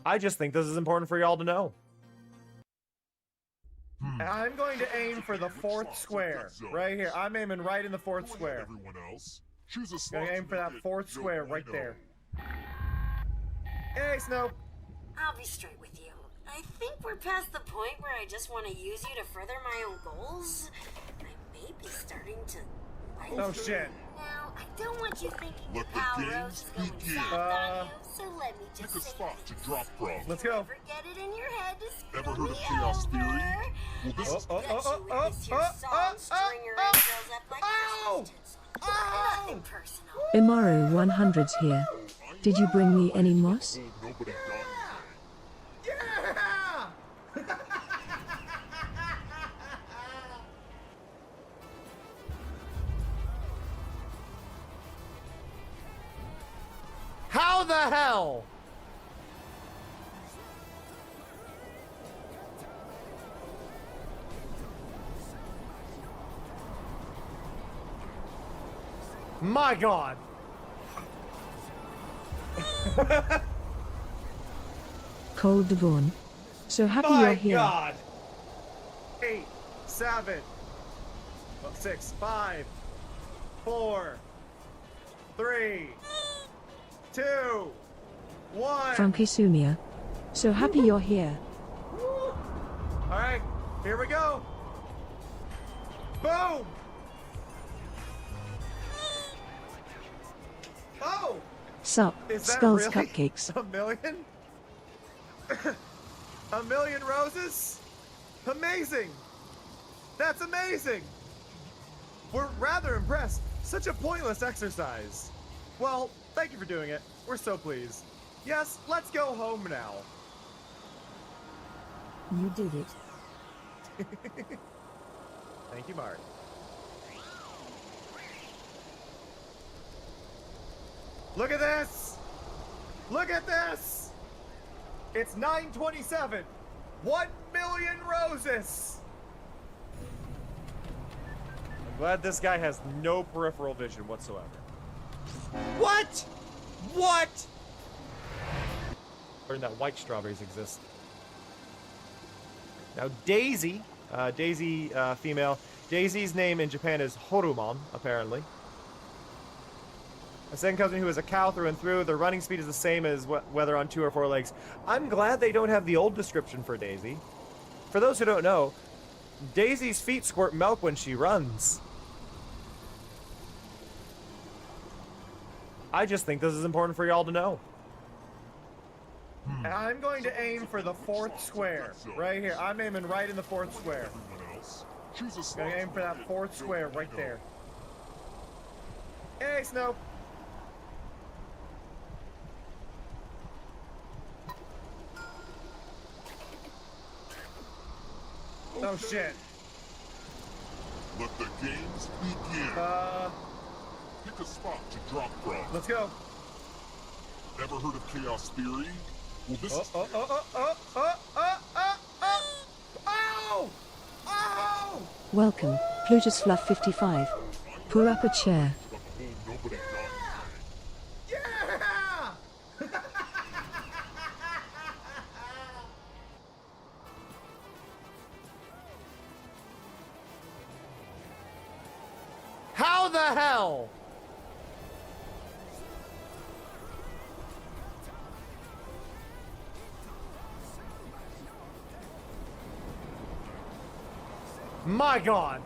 I just think this is important for y'all to know. I'm going to aim for the fourth square. Right here. I'm aiming right in the fourth square. Everyone else, choose a slot. Gonna aim for that fourth square right there. Hey, Snow. I'll be straight with you. I think we're past the point where I just want to use you to further my own goals. I may be starting to like Oh, you. shit. Now, I don't want you thinking Let the Power the Rose games is going begin. soft on you, so let me Pick just a say spot this. to drop from. Let's go. Never get it in your head to screw Ever heard of me chaos over. theory? Well, this is Bet you with this here song stirring your entrails up like Christmas tinsel. Nothing personal. Imaru 100's here. Did you bring me any moss? Nobody got it. Yeah! How the hell? My God. Cole Devon. So happy My you're here. God. 8, 7, 6, 5, 4, 3, 2, 1. From Kisumia. So happy you're here. Alright, here we go. Boom! Oh! Sup, Is that Skulls really Cupcakes. a million? A million roses? Amazing! That's amazing! We're rather impressed. Such a pointless exercise. Well, thank you for doing it. We're so pleased. Yes, let's go home now. You did it. Thank you, Mark. Look at this! Look at this! It's 9:27. 1 million roses! I'm glad this guy has no peripheral vision whatsoever. What? What? Learned that white strawberries exist. Now Daisy, female. Daisy's name in Japan is Horumon, apparently. A second cousin who is a cow through and through. Their running speed is the same as whether on 2 or 4 legs. I'm glad they don't have the old description for Daisy. For those who don't know, Daisy's feet squirt milk when she runs. I just think this is important for y'all to know. I'm going to aim for the fourth square. Right here. I'm aiming right in the fourth square. Everyone else, choose a slot. Gonna aim for that fourth square right there. Hey, Snow. Oh shit. Let the games begin. Pick a spot to drop from. Let's go. Ever heard of chaos theory? Well, this is Oh! Oh! Welcome, Plutus Fluff 55. Pull up a chair. nobody got it. Yeah! How the hell? My God.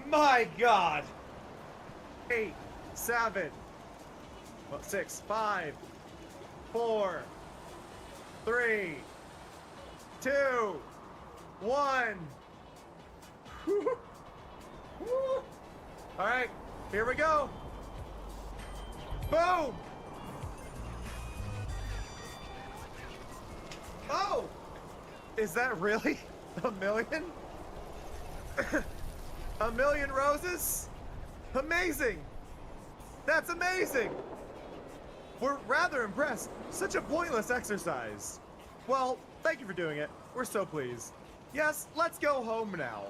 My God. 8, 7, 6, 5, 4, 3, 2, 1. All right, here we go. Boom! Oh! Is that really a million? A million roses? Amazing! That's amazing! We're rather impressed. Such a pointless exercise. Well, thank you for doing it. We're so pleased. Yes, let's go home now.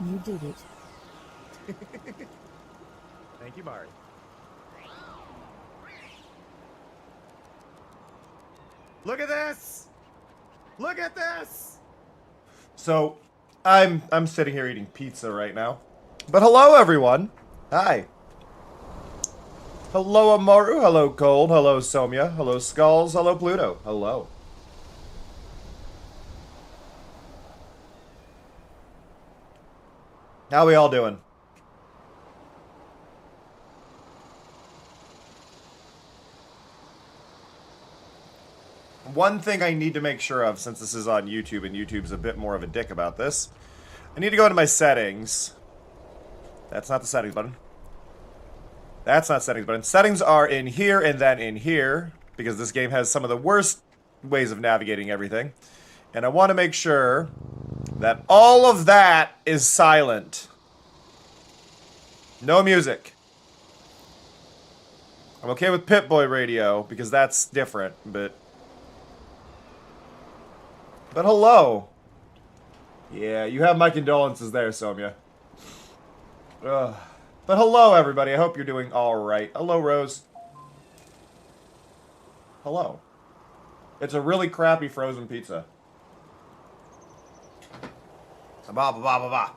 You did it. Thank you, Mari. Look at this! Look at this! So, I'm sitting here eating pizza right now. But hello, everyone. Hi. Hello, Amaru. Hello, Cold. Hello, Somya. Hello, Skulls. Hello, Pluto. Hello. How we all doing? One thing I need to make sure of, since this is on YouTube and YouTube's a bit more of a dick about this, I need to go into my settings. That's not the settings button. That's not settings button. Settings are in here and then in here, because this game has some of the worst ways of navigating everything. And I want to make sure that all of that is silent. No music. I'm okay with Pip-Boy radio, because that's different, but hello. Yeah, you have my condolences there, Somya. Ugh. But hello, everybody. I hope you're doing alright. Hello, Rose. Hello. It's a really crappy frozen pizza. Ba, ba, ba, ba, ba.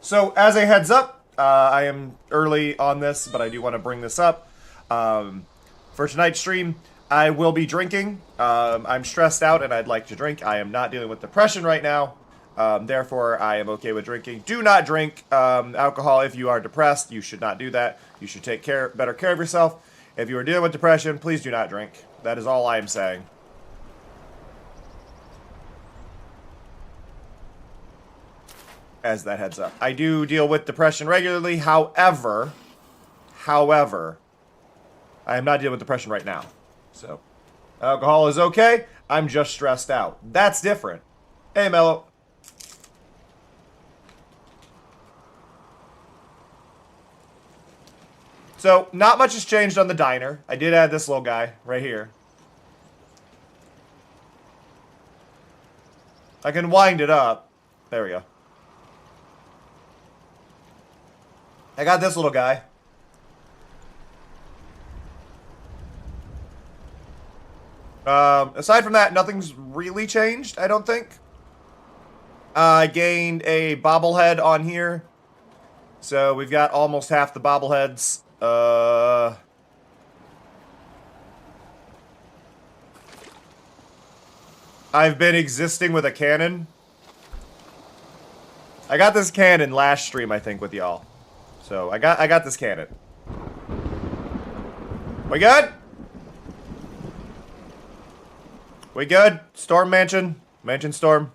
So, as a heads up, I am early on this, but I do want to bring this up. For tonight's stream, I will be drinking. I'm stressed out and I'd like to drink. I am not dealing with depression right now. Therefore, I am okay with drinking. Do not drink alcohol if you are depressed. You should not do that. You should take better care of yourself. If you are dealing with depression, please do not drink. That is all I am saying. As that heads up. I do deal with depression regularly. However, I am not dealing with depression right now. So, alcohol is okay. I'm just stressed out. That's different. Hey, Mello. So, not much has changed on the diner. I did add this little guy right here. I can wind it up. There we go. I got this little guy. Aside from that, nothing's really changed, I don't think. I gained a bobblehead on here. So we've got almost half the bobbleheads. I've been existing with a cannon. I got this cannon last stream, I think, with y'all. So I got this cannon. We good? We good? Storm Mansion? Mansion Storm?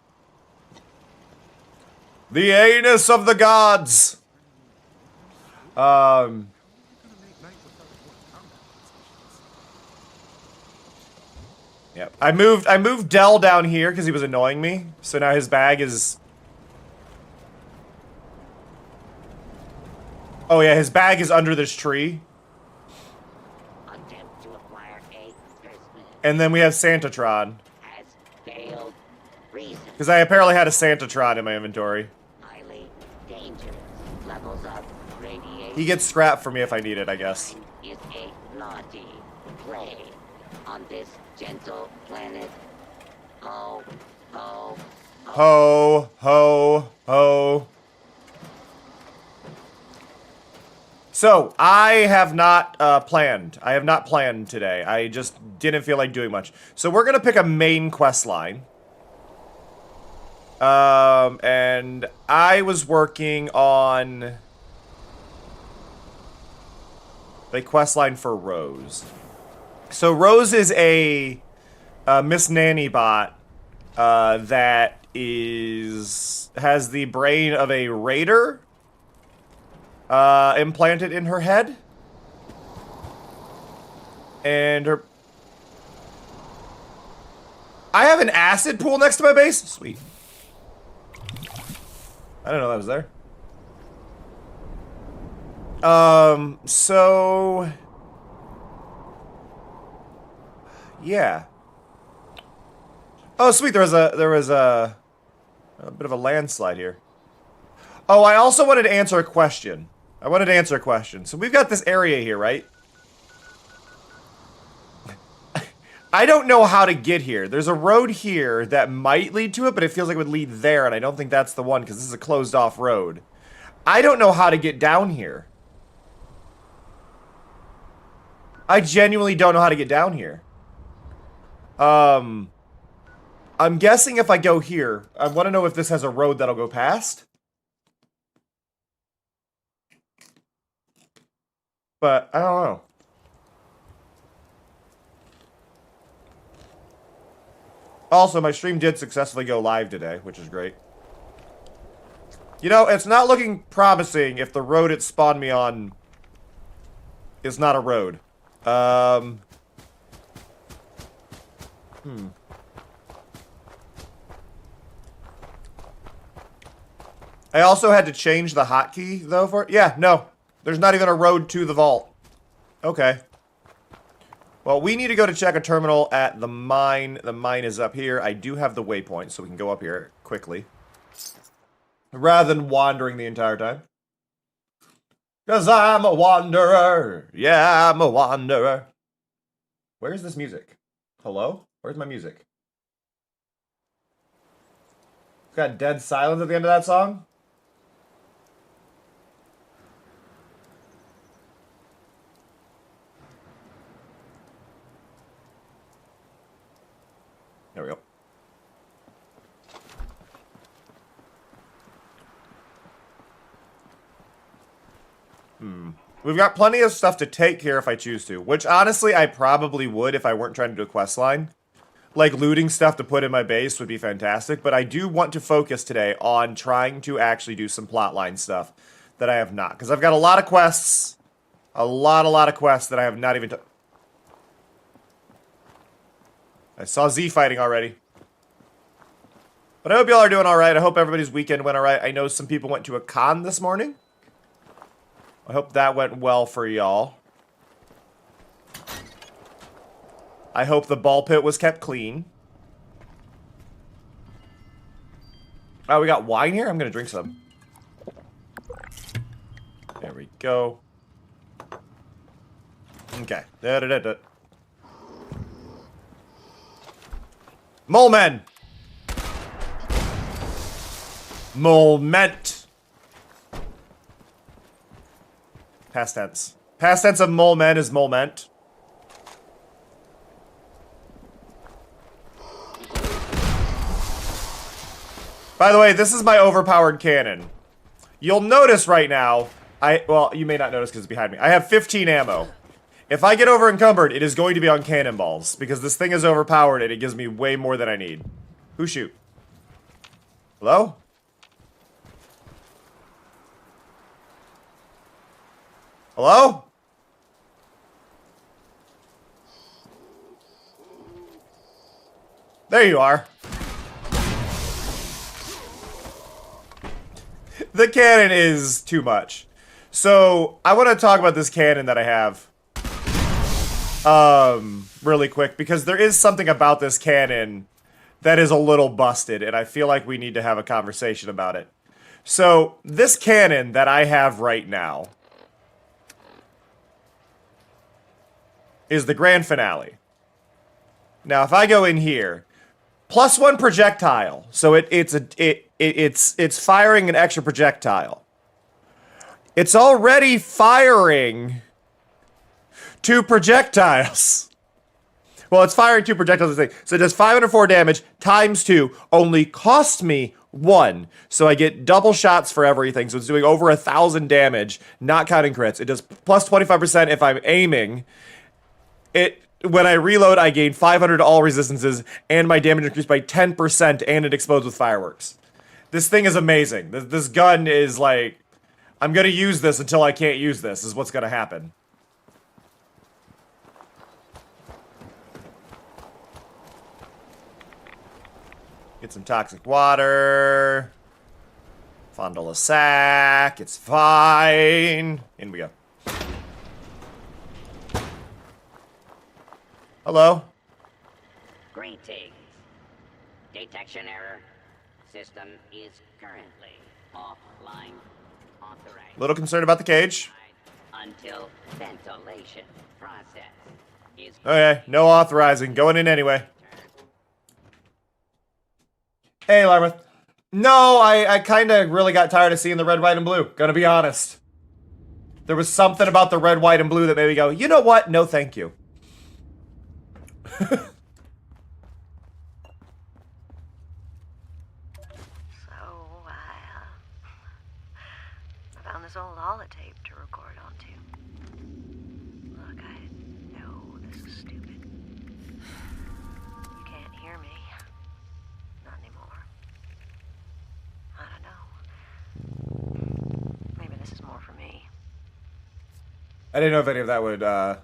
The anus of the gods! Yeah. I moved Dell down here because he was annoying me. So now his bag is... Oh yeah, his bag is under this tree. And then we have Santatron. Because I apparently had a Santatron in my inventory. He gets scrap for me if I need it, I guess. Is a naughty play on this gentle planet. Ho, ho, ho, ho, ho. So, I have not planned. I have not planned today. I just didn't feel like doing much. So we're going to pick a main quest line. And I was working on the quest line for Rose. So Rose is a Miss Nanny bot that has the brain of a raider implanted in her head. And her... I have an acid pool next to my base? Sweet. I didn't know that was there. So... Yeah. Oh, sweet, there was a bit of a landslide here. Oh, I also wanted to answer a question. I wanted to answer a question. So we've got this area here, right? I don't know how to get here. There's a road here that might lead to it, but it feels like it would lead there, and I don't think that's the one because this is a closed-off road. I don't know how to get down here. I genuinely don't know how to get down here. I'm guessing if I go here, I want to know if this has a road that'll go past. But I don't know. Also, my stream did successfully go live today, which is great. You know, it's not looking promising if the road it spawned me on is not a road. I also had to change the hotkey, though, for it. Yeah, no. There's not even a road to the vault. Okay. Well, we need to go to check a terminal at the mine. The mine is up here. I do have the waypoint, so we can go up here quickly. Rather than wandering the entire time. Because I'm a wanderer. Yeah, I'm a wanderer. Where's this music? Hello? Where's my music? It's got dead silence at the end of that song? There we go. We've got plenty of stuff to take here if I choose to. Which, honestly, I probably would if I weren't trying to do a quest line. Like, looting stuff to put in my base would be fantastic. But I do want to focus today on trying to actually do some plotline stuff that I have not. Because I've got a lot of quests. A lot of quests that I have not even... I saw Z fighting already. But I hope y'all are doing alright. I hope everybody's weekend went alright. I know some people went to a con this morning. I hope that went well for y'all. I hope the ball pit was kept clean. Oh, we got wine here? I'm gonna drink some. There we go. Okay. Da-da-da-da. Molemen! Moment. Past tense. Past tense of molemen is moment. By the way, this is my overpowered cannon. You'll notice right now, well, you may not notice because it's behind me. I have 15 ammo. If I get over encumbered, it is going to be on cannonballs because this thing is overpowered and it gives me way more than I need. Who shoot? Hello? Hello? There you are. The cannon is too much. So, I want to talk about this cannon that I have. Really quick, because there is something about this cannon that is a little busted, and I feel like we need to have a conversation about it. So, this cannon that I have right now is the grand finale. Now, if I go in here, +1 projectile, so it's firing an extra projectile. It's already firing 2 projectiles. Well, it's firing 2 projectiles. So it does 504 damage times 2. Only cost me 1. So I get double shots for everything. So it's doing over 1,000 damage, not counting crits. It does plus 25% if I'm aiming. When I reload, I gain 500 to all resistances, and my damage increased by 10%, and it explodes with fireworks. This thing is amazing. This gun is like, I'm gonna use this until I can't use this, is what's gonna happen. Get some toxic water. Fondle a sack. It's fine. In we go. Hello? Greetings. Detection error. System is currently offline. Authorized. Little concerned about the cage. Until ventilation process is Okay, no authorizing. Going in anyway. Hey, Larmouth. No, I kind of really got tired of seeing the red, white, and blue. Gonna be honest. There was something about the red, white, and blue that made me go, you know what? No, thank you. So, I found this old holotape to record onto. Look, I know this is stupid. You can't hear me. Not anymore. I don't know. Maybe this is more for me. I didn't know if any of that would turn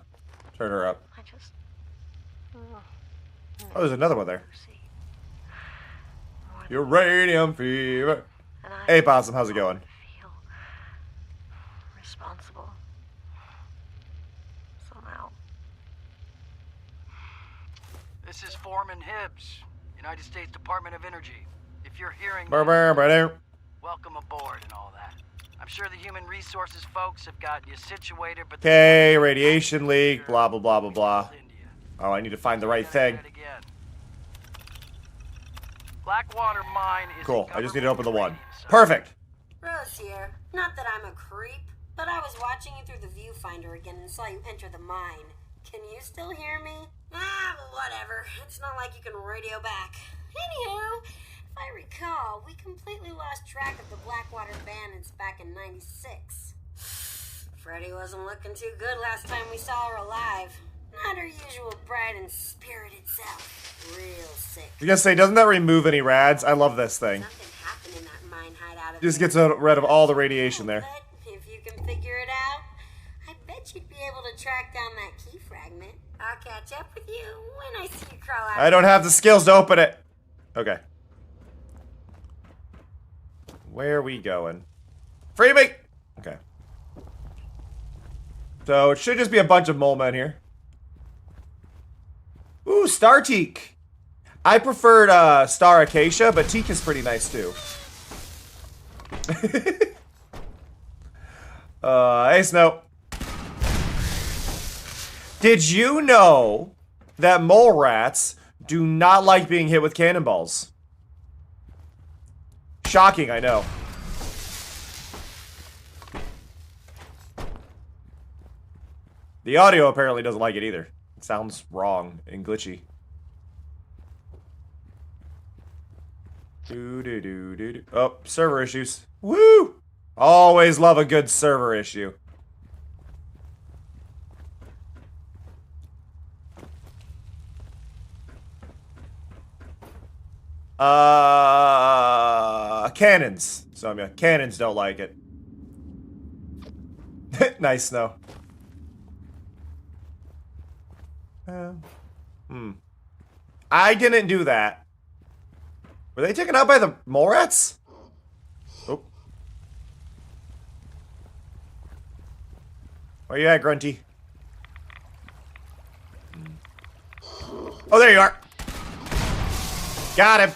her up. I just... Oh, there's another one there. Lucy. Uranium fever. And I Hey, Possum, how's it going? feel responsible. Somehow. This is Foreman Hibbs, United States Department of Energy. If you're hearing Brr, brr, brr, brr. welcome aboard and all that. I'm sure the human resources folks have got you situated, but Okay, radiation leak, blah, blah, blah, blah, blah. India. Oh, I need to find the right thing. Again. Blackwater Mine is Cool, I just need to open the one. Perfect. Perfect. Rose here. Not that I'm a creep, but I was watching you through the viewfinder again and saw you enter the mine. Can you still hear me? Ah, whatever. It's not like you can radio back. Anyhow, if I recall, we completely lost track of the Blackwater bandits back in '96. Freddy wasn't looking too good last time we saw her alive. Not her usual bright and spirited self. Real sick. I was gonna say, doesn't that remove any rads? I love this thing. Something happened in that mine hideout. Just gets rid of all the radiation there. But if you can figure it out, I bet you'd be able to track down that key fragment. I'll catch up with you when I see you crawl out. I don't have the skills to open it. Okay. Where are we going? Free me! Okay. So, it should just be a bunch of mole men here. Ooh, Star Teak. I preferred Star Acacia, but Teak is pretty nice too. Hey, Snow. Did you know that mole rats do not like being hit with cannonballs? Shocking, I know. The audio apparently doesn't like it either. It sounds wrong and glitchy. Do. Oh, server issues. Woo! Always love a good server issue. Cannons. So, yeah, cannons don't like it. Nice, Snow. I didn't do that. Were they taken out by the mole rats? Oh. Where you at, Grunty? Oh, there you are. Got him.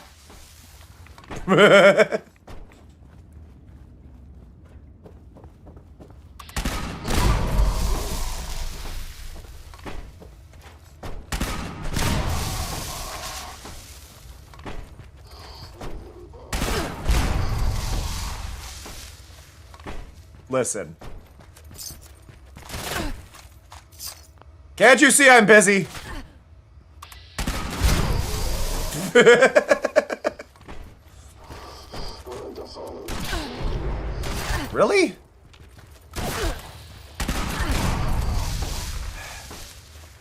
Listen. Can't you see I'm busy? Really?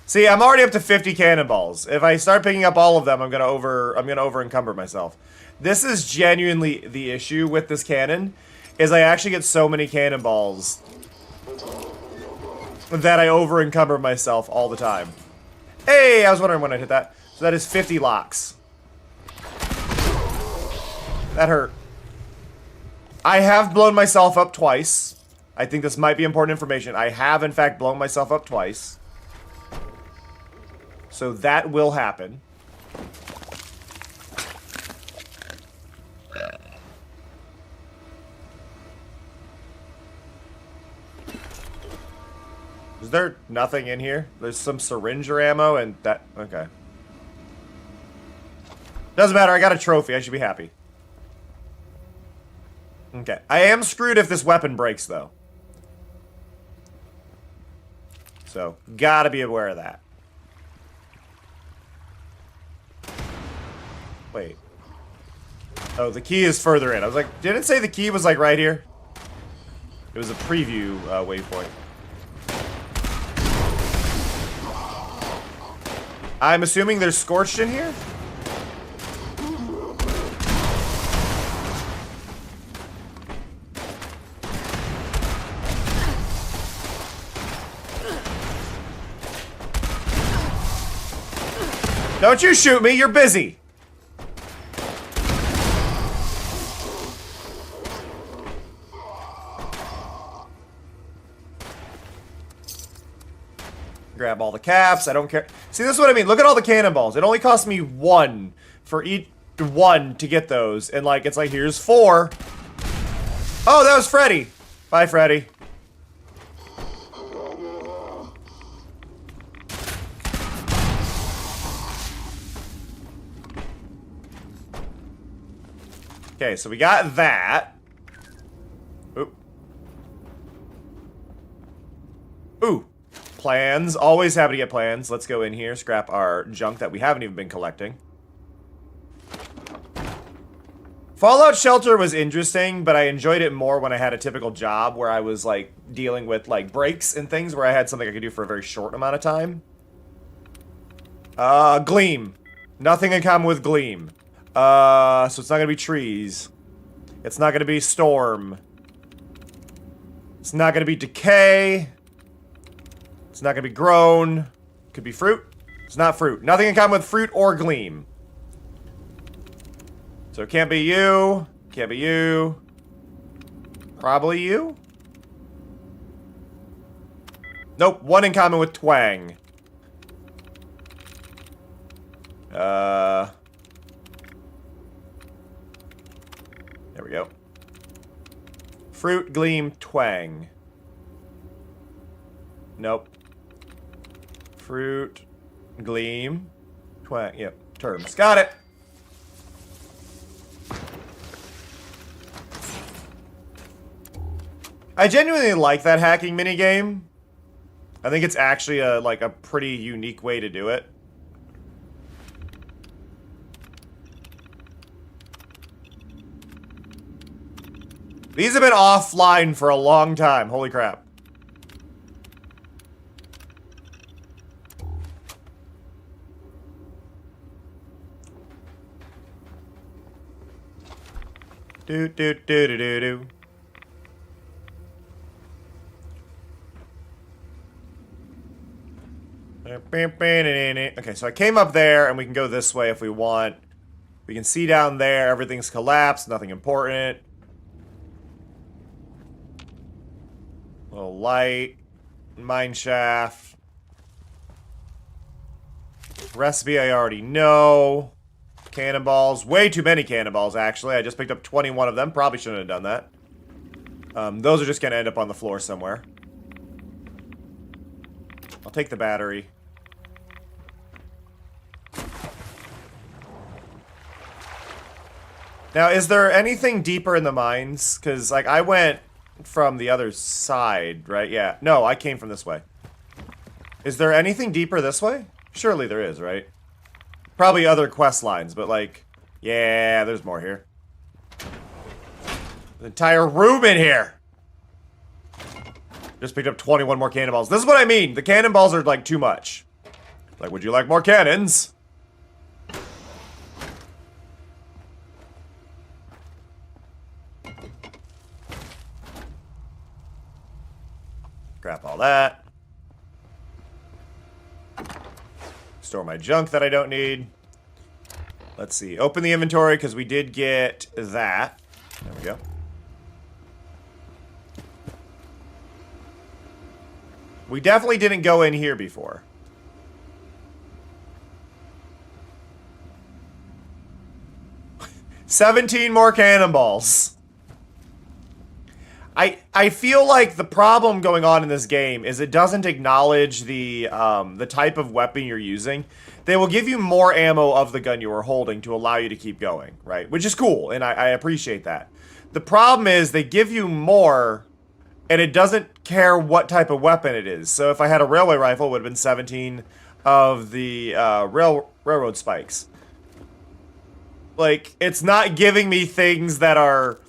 See, I'm already up to 50 cannonballs. If I start picking up all of them, I'm gonna over encumber myself. This is genuinely the issue with this cannon, is I actually get so many cannonballs that I over encumber myself all the time. Hey, I was wondering when I hit that. So that is 50 locks. That hurt. I have blown myself up twice. I think this might be important information. I have, in fact, blown myself up twice. So that will happen. Is there nothing in here? There's some syringe or ammo and that... Okay. Doesn't matter, I got a trophy. I should be happy. Okay. I am screwed if this weapon breaks, though. So, gotta be aware of that. Wait. Oh, the key is further in. I was like, didn't it say the key was, like, right here? It was a preview waypoint. I'm assuming there's scorched in here? Don't you shoot me, you're busy. Grab all the caps, I don't care. See, this is what I mean. Look at all the cannonballs. It only cost me 1 for each 1 to get those. And like, it's like, here's 4. Oh, that was Freddy. Bye, Freddy. Okay, so we got that. Ooh. Ooh. Plans. Always happy to get plans. Let's go in here, scrap our junk that we haven't even been collecting. Fallout Shelter was interesting, but I enjoyed it more when I had a typical job where I was, like, dealing with, like, breaks and things where I had something I could do for a very short amount of time. Gleam. Nothing in common with Gleam. So it's not gonna be trees. It's not gonna be storm. It's not gonna be decay. It's not gonna be grown. Could be fruit. It's not fruit. Nothing in common with fruit or Gleam. So it can't be you. Can't be you. Probably you. Nope. One in common with Twang. There we go. Fruit, Gleam, Twang. Nope. Fruit, Gleam, Twang. Yep. Terms. Got it. I genuinely like that hacking minigame. I think it's actually a pretty unique way to do it. These have been offline for a long time. Holy crap. Do do do do do do. Okay, so I came up there, and we can go this way if we want. We can see down there, everything's collapsed, nothing important. Little light, mine shaft. Recipe I already know. Cannonballs, way too many cannonballs actually. I just picked up 21 of them, probably shouldn't have done that. Those are just gonna end up on the floor somewhere. I'll take the battery. Now, is there anything deeper in the mines? Because, like, I went from the other side, right? Yeah. No, I came from this way. Is there anything deeper this way? Surely there is, right? Probably other quest lines, but, like, yeah, there's more here. An entire room in here! Just picked up 21 more cannonballs. This is what I mean. The cannonballs are, like, too much. Like, would you like more cannons? Scrap all that. Store my junk that I don't need. Let's see. Open the inventory because we did get that. There we go. We definitely didn't go in here before. $17 more cannonballs. I feel like the problem going on in this game is it doesn't acknowledge the type of weapon you're using. They will give you more ammo of the gun you are holding to allow you to keep going, right? Which is cool, and I appreciate that. The problem is they give you more, and it doesn't care what type of weapon it is. So if I had a railway rifle, it would have been 17 of the railroad spikes. Like, it's not giving me things that are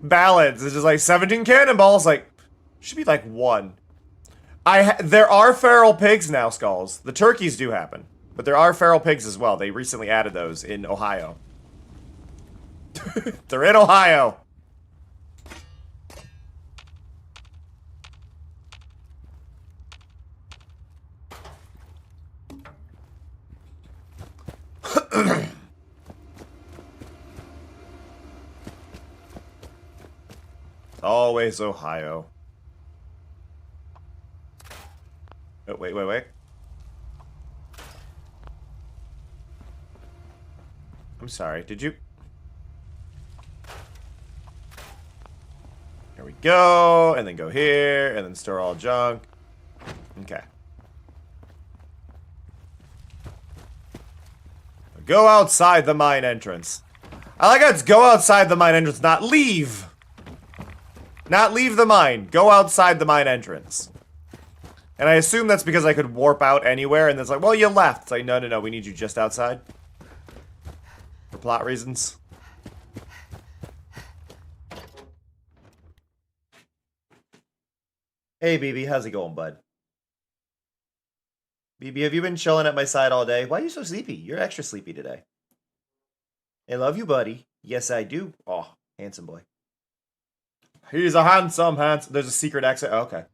balanced. It's just like 17 cannonballs. Like, should be like 1. There are feral pigs now, Skulls. The turkeys do happen, but there are feral pigs as well. They recently added those in Ohio. They're in Ohio. Always Ohio. Oh, wait. I'm sorry, did you? Here we go, and then go here, and then store all junk. Okay. Go outside the mine entrance. I like how it's go outside the mine entrance, not leave. Not leave the mine. Go outside the mine entrance. And I assume that's because I could warp out anywhere, and it's like, well, you left. It's like, no, we need you just outside. For plot reasons. Hey, BB, how's it going, bud? BB, have you been chilling at my side all day? Why are you so sleepy? You're extra sleepy today. I love you, buddy. Yes, I do. Oh, handsome boy. He's a handsome. There's a secret exit. Oh, okay.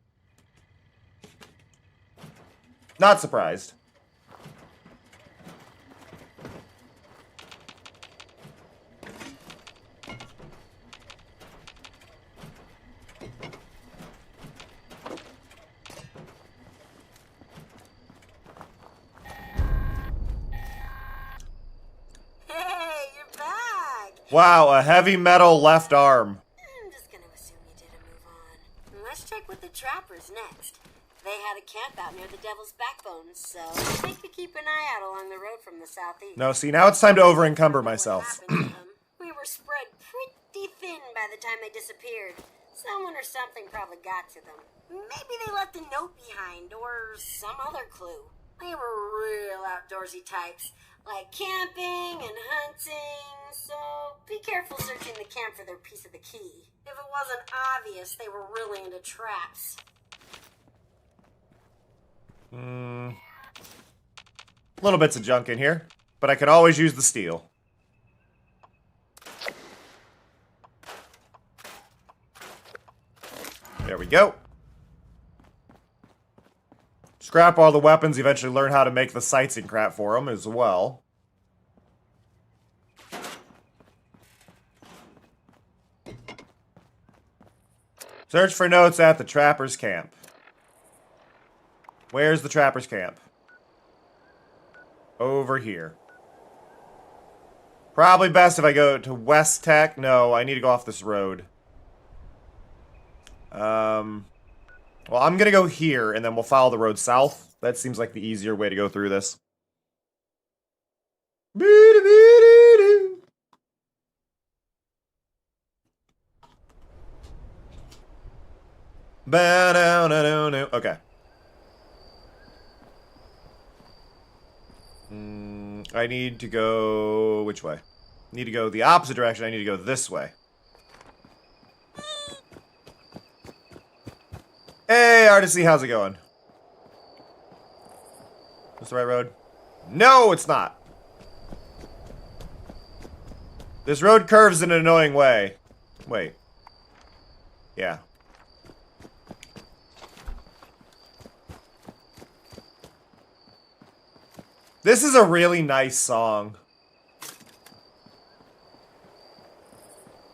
Not surprised. Hey, you're back! Wow, a heavy metal left arm. I'm just gonna assume you didn't move on. Let's check with the trappers next. They had a camp out near the Devil's Backbone, so they could keep an eye out along the road from the southeast. No, see, now it's time to over-encumber myself. What happened to them? We were spread pretty thin by the time they disappeared. Someone or something probably got to them. Maybe they left a note behind, or some other clue. They were real outdoorsy types, like camping and hunting, so be careful searching the camp for their piece of the key. If it wasn't obvious, they were really into traps. Little bits of junk in here, but I could always use the steel. There we go. Scrap all the weapons, eventually learn how to make the sights and crap for them as well. Search for notes at the Trapper's Camp. Where's the Trapper's Camp? Over here. Probably best if I go to West Tech. No, I need to go off this road. Well, I'm gonna go here, and then we'll follow the road south. That seems like the easier way to go through this. Okay. I need to go... which way? I need to go the opposite direction. I need to go this way. Hey, Artisy, how's it going? This the right road? No, it's not. This road curves in an annoying way. Wait. Yeah. This is a really nice song.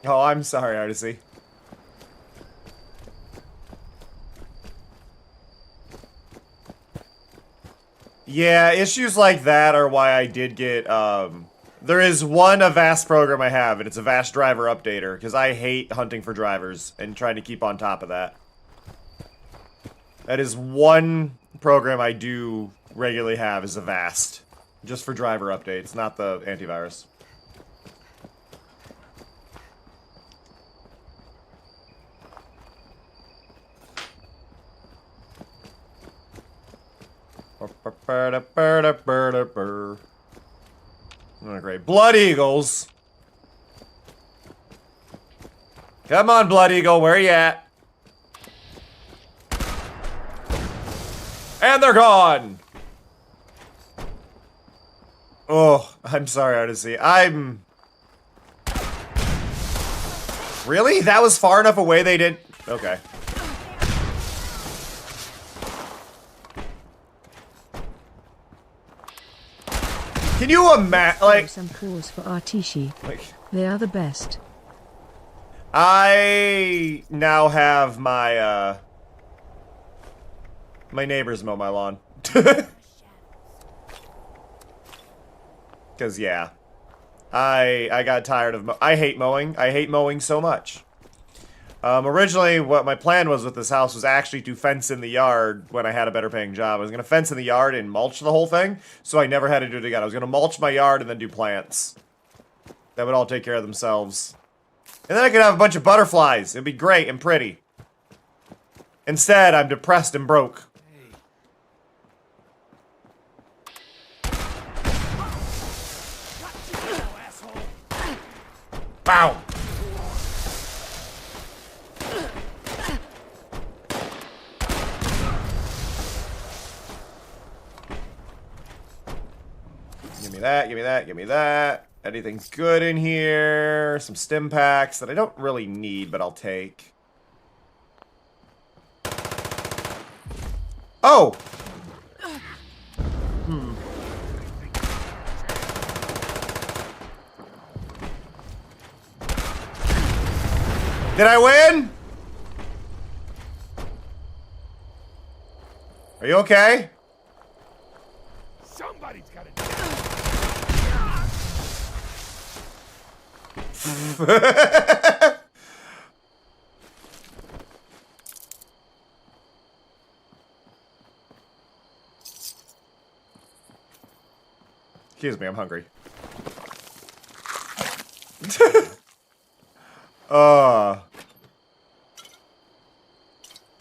Oh, I'm sorry, Artisy. Yeah, issues like that are why I did get There is one Avast program I have, and it's Avast Driver Updater, because I hate hunting for drivers and trying to keep on top of that. That is one program I do regularly have, is Avast. Just for driver updates, not the antivirus. Oh, great. Blood Eagles! Come on, Blood Eagle, where you at? And they're gone! Oh, I'm sorry, Odyssey. Really? That was far enough away they didn't... Okay. Can you imagine, like... Some calls for Artishi. Like... They are the best. I now have my, my neighbors mow my lawn. Because, yeah. I got tired of I hate mowing. I hate mowing so much. Originally, what my plan was with this house was actually to fence in the yard when I had a better paying job. I was going to fence in the yard and mulch the whole thing, so I never had to do it again. I was going to mulch my yard and then do plants. That would all take care of themselves. And then I could have a bunch of butterflies. It'd be great and pretty. Instead, I'm depressed and broke. Bow! Give me that, give me that, give me that. Anything good in here? Some stim packs that I don't really need, but I'll take. Oh! Did I win? Are you okay? Somebody's got to Excuse me, I'm hungry.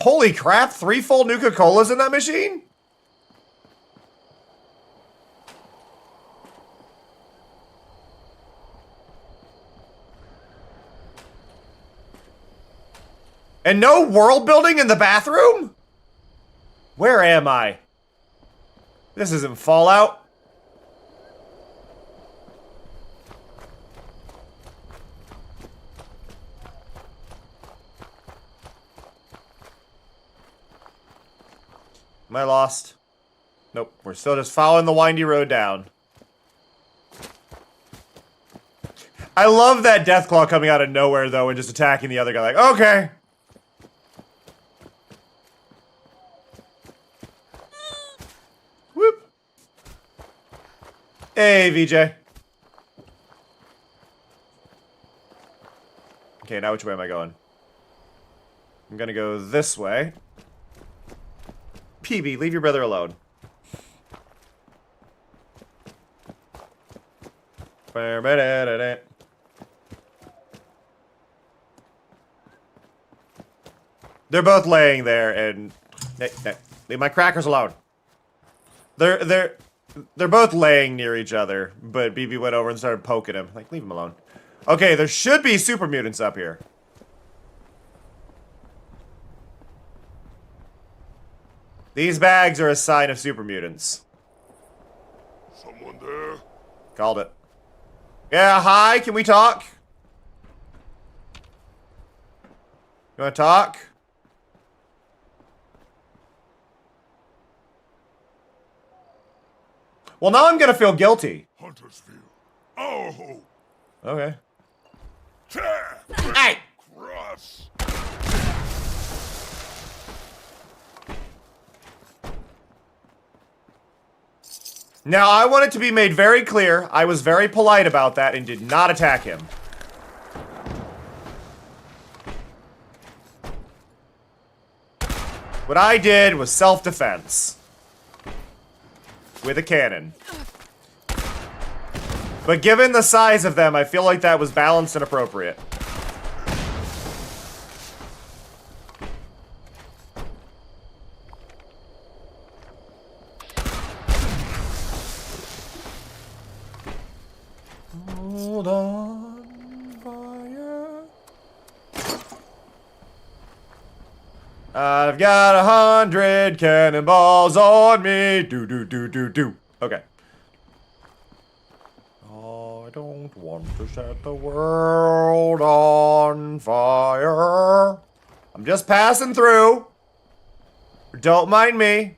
Holy crap, 3 full Nuka-Colas in that machine? And no world building in the bathroom? Where am I? This isn't Fallout. Am I lost? Nope, we're still just following the windy road down. I love that Deathclaw coming out of nowhere, though, and just attacking the other guy like, okay. Whoop. Hey, VJ. Okay, now which way am I going? I'm gonna go this way. PB, leave your brother alone. They're both laying there, and leave my crackers alone. They're both laying near each other, but BB went over and started poking him. Like, leave him alone. Okay, there should be super mutants up here. These bags are a sign of super mutants. Someone there? Called it. Yeah, hi, can we talk? You wanna talk? Well, now I'm gonna feel guilty. Huntersville. Oh! Okay. Hey! Cross! Now, I want it to be made very clear, I was very polite about that and did not attack him. What I did was self-defense. With a cannon. But given the size of them, I feel like that was balanced and appropriate. Hold on, fire. I've got 100 cannonballs on me. Do. Okay. Oh, I don't want to set the world on fire. I'm just passing through. Don't mind me.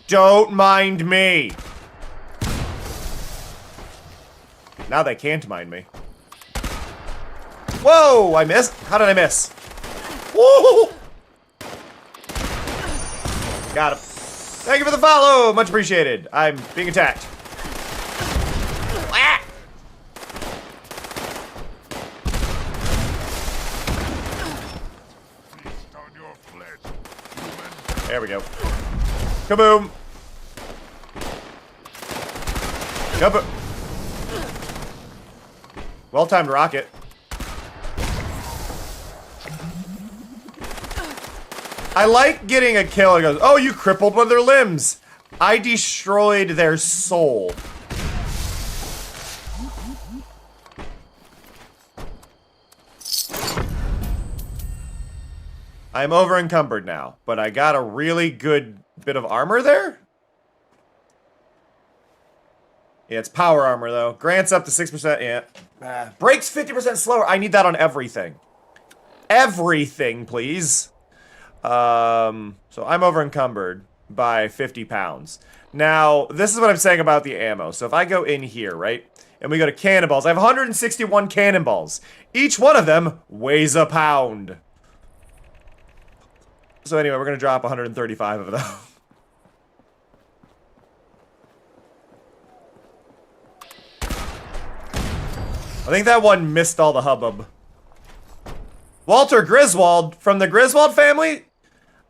Don't mind me. Now they can't mind me. Whoa! I missed? How did I miss? Woo! Got him. Thank you for the follow! Much appreciated. I'm being attacked. Ah! There we go. Kaboom! Kaboom! Well-timed rocket. I like getting a kill and it goes, oh, you crippled one of their limbs. I destroyed their soul. I'm over encumbered now, but I got a really good bit of armor there. Yeah, it's power armor, though. Grants up to 6%, yeah. Breaks 50% slower. I need that on everything. Everything, please. So I'm over encumbered by 50 pounds. Now, this is what I'm saying about the ammo. So if I go in here, right, and we go to cannonballs, I have 161 cannonballs. Each one of them weighs a pound. So anyway, we're going to drop 135 of them. I think that one missed all the hubbub. Walter Griswold from the Griswold family?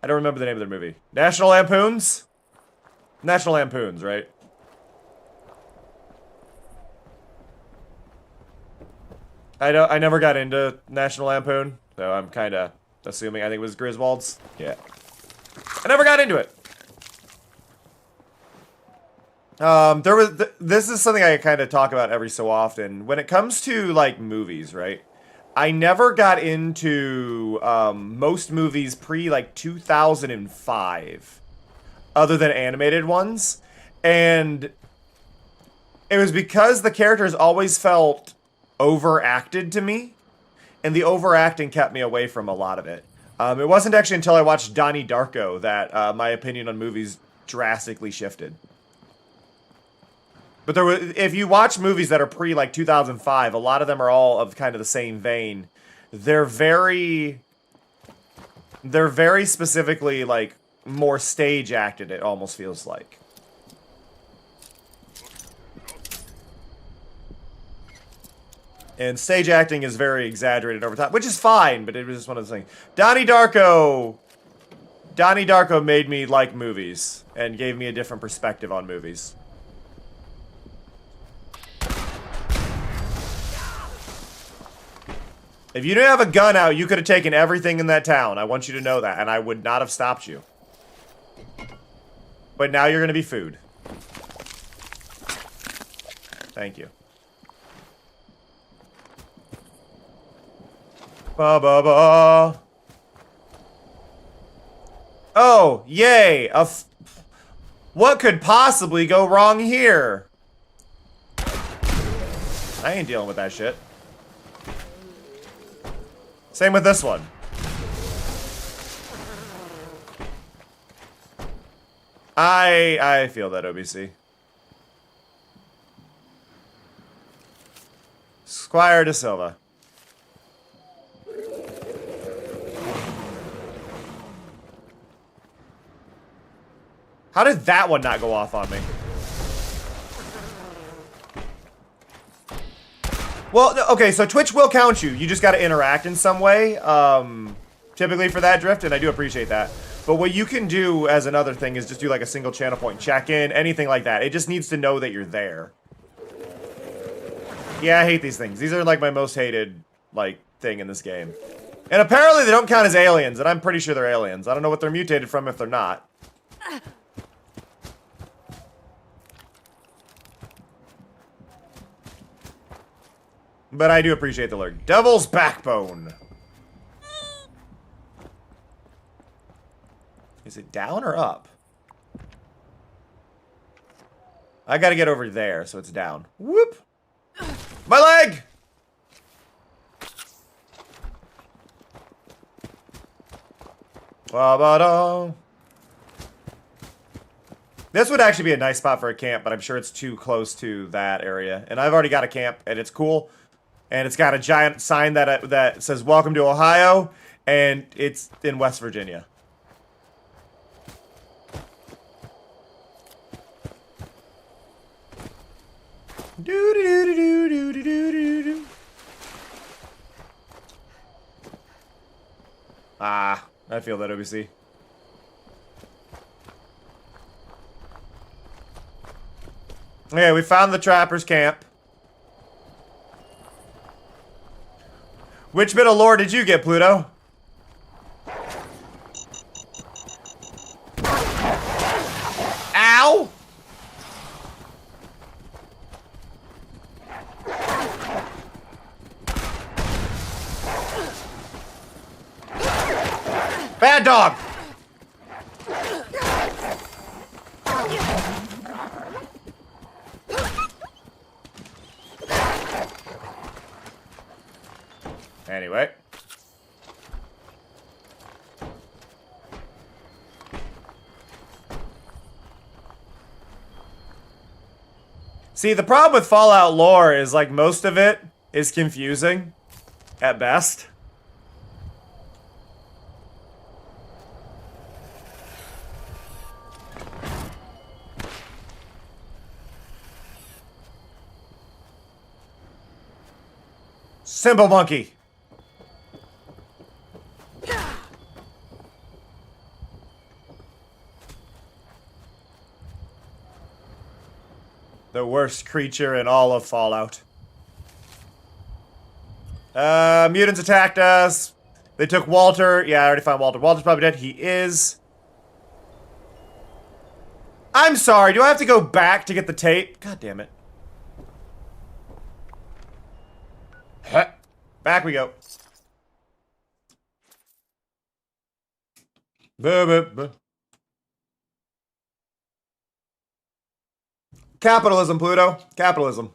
I don't remember the name of their movie. National Lampoons? National Lampoons, right? I never got into National Lampoon, so I'm kind of assuming I think it was Griswold's. Yeah. I never got into it. This is something I kind of talk about every so often. When it comes to, like, movies, right? I never got into, most movies pre, like, 2005. Other than animated ones. And it was because the characters always felt overacted to me. And the overacting kept me away from a lot of it. It wasn't actually until I watched Donnie Darko that, my opinion on movies drastically shifted. But if you watch movies that are pre, like, 2005, a lot of them are all of kind of the same vein. They're very specifically, like, more stage acted, it almost feels like. And stage acting is very exaggerated over time, which is fine, but it was just one of those things. Donnie Darko made me like movies and gave me a different perspective on movies. If you didn't have a gun out, you could have taken everything in that town. I want you to know that, and I would not have stopped you. But now you're going to be food. Thank you. Ba-ba-ba. Oh, yay. What could possibly go wrong here? I ain't dealing with that shit. Same with this one. I feel that, OBC. Squire de Silva. How did that one not go off on me? Well, okay, so Twitch will count you. You just got to interact in some way, typically for that drift, and I do appreciate that. But what you can do as another thing is just do like a single channel point check-in, anything like that. It just needs to know that you're there. Yeah, I hate these things. These are like my most hated, like, thing in this game. And apparently they don't count as aliens, and I'm pretty sure they're aliens. I don't know what they're mutated from if they're not. But I do appreciate the lurk. Devil's Backbone. Is it down or up? I gotta get over there, so it's down. Whoop! My leg! Ba-ba-da. This would actually be a nice spot for a camp, but I'm sure it's too close to that area. And I've already got a camp, and it's cool. And it's got a giant sign that says, "Welcome to Ohio," and it's in West Virginia. Do-do-do-do-do-do-do-do. Ah, I feel that, OBC. Okay, we found the trapper's camp. Which bit of lore did you get, Pluto? Ow! Bad dog! Anyway. See, the problem with Fallout lore is, like, most of it is confusing, at best. Simple monkey. The worst creature in all of Fallout. Mutants attacked us. They took Walter. Yeah, I already found Walter. Walter's probably dead. He is. I'm sorry. Do I have to go back to get the tape? God damn it. Back we go. Capitalism, Pluto. Capitalism.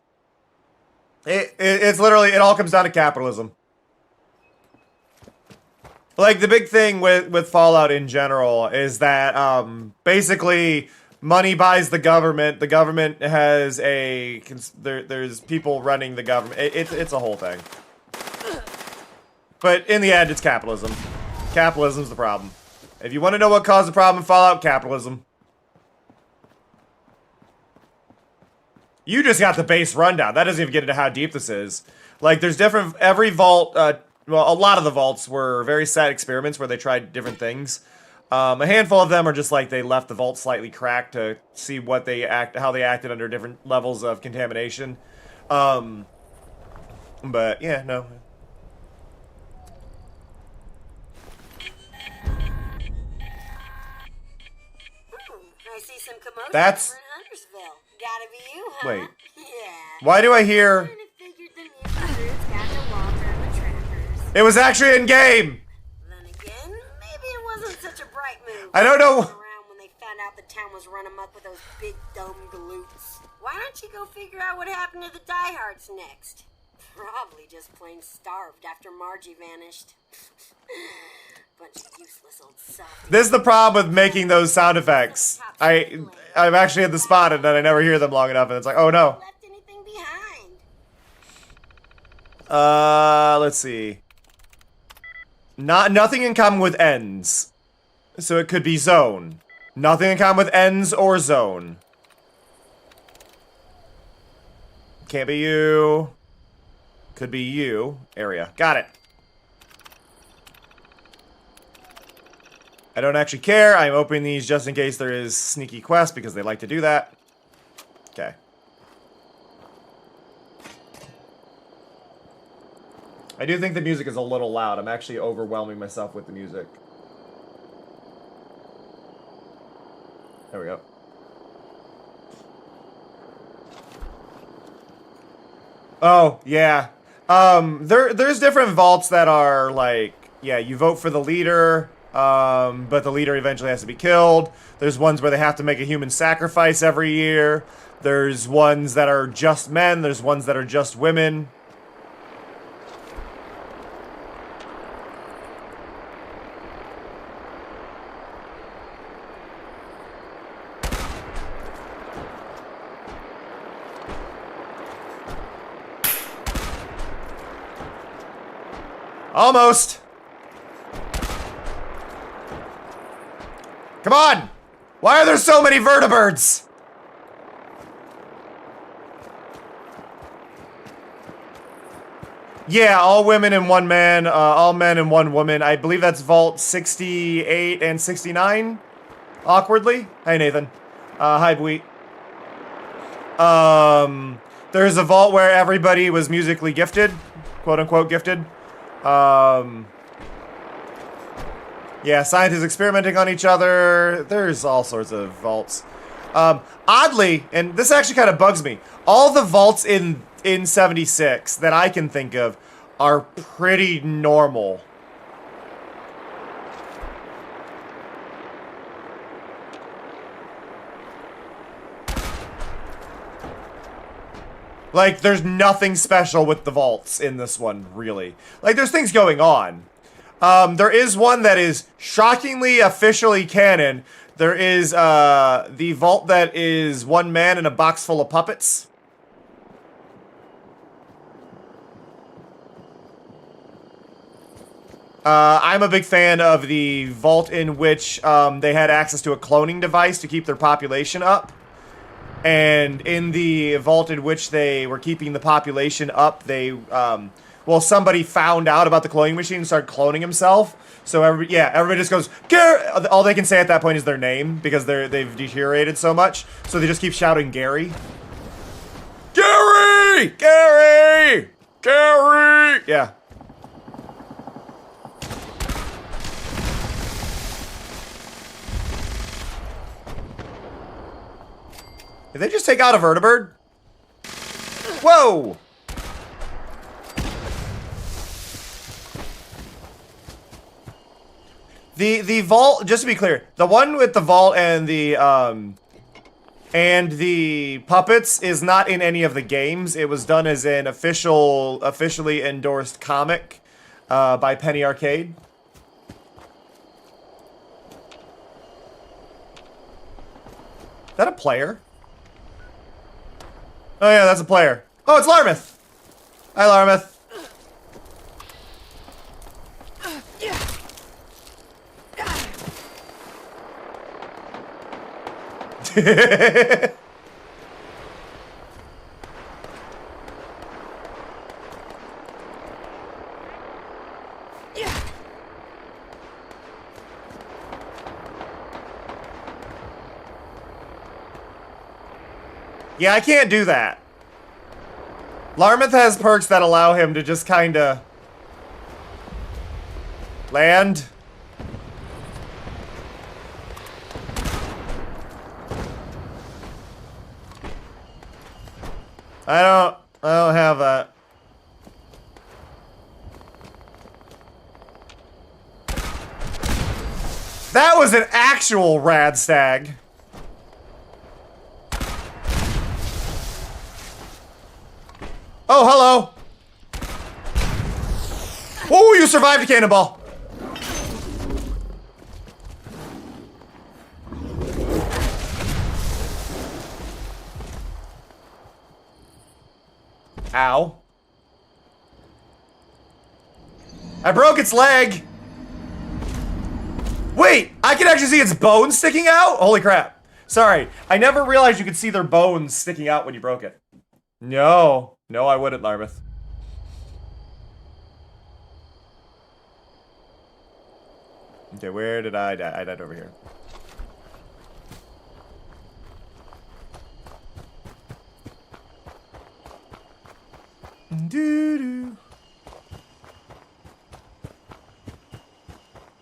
It's literally, it all comes down to capitalism. Like, the big thing with Fallout in general is that, basically, money buys the government. The government has there's people running the government. It's a whole thing. But in the end, it's capitalism. Capitalism's the problem. If you want to know what caused the problem in Fallout, capitalism. You just got the base rundown. That doesn't even get into how deep this is. Like, there's different... Every vault... well, a lot of the vaults were very sad experiments where they tried different things. A handful of them are just like they left the vault slightly cracked to see what how they acted under different levels of contamination. But, yeah, no... I see some commotion That's... over in Huntersville. Gotta be you, huh? Wait. Yeah. Why do I hear... Kinda figured the mutant roots got to Walter and the trappers. It was actually in game! Then again, maybe it wasn't such a bright move. I don't know... Around when they found out the town was run amok with those big dumb galoots. Why don't you go figure out what happened to the diehards next? Probably just plain starved after Margie vanished. Bunch of useless old softies. This is the problem with making those sound effects. I've actually had the spot and then I never hear them long enough and it's like, oh no. Left anything behind? Let's see. Nothing in common with ends. So it could be zone. Nothing in common with ends or zone. Can't be you. Could be you. Area. Got it. I don't actually care. I'm opening these just in case there is sneaky quest because they like to do that. Okay. I do think the music is a little loud. I'm actually overwhelming myself with the music. There we go. Oh, yeah. There's different vaults that are like, yeah, you vote for the leader, but the leader eventually has to be killed. There's ones where they have to make a human sacrifice every year. There's ones that are just men. There's ones that are just women. Almost. Come on! Why are there so many vertibirds? Yeah, all women and one man, all men and one woman. I believe that's Vault 68 and 69. Awkwardly. Hi, Nathan. Hi, Bweet. There's a vault where everybody was musically gifted. Quote unquote gifted. Yeah, scientists experimenting on each other. There's all sorts of vaults. Oddly, and this actually kind of bugs me, all the vaults in 76 that I can think of are pretty normal. Like, there's nothing special with the vaults in this one, really. Like, there's things going on. There is one that is shockingly officially canon. There is, the vault that is one man in a box full of puppets. I'm a big fan of the vault in which, they had access to a cloning device to keep their population up. And in the vault in which they were keeping the population up, they, well, somebody found out about the cloning machine and started cloning himself. So, everybody just goes, Gary! All they can say at that point is their name, because they've deteriorated so much. So they just keep shouting, Gary. Gary! Gary! Gary! Yeah. Did they just take out a vertibird? Whoa! The vault, just to be clear, the one with the vault and the puppets is not in any of the games. It was done as an officially endorsed comic by Penny Arcade. Is that a player? Oh yeah, that's a player. Oh, it's Larmith! Hi, Larmith. Yeah, I can't do that. Larmith has perks that allow him to just kinda land. I don't have that. That was an actual rad stag. Oh, hello. Oh, you survived a cannonball. Ow. I broke its leg. Wait, I can actually see its bones sticking out? Holy crap. Sorry, I never realized you could see their bones sticking out when you broke it. No, I wouldn't, Larmith. Okay, where did I die? I died over here. Doo-doo.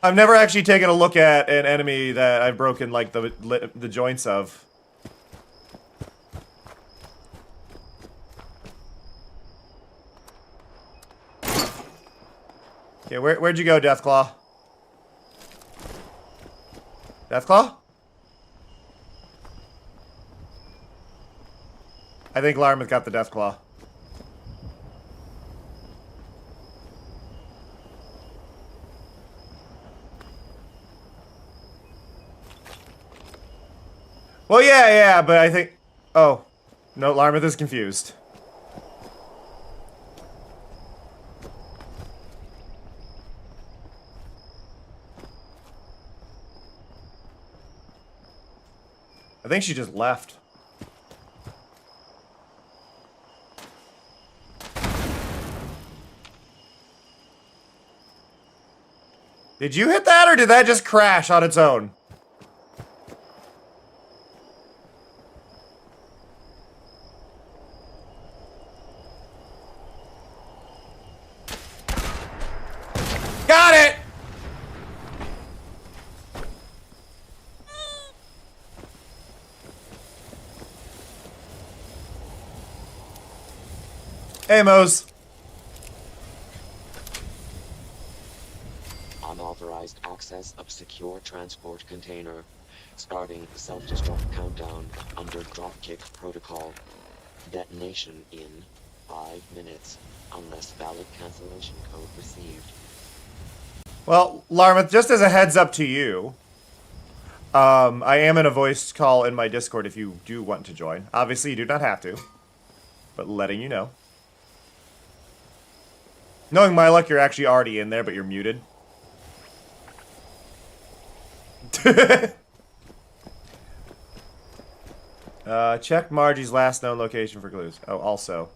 I've never actually taken a look at an enemy that I've broken, like, the joints of. Okay, where'd you go, Deathclaw? Deathclaw? I think Larmouth got the Deathclaw. Well, yeah, but I think... Oh. No, Larmouth is confused. I think she just left. Did you hit that, or did that just crash on its own? Got it! Hey, Mose. Unauthorized access of secure transport container. Starting self-destruct countdown under dropkick protocol. Detonation in 5 minutes, unless valid cancellation code received. Well, Larmouth, just as a heads up to you, I am in a voice call in my Discord if you do want to join. Obviously, you do not have to, but letting you know. Knowing my luck, you're actually already in there, but you're muted. Check Margie's last known location for clues. Oh, also.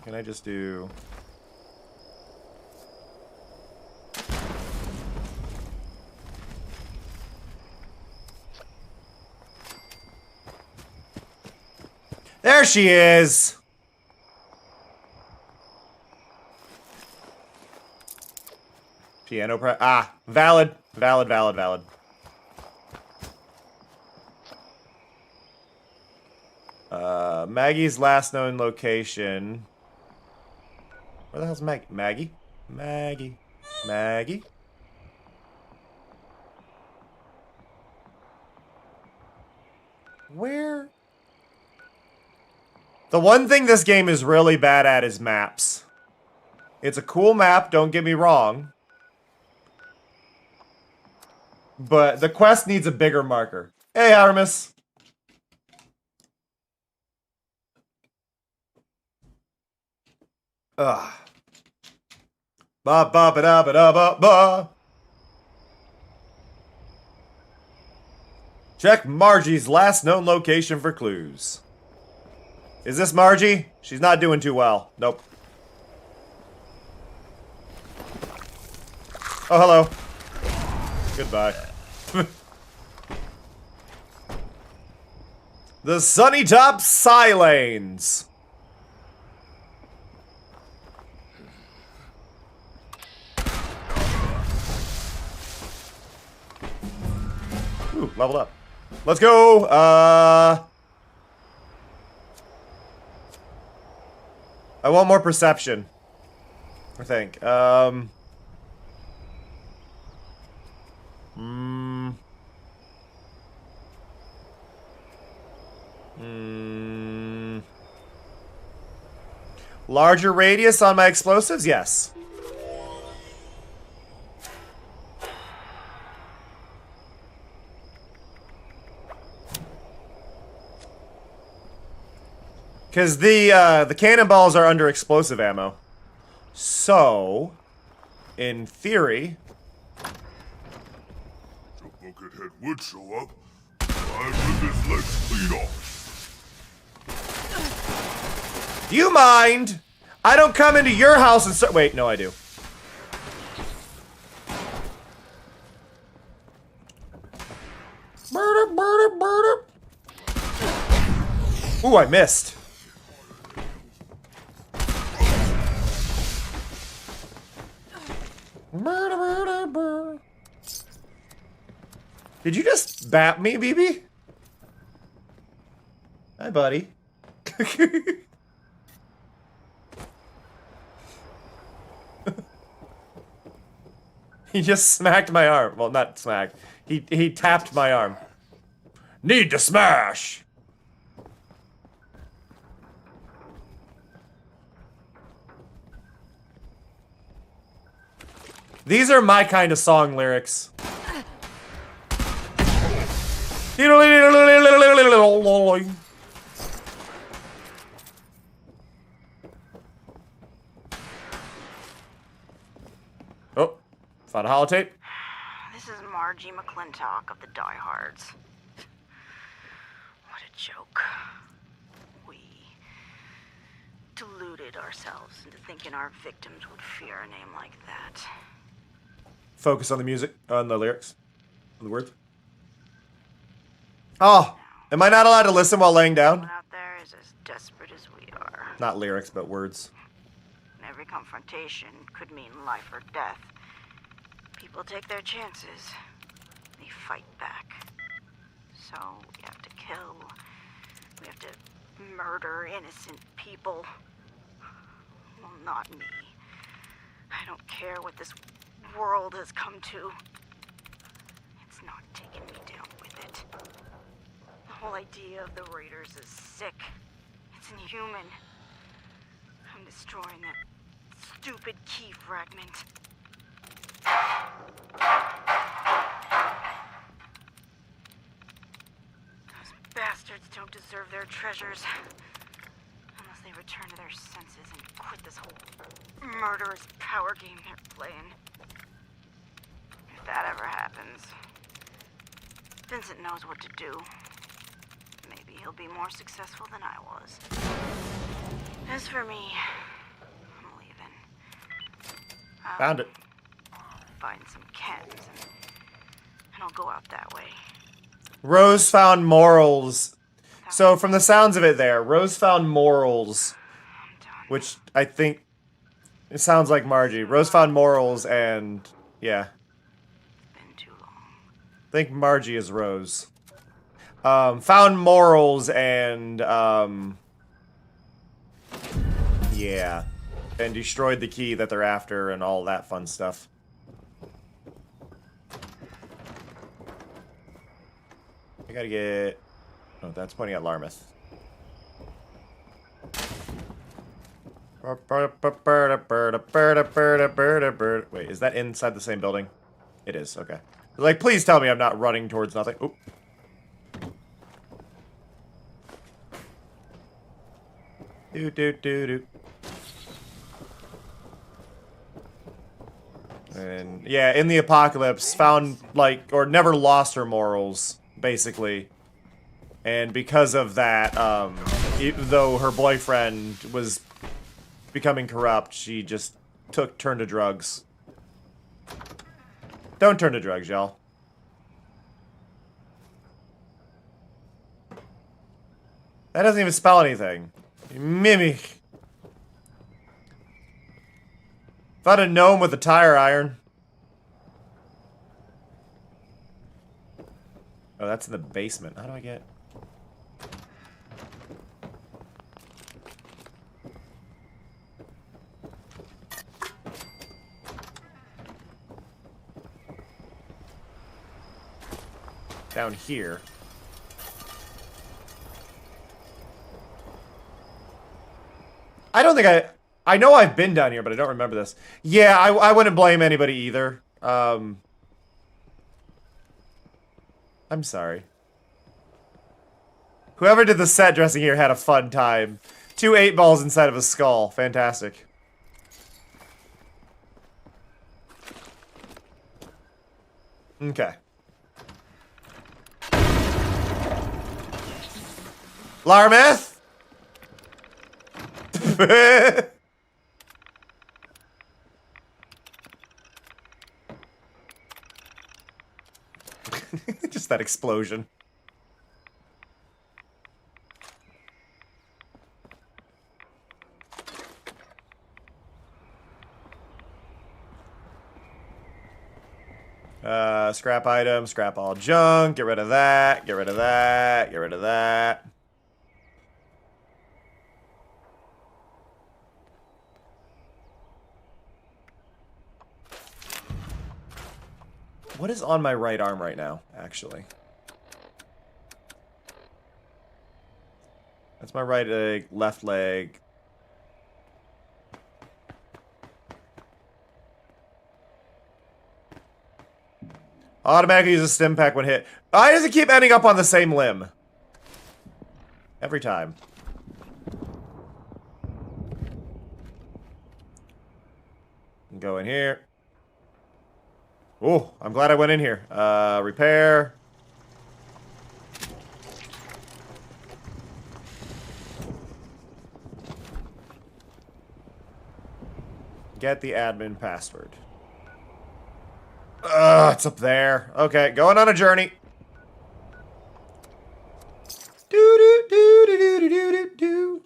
Can I just do... There she is! Piano pre- Ah, valid. Valid. Maggie's last known location. Where the hell's Maggie? Maggie. Where? The one thing this game is really bad at is maps. It's a cool map, don't get me wrong. But the quest needs a bigger marker. Hey, Aramis. Ugh. Ba ba ba da ba da ba ba. Check Margie's last known location for clues. Is this Margie? She's not doing too well. Nope. Oh, hello. Goodbye. The Sunny Top Psylanes. Ooh, leveled up. Let's go. I want more perception, I think. Larger radius on my explosives? Yes. Because the cannonballs are under explosive ammo. So, in theory... The Buckethead would show up. I'd rip his legs clean off. Do you mind? I don't come into your house and start... Wait, no, I do. Ooh, I missed. Did you just bap me, BB? Hi, buddy. He just smacked my arm. Well, not smacked. He tapped my arm. Need to smash! These are my kind of song lyrics. Oh, found a holotape. This is Margie McClintock of the Diehards. What a joke. We deluded ourselves into thinking our victims would fear a name like that. Focus on the music, on the lyrics, on the words. Oh, am I not allowed to listen while laying down? Someone out there is as desperate as we are. Not lyrics, but words. And every confrontation could mean life or death. People take their chances. They fight back. So we have to kill. We have to murder innocent people. Well, not me. I don't care what this world has come to. It's not taking me down with it. The whole idea of the Raiders is sick. It's inhuman. I'm destroying that stupid key fragment. Those bastards don't deserve their treasures. Unless they return to their senses and quit this whole murderous power game they're playing. If that ever happens, Vincent knows what to do. Maybe he'll be more successful than I was. As for me, I'm leaving. Found it. Find some cans and I'll go out that way. Rose found morals. So from the sounds of it there, Rose found morals, which I think it sounds like Margie. Rose found morals and yeah. Been too long. I think Margie is Rose. Found morals and yeah. And destroyed the key that they're after and all that fun stuff. I gotta get... Oh, that's pointing at Larmouth. Wait, is that inside the same building? It is, okay. Like, please tell me I'm not running towards nothing. Oop. Do. And, yeah, in the apocalypse, found, like, or never lost her morals, basically. And because of that, even though her boyfriend was becoming corrupt, she just turned to drugs. Don't turn to drugs, y'all. That doesn't even spell anything. Mimic. Found a gnome with a tire iron. Oh, that's in the basement. How do I get... down here. I don't think I know I've been down here, but I don't remember this. Yeah, I wouldn't blame anybody either. I'm sorry. Whoever did the set dressing here had a fun time. 2 8-balls inside of a skull. Fantastic. Okay. Larmouth? Just that explosion. Scrap item, scrap all junk, get rid of that, get rid of that, get rid of that. What is on my right arm right now, actually? That's my right leg, left leg. Automatically use a stim pack when hit. Why does it keep ending up on the same limb? Every time. Go in here. Oh, I'm glad I went in here. Repair. Get the admin password. It's up there. Okay, going on a journey. Do do do do do do do do.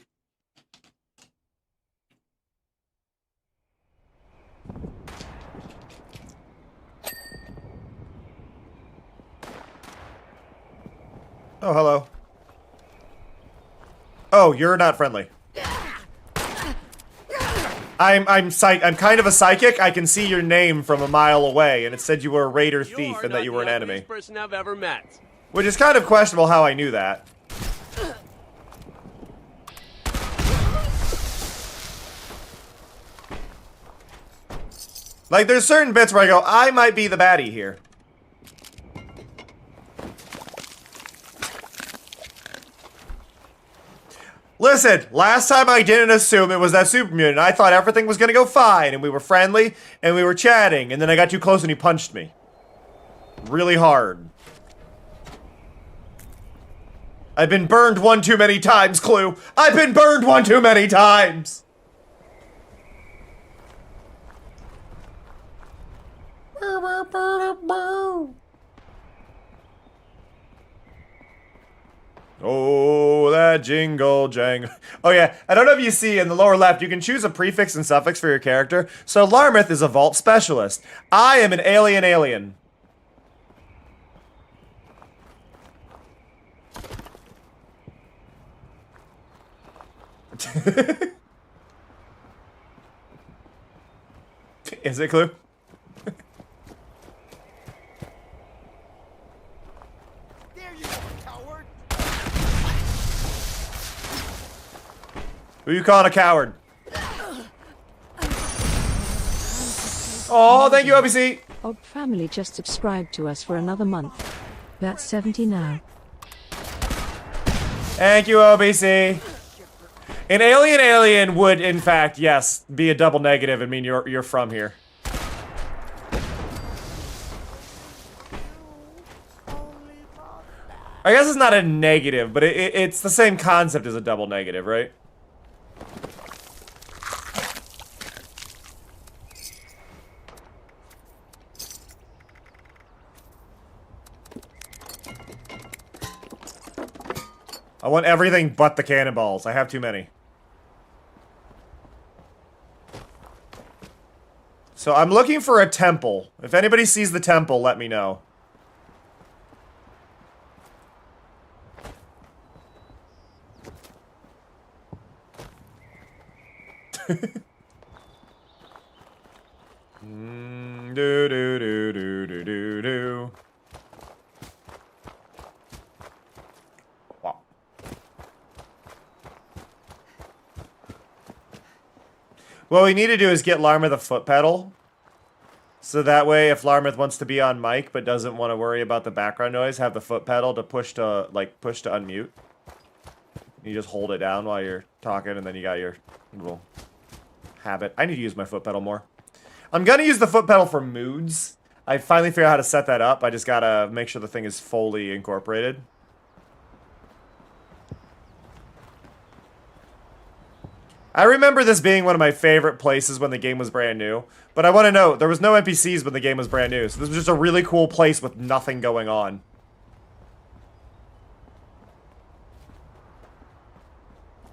Oh, hello. Oh, you're not friendly. I'm kind of a psychic. I can see your name from a mile away, and it said you were a raider thief and that you were an enemy. Person I've ever met. Which is kind of questionable how I knew that. Like, there's certain bits where I go, I might be the baddie here. Listen, last time I didn't assume it was that super mutant. I thought everything was gonna go fine, and we were friendly, and we were chatting, and then I got too close and he punched me. Really hard. I've been burned one too many times, Clue. I've been burned one too many times! Oh, that jingle jangle. Oh yeah, I don't know if you see in the lower left, you can choose a prefix and suffix for your character. So Larmouth is a vault specialist. I am an alien. Is it, Clue? Who you calling a coward? Oh, thank you, OBC. Ob family just subscribed to us for another month. That's 70 now. Thank you, OBC. An alien would, in fact, yes, be a double negative and mean you're from here. I guess it's not a negative, but it's the same concept as a double negative, right? I want everything but the cannonballs. I have too many. So I'm looking for a temple. If anybody sees the temple, let me know. Do do do do do do do. Wow. What we need to do is get Larmouth a foot pedal. So that way, if Larmouth wants to be on mic but doesn't want to worry about the background noise, have the foot pedal to push to unmute. You just hold it down while you're talking, and then you got your little habit. I need to use my foot pedal more. I'm gonna use the foot pedal for moods. I finally figured out how to set that up. I just gotta make sure the thing is fully incorporated. I remember this being one of my favorite places when the game was brand new. But I want to know, there was no NPCs when the game was brand new. So this was just a really cool place with nothing going on.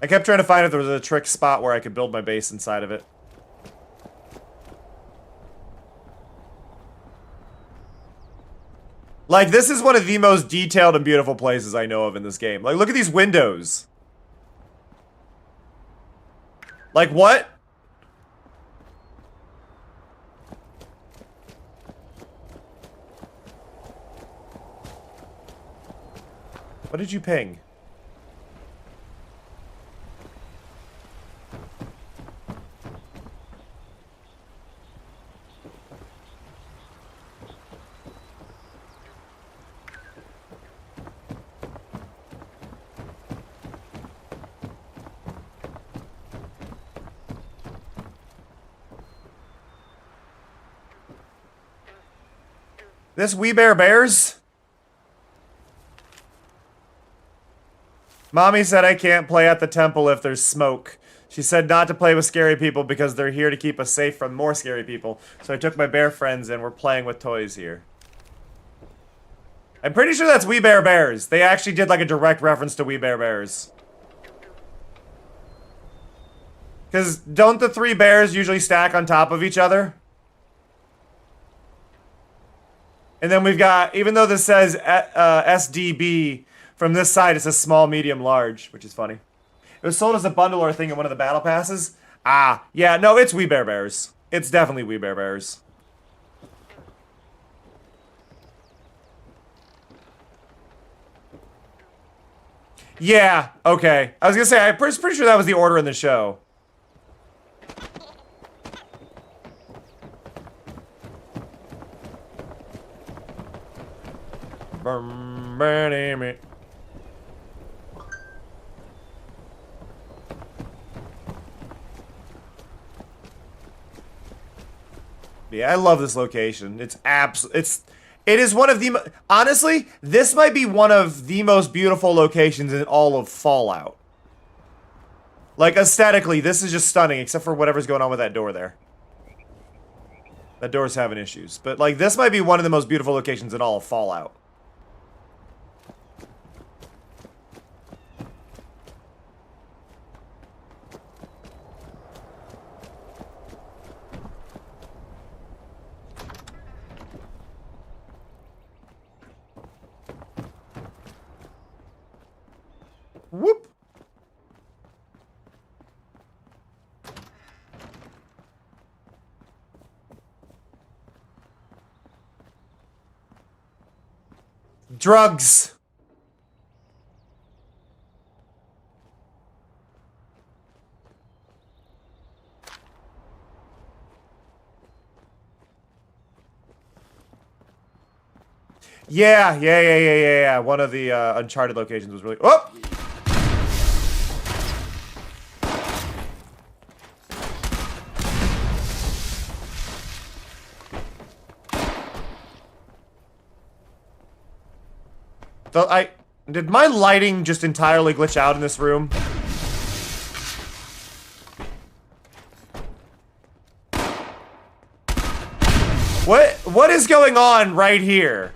I kept trying to find if there was a trick spot where I could build my base inside of it. Like, this is one of the most detailed and beautiful places I know of in this game. Like, look at these windows. Like, what? What did you ping? This We Bare Bears? Mommy said I can't play at the temple if there's smoke. She said not to play with scary people because they're here to keep us safe from more scary people. So I took my bear friends and we're playing with toys here. I'm pretty sure that's We Bare Bears. They actually did like a direct reference to We Bare Bears. Because don't the 3 bears usually stack on top of each other? And then we've got, even though this says SDB, from this side it says small, medium, large, which is funny. It was sold as a bundle or a thing in one of the battle passes. Ah, yeah, no, it's We Bare Bears. It's definitely We Bare Bears. Yeah, okay. I was gonna say, I'm pretty sure that was the order in the show. Yeah, I love this location. It is one of the, honestly, this might be one of the most beautiful locations in all of Fallout. Like, aesthetically, this is just stunning, except for whatever's going on with that door there. That door's having issues. But, like, this might be one of the most beautiful locations in all of Fallout. Whoop. Drugs. Yeah. One of the Uncharted locations was really. Oh! Did my lighting just entirely glitch out in this room? What is going on right here?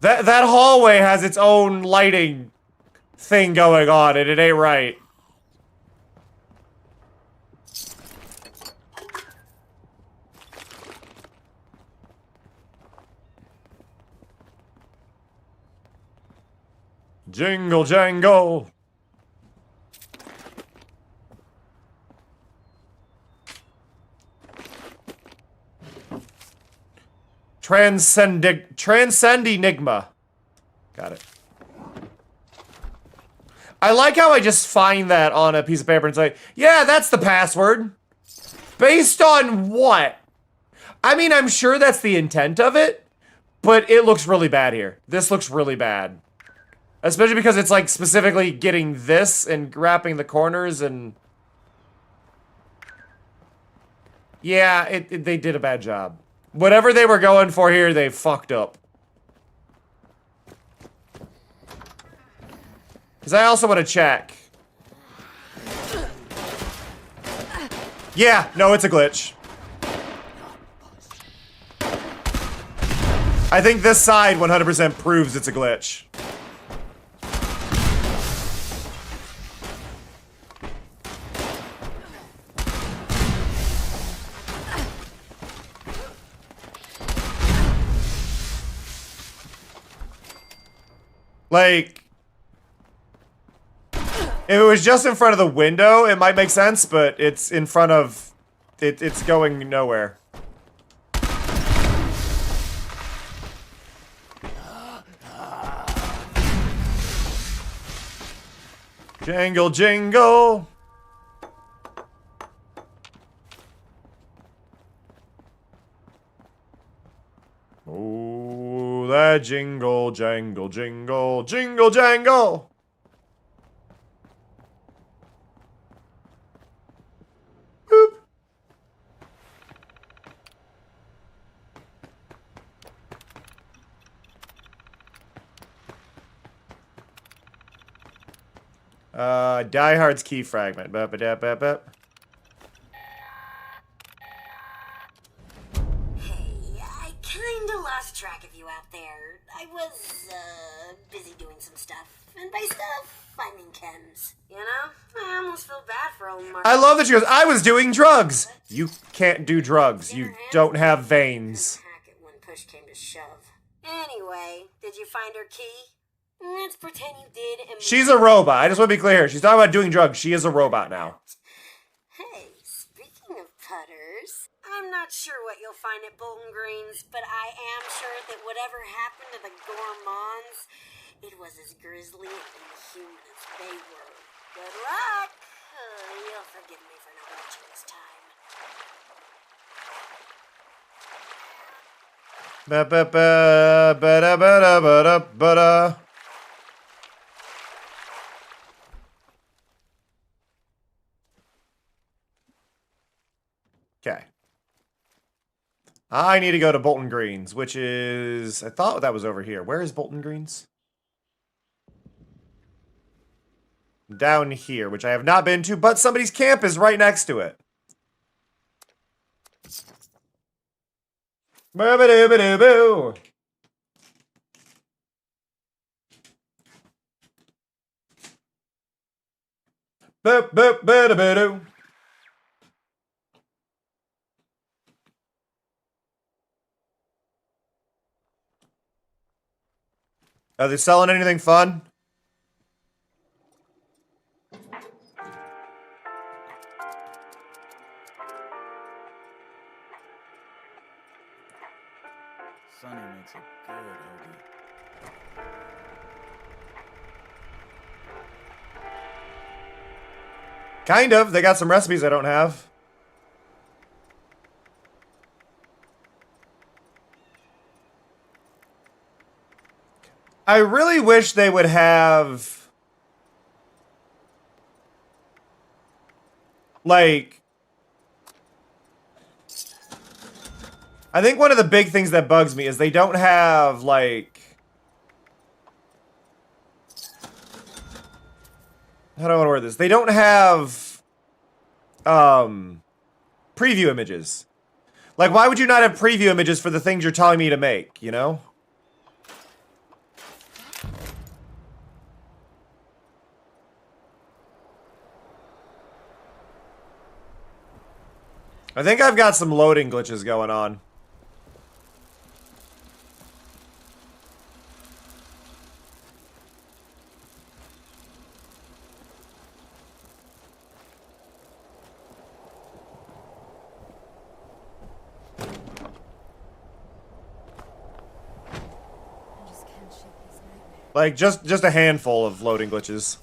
That hallway has its own lighting thing going on, and it ain't right. Jingle jangle. Transcend enigma. Got it. I like how I just find that on a piece of paper and say, yeah, that's the password. Based on what? I mean, I'm sure that's the intent of it, but it looks really bad here. This looks really bad. Especially because it's like specifically getting this and wrapping the corners and... Yeah, they did a bad job. Whatever they were going for here, they fucked up. Because I also want to check. Yeah, no, it's a glitch. I think this side 100% proves it's a glitch. Like, if it was just in front of the window, it might make sense, but it's in front of... It's going nowhere. Jangle, jingle! Oh, that jingle, jangle, jingle, jingle, jangle! Boop. Die Hard's key fragment. Bup, bup, bup, bup. Hey, I kinda lost track of you out there. I was, busy doing some stuff. And by stuff, I mean chems. You know? I almost feel bad for old Mark. I love that she goes, I was doing drugs! You can't do drugs. You don't have veins. Hack it when push came to shove. Anyway, did you find her key? Let's pretend you did and... She's a robot. I just want to be clear. She's talking about doing drugs. She is a robot now. Hey, speaking of putters, I'm not sure what you'll find at Bolton Greens, but I am sure that whatever happened to the gourmands, it was as grisly and inhuman as they were. Good luck! You'll forgive me for not watching this time. Ba ba ba ba da ba da ba da ba da. Okay. I need to go to Bolton Greens, which is... I thought that was over here. Where is Bolton Greens? Down here, which I have not been to, but somebody's camp is right next to it. Boo-ba-doo-ba-doo-boo. Boop-boop-ba-da-ba-doo. Are they selling anything fun? Sonny makes a good hoagie. Kind of. They got some recipes I don't have. I really wish they would have... like... I think one of the big things that bugs me is they don't have, like... how do I want to word this? They don't have... preview images. Like, why would you not have preview images for the things you're telling me to make, you know? I think I've got some loading glitches going on. Like, just a handful of loading glitches.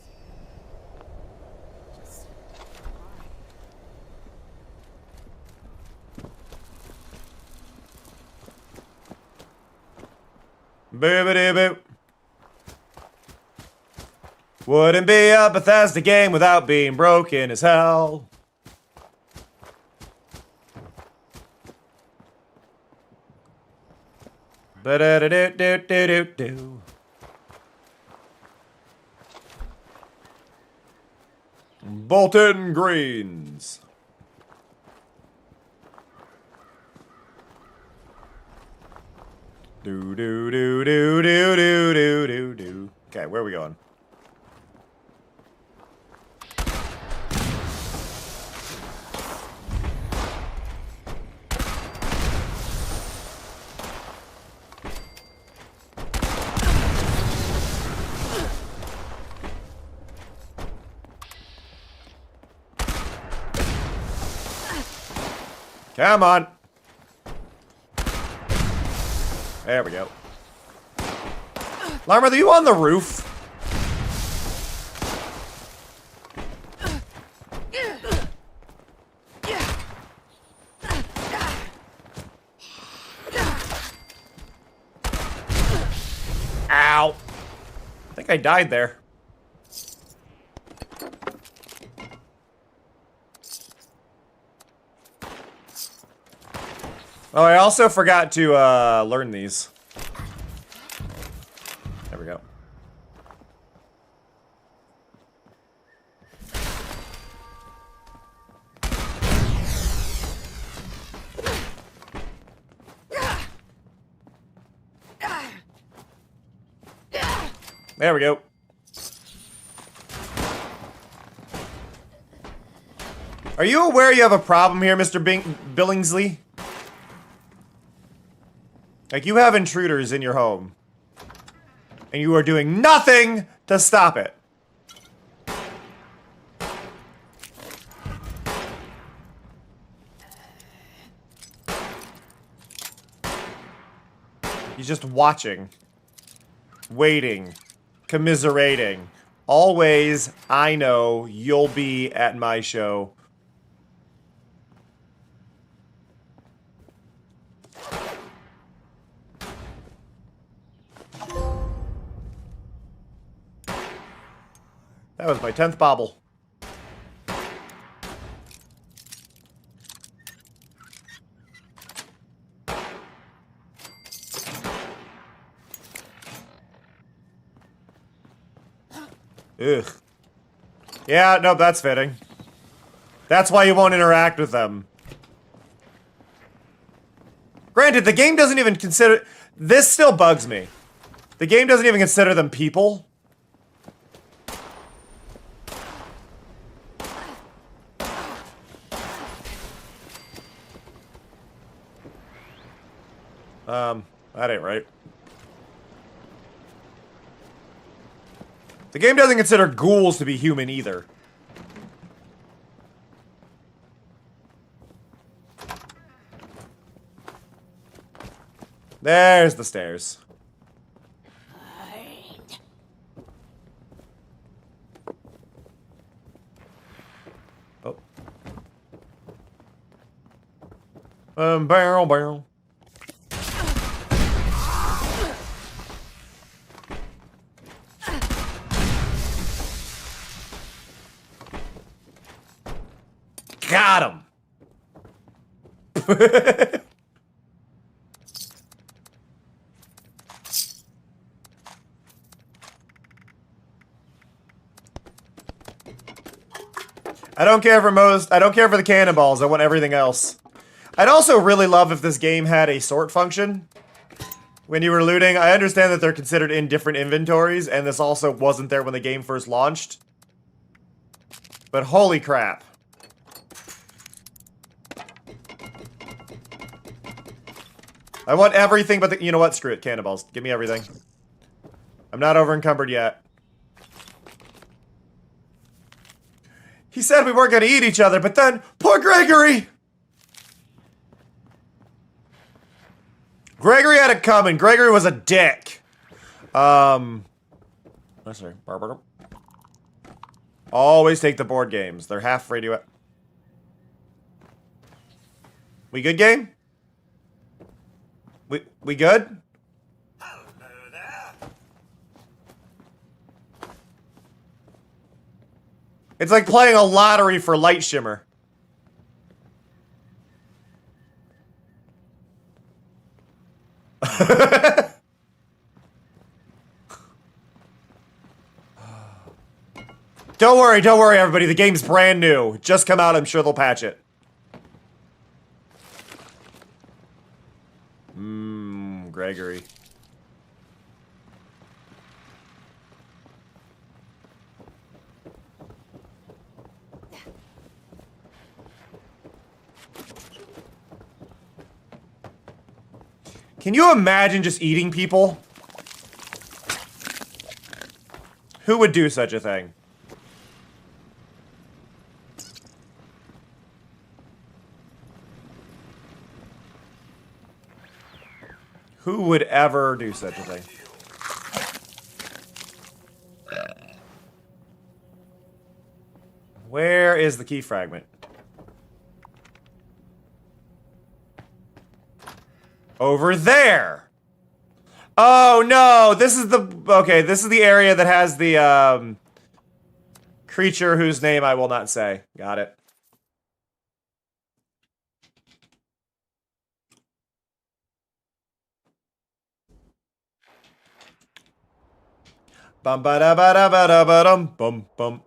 Boop-a-doo-boop. Wouldn't be a Bethesda game without being broken as hell. Ba-da-da-do-do-do-do-do. Bolton Greens. Do do do do do do do do do. Okay, where are we going? Come on. There we go. Larmer, are you on the roof? Ow. I think I died there. Oh, I also forgot to learn these. There we go. There we go. Are you aware you have a problem here, Mr. Billingsley? Like, you have intruders in your home. And you are doing nothing to stop it. He's just watching. Waiting. Commiserating. Always, I know you'll be at my show. That was my 10th bobble. Ugh. Yeah, no, that's fitting. That's why you won't interact with them. Granted, the game doesn't even consider... This still bugs me. The game doesn't even consider them people. That ain't right. The game doesn't consider ghouls to be human either. There's the stairs. Oh. Barrel, barrel. Got him. I don't care for the cannonballs. I want everything else. I'd also really love if this game had a sort function when you were looting. I understand that they're considered in different inventories, and this also wasn't there when the game first launched. But holy crap. I want everything but the... You know what? Screw it. Cannonballs. Give me everything. I'm not over encumbered yet. He said we weren't going to eat each other, but then... Poor Gregory! Gregory had it coming. Gregory was a dick. Let's see. Always take the board games. They're half radio... We good, game? We good? Hello there. It's like playing a lottery for light shimmer. Don't worry, everybody. The game's brand new. Just come out. I'm sure they'll patch it. Gregory. Can you imagine just eating people? Who would do such a thing? Who would ever do such a thing? Where is the key fragment? Over there! Oh no! This is the... Okay, this is the area that has the, creature whose name I will not say. Got it. Bum ba da ba da ba da ba dum bum bum.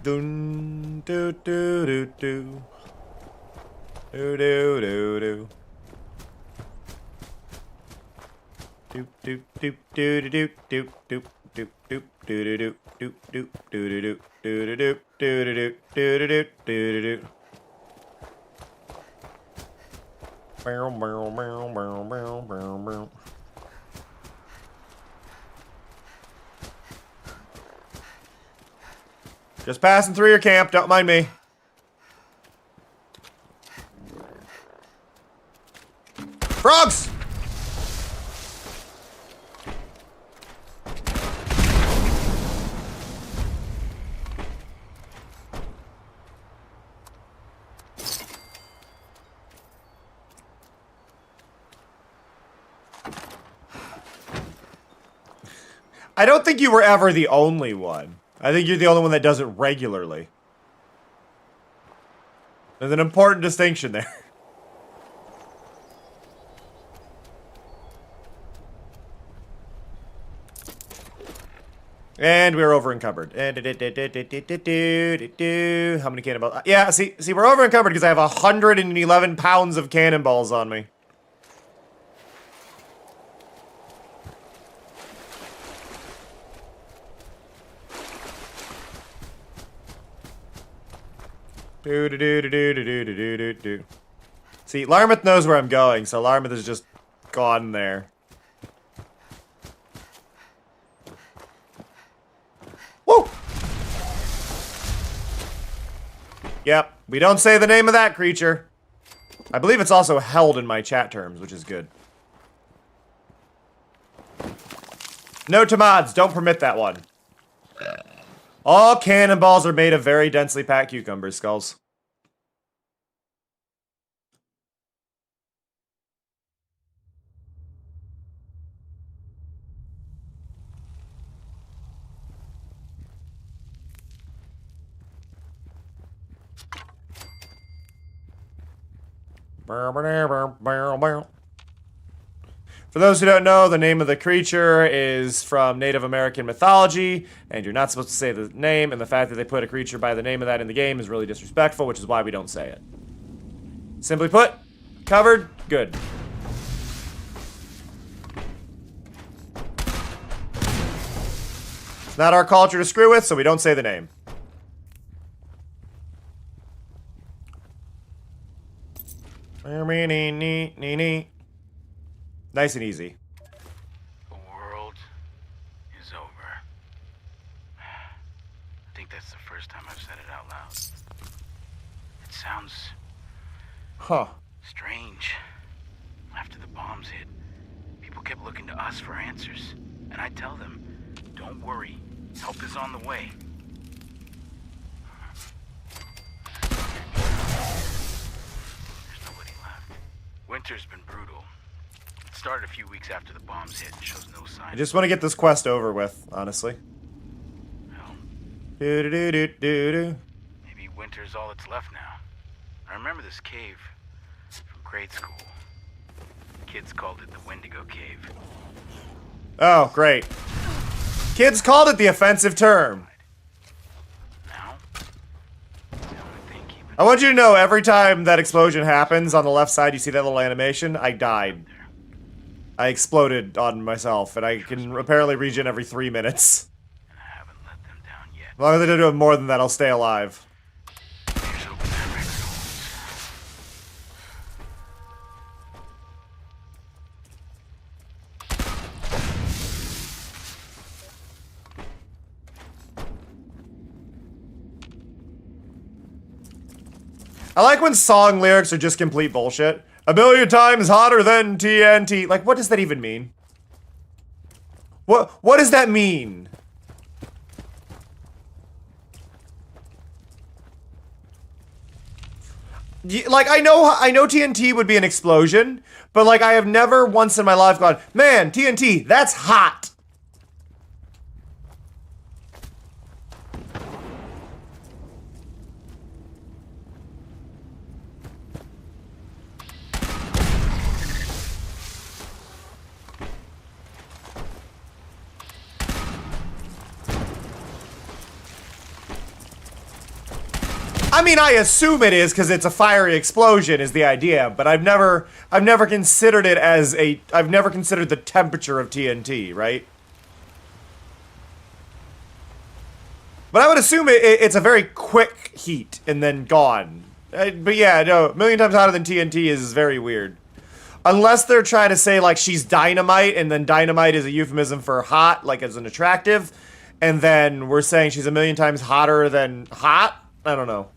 Dun do do do do. Do do do do. Doop doop doop doo doo doop doop doop doop doo doo doop doop doo doo doo doo doop doo doo doo doo doo doo. Bow bow bow bow bow bow bow. Just passing through your camp, don't mind me. Frogs! I don't think you were ever the only one. I think you're the only one that does it regularly. There's an important distinction there. And we're over encumbered. How many cannonballs? Yeah, see, we're over encumbered because I have 111 pounds of cannonballs on me. See, Larmouth knows where I'm going, so Larmouth is just gone there. Woo! Yep, we don't say the name of that creature. I believe it's also held in my chat terms, which is good. No to mods, don't permit that one. All cannonballs are made of very densely packed cucumber skulls. For those who don't know, the name of the creature is from Native American mythology, and you're not supposed to say the name, and the fact that they put a creature by the name of that in the game is really disrespectful, which is why we don't say it. Simply put, covered, good. It's not our culture to screw with, so we don't say the name. Nice and easy. The world is over. I think that's the first time I've said it out loud. It sounds... strange. After the bombs hit, people kept looking to us for answers. And I tell them, don't worry, help is on the way. There's nobody left. Winter's been brutal. It started a few weeks after the bombs hit and shows no sign. I just want to get this quest over with, honestly. Well, Do-do-do-do-do-do. maybe winter's all that's left now. I remember this cave from grade school. Kids called it the Wendigo Cave. Oh, great. Kids called it the offensive term. Now, the only thing keeping I want you to know, every time that explosion happens on the left side, you see that little animation? I died. I exploded on myself, and I can apparently regen every 3 minutes. and I haven't let them down yet. As long as I don't do more than that, I'll stay alive. Here's hoping that record holds. I like when song lyrics are just complete bullshit. A million times hotter than TNT. Like, what does that even mean? What does that mean? Like, I know TNT would be an explosion, but like, I have never once in my life gone, man, TNT, that's hot. I mean, I assume it is because it's a fiery explosion is the idea, but I've never considered it as I've never considered the temperature of TNT, right? But I would assume it's a very quick heat and then gone. But yeah, no, a million times hotter than TNT is very weird. Unless they're trying to say, like, she's dynamite, and then dynamite is a euphemism for hot, like as an attractive, and then we're saying she's a million times hotter than hot? I don't know.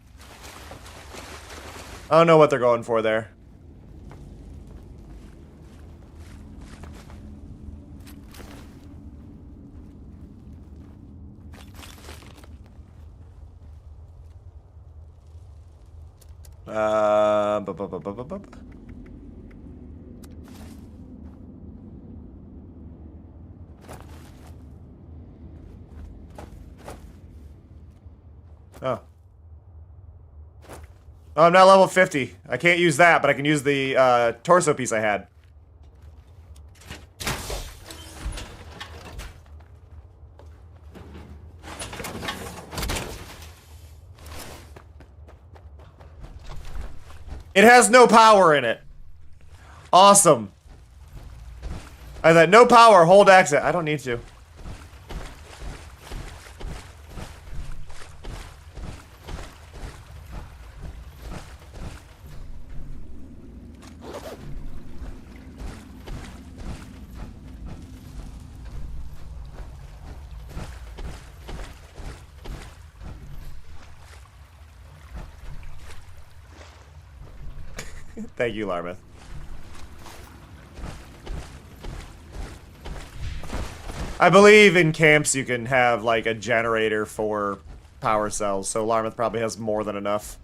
I don't know what they're going for there. Bu- bu- bu- bu- bu- bu- Oh. Oh, I'm not level 50. I can't use that, but I can use the torso piece I had. It has no power in it. Awesome. I thought, no power, hold exit. I don't need to. Thank you, Larmouth. I believe in camps you can have, like, a generator for power cells, so Larmouth probably has more than enough.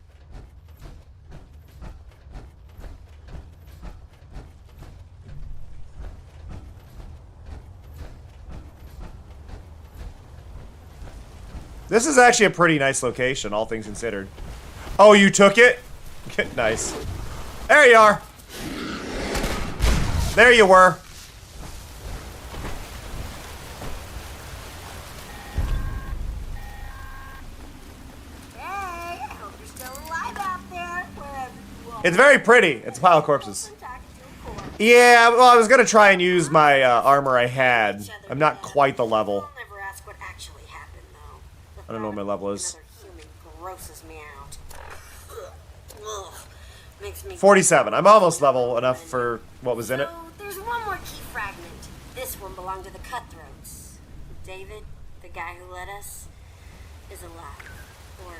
This is actually a pretty nice location, all things considered. Oh, you took it? Nice. There you are. There you were. Hey, I hope you're still alive out there, wherever you are. It's very pretty. It's a pile of corpses. I'm talking to a corpse. Yeah, well, I was gonna try and use my armor I had. I'm not quite the level. I'll never ask what actually happened, though. I don't know what my level is. Another human grosses me out. Ugh. Makes me 47. I'm almost level enough for what was in it. So, there's one more key fragment. This one belonged to the Cutthroats. David, the guy who led us, is alive. Or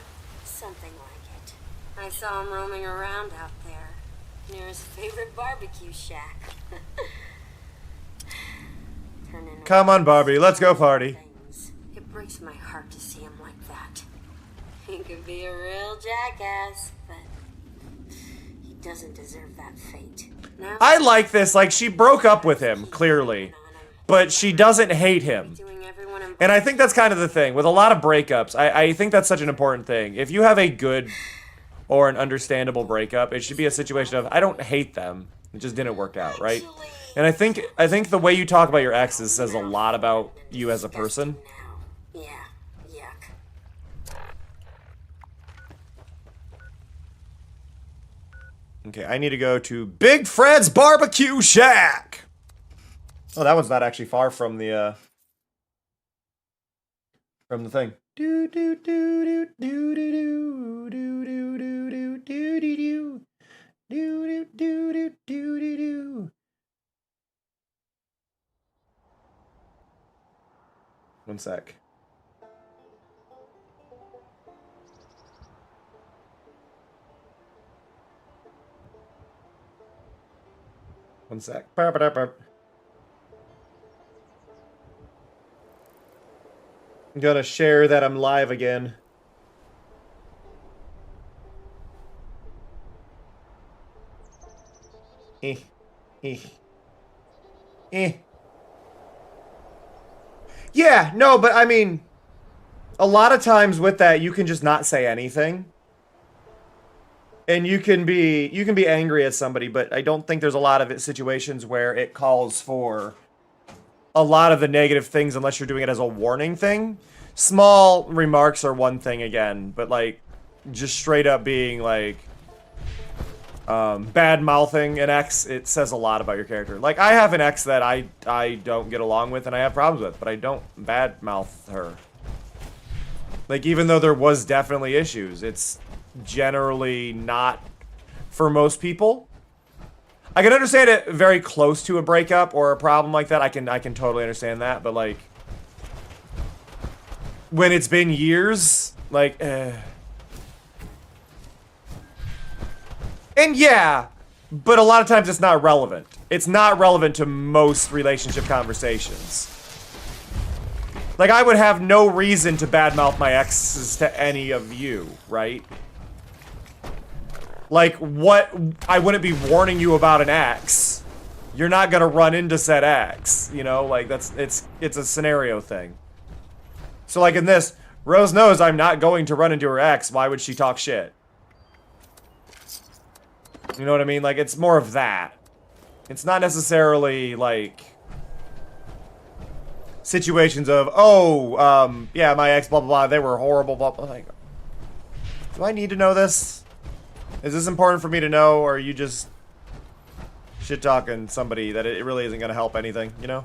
something like it. I saw him roaming around out there, near his favorite barbecue shack. Come on, Barbie, let's go party. Things. It breaks my heart to see him like that. He could be a real jackass, but he doesn't deserve that fate. Now, I like this. Like, she broke up with him, clearly. But she doesn't hate him. doing everyone in And I think that's kind of the thing. With a lot of breakups, I think that's such an important thing. If you have a good or an understandable breakup, it should be a situation of, I don't hate them. It just didn't work out, right? And I think the way you talk about your exes says a lot about you as a person. now. Yeah, yuck. Okay, I need to go to Big Fred's Barbecue Shack. Oh, that one's not actually far from the thing. Do do do do do do do do do do do do do do do do do. One sec. One sec. Burp, burp, burp. I'm gonna share that I'm live again. Eh. Eh. Eh. Yeah, no, but I mean, a lot of times with that, you can just not say anything. And you can be angry at somebody, but I don't think there's a lot of situations where it calls for a lot of the negative things unless you're doing it as a warning thing. Small remarks are one thing again, but like just straight up being like bad mouthing an ex, it says a lot about your character. Like I have an ex that I don't get along with and I have problems with, but I don't bad mouth her. Like even though there was definitely issues, it's generally not for most people. I can understand it very close to a breakup or a problem like that. I can totally understand that, but like when it's been years, like and yeah, but a lot of times it's not relevant. It's not relevant to most relationship conversations. Like I would have no reason to badmouth my exes to any of you, right? Like, what? I wouldn't be warning you about an ex. You're not gonna run into said ex, you know? Like, it's a scenario thing. So, like in this, Rose knows I'm not going to run into her ex. Why would she talk shit? You know what I mean? Like, it's more of that. It's not necessarily, like, situations of, oh, yeah, my ex, blah, blah, blah, they were horrible, blah, blah. Like, do I need to know this? Is this important for me to know, or are you just shit-talking somebody that it really isn't going to help anything, you know?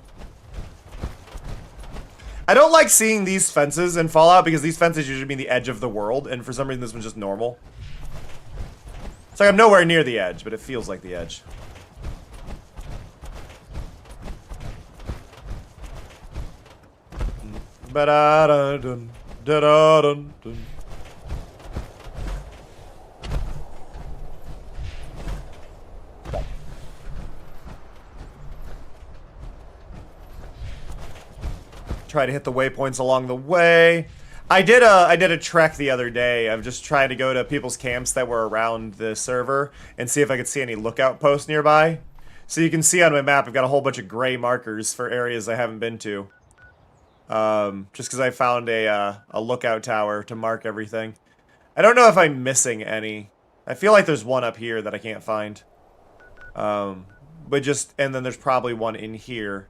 I don't like seeing these fences in Fallout because these fences usually mean the edge of the world, and for some reason this one's just normal. It's like I'm nowhere near the edge, but it feels like the edge. Ba-da-da-dun, da-da-dun-dun. Try to hit the waypoints along the way. I did a trek the other day of just trying to go to people's camps that were around the server and see if I could see any lookout posts nearby. So you can see on my map I've got a whole bunch of gray markers for areas I haven't been to. Just because I found a lookout tower to mark everything. I don't know if I'm missing any. I feel like there's one up here that I can't find. And then there's probably one in here.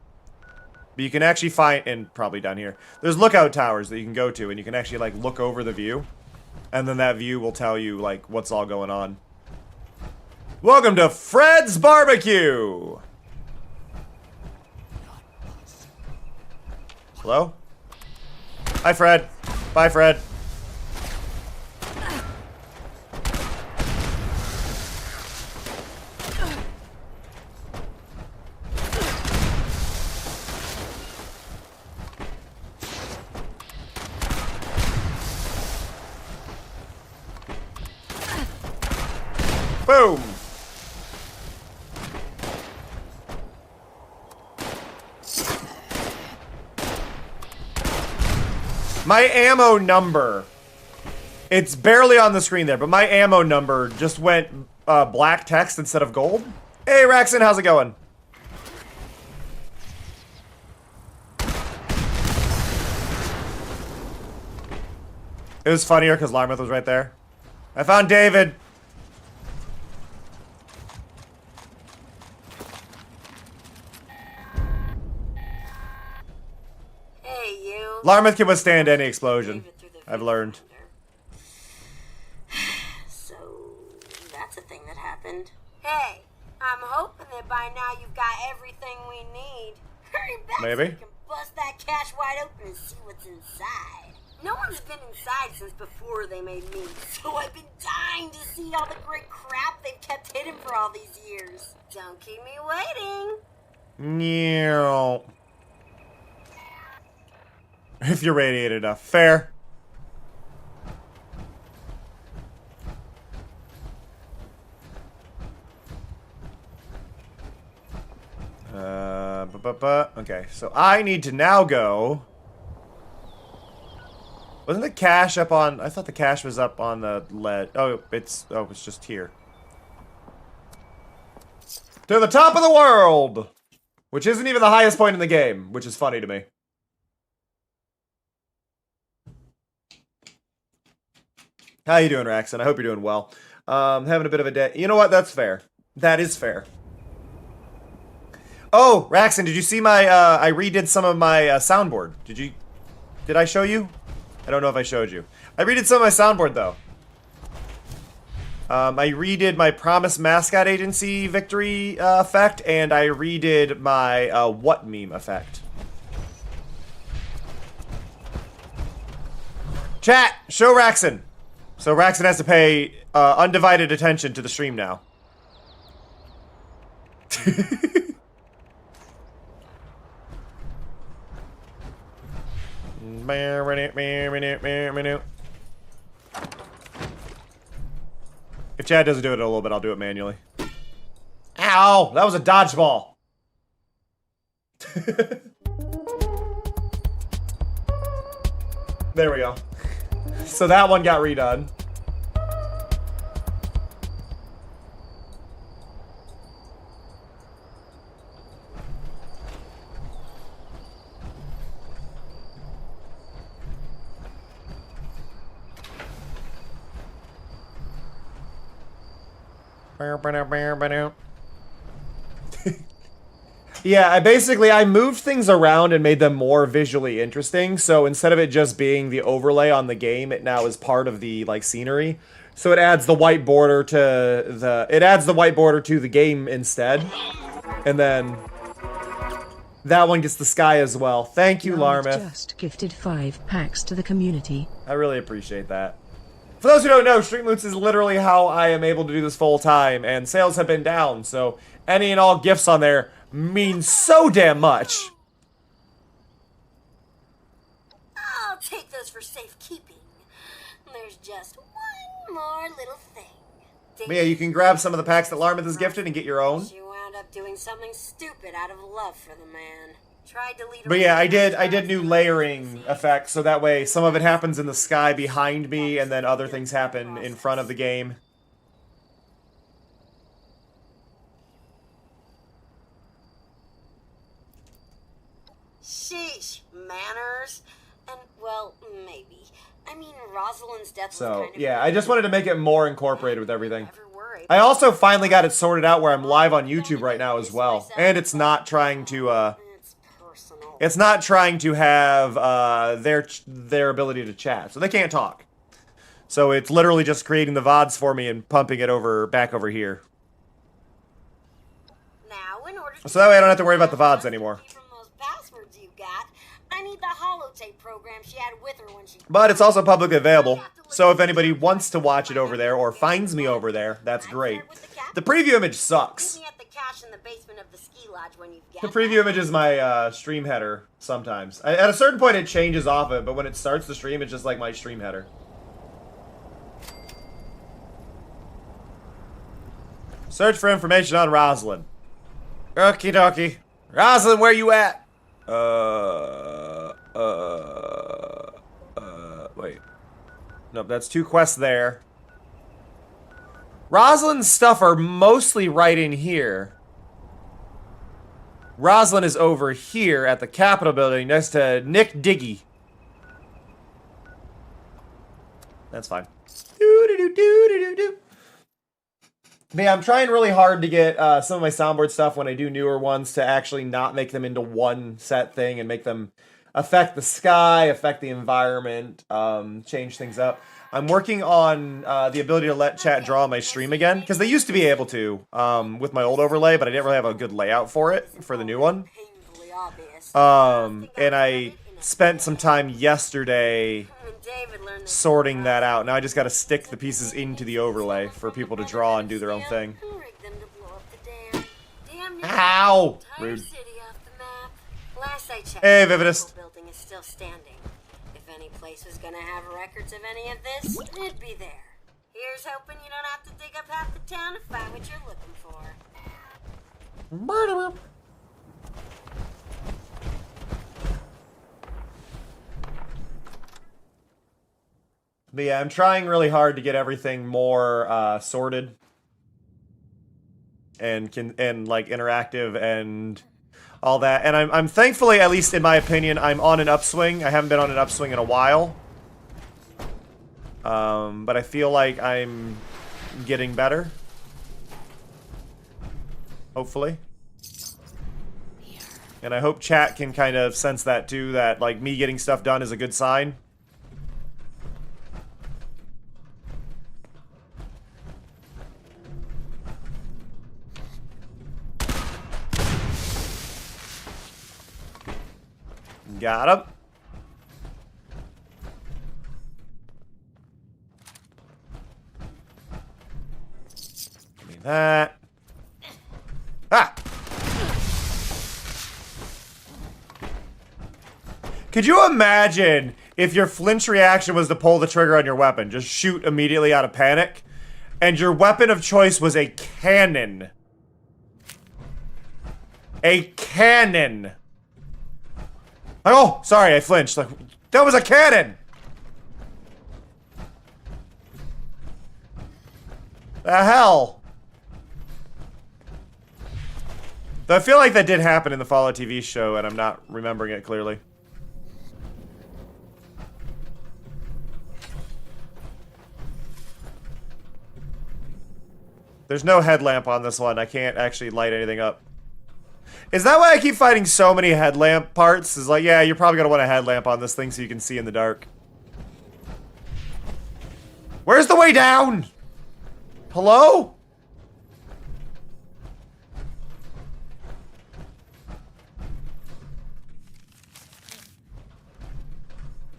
But you can actually find, and probably down here, there's lookout towers that you can go to, and you can actually, like, look over the view. And then that view will tell you, like, what's all going on. Welcome to Fred's Barbecue! Hello? Hi, Fred. Bye, Fred. Boom! My ammo number. It's barely on the screen there, but my ammo number just went black text instead of gold. Hey, Raxon, how's it going? It was funnier because Larmouth was right there. I found David. Larmouth can withstand any explosion. I've learned. So, that's a thing that happened. Hey, I'm hoping that by now you've got everything we need. Hurry back Maybe. so we can bust that cache wide open and see what's inside. No one's been inside since before they made me, so I've been dying to see all the great crap they've kept hidden for all these years. Don't keep me waiting. Meow. If you're radiated enough. Fair. Okay, so I need to now go... Wasn't the cache up on... I thought the cache was up on the ledge. Oh, it's just here. To the top of the world! Which isn't even the highest point in the game, which is funny to me. How you doing, Raxon? I hope you're doing well. Having a bit of a day. You know what? That's fair. That is fair. Oh, Raxon, did you see my, I redid some of my soundboard. Did I show you? I don't know if I showed you. I redid some of my soundboard, though. I redid my Promise Mascot Agency victory effect, and I redid my what meme effect. Chat, show Raxon. So Raxon has to pay undivided attention to the stream now. If Chad doesn't do it in a little bit, I'll do it manually. Ow! That was a dodgeball. There we go. So that one got redone. Yeah, I moved things around and made them more visually interesting. So instead of it just being the overlay on the game, it now is part of the like scenery. So it adds the white border to the game instead. And then that one gets the sky as well. Thank you, Larmith. Just gifted 5 packs to the community. I really appreciate that. For those who don't know, Stream Loots is literally how I am able to do this full time, and sales have been down, so any and all gifts on there mean so damn much. I'll take those for safekeeping. There's just one more little thing. But yeah, you can grab some of the packs that Larmith has gifted and get your own. She wound up doing something stupid out of love for the man. Tried to lead her. But yeah, I did new layering effects, so that way some of it happens in the sky behind me, and then other things happen in front of the game. Sheesh, manners, and well, maybe. I mean, Rosalind's death was So kind of yeah, I just wanted to make it more incorporated with everything. I also finally got it sorted out where I'm live on YouTube right now as well, and it's not trying to it's not trying to have their ability to chat, so they can't talk. So it's literally just creating the VODs for me and pumping it back over here. Now, in order So that way I don't have to worry about the VODs anymore. from those passwords you got, I need the holotape program she had with her when she. But it's also publicly available, so if anybody wants to watch it over there or finds me over there, that's great. The preview image sucks. Meet me at the cache in the basement of the ski lodge when you get The preview image is my stream header sometimes. At a certain point it changes off it, but when it starts the stream, it's just like my stream header. Search for information on Rosalind. Okie dokie. Rosalind, where you at? Wait. Nope, that's 2 quests there. Rosalind's stuff are mostly right in here. Rosalind is over here at the Capitol building next to Nick Diggy. That's fine. Doo-doo-doo-doo-doo-doo. But yeah, I'm trying really hard to get some of my soundboard stuff when I do newer ones to actually not make them into one set thing and make them affect the sky, affect the environment, change things up. I'm working on the ability to let chat draw on my stream again, because they used to be able to with my old overlay, but I didn't really have a good layout for it, for the new one. And I spent some time yesterday sorting that out. Now I just got to stick the pieces into the overlay for people to draw and do their own thing. Ow! Rude. Hey, Vividist. Building is still standing. If any place was gonna have records of any of this, it'd be there. Here's hoping you don't have to dig up half the town to find what you're looking for. But yeah, I'm trying really hard to get everything more sorted and like interactive and all that. And I'm thankfully, at least in my opinion, I'm on an upswing. I haven't been on an upswing in a while. But I feel like I'm getting better. Hopefully. And I hope chat can kind of sense that too, that like me getting stuff done is a good sign. Got him. Give me that. Ah! Could you imagine if your flinch reaction was to pull the trigger on your weapon? Just shoot immediately out of panic. And your weapon of choice was a cannon. A cannon. Oh, sorry, I flinched. Like, that was a cannon! The hell? Though I feel like that did happen in the Fallout TV show, and I'm not remembering it clearly. There's no headlamp on this one. I can't actually light anything up. Is that why I keep finding so many headlamp parts? Is like, yeah, you're probably gonna want a headlamp on this thing so you can see in the dark. Where's the way down? Hello?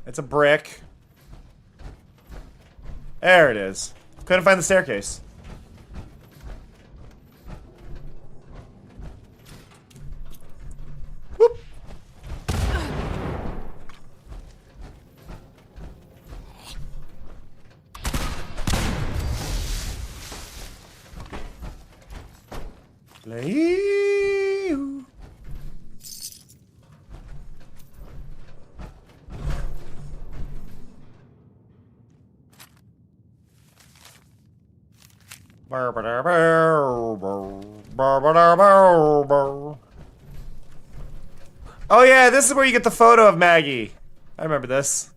It's a brick. There it is. Couldn't find the staircase. Whoop. Play. Oh yeah, this is where you get the photo of Maggie. I remember this.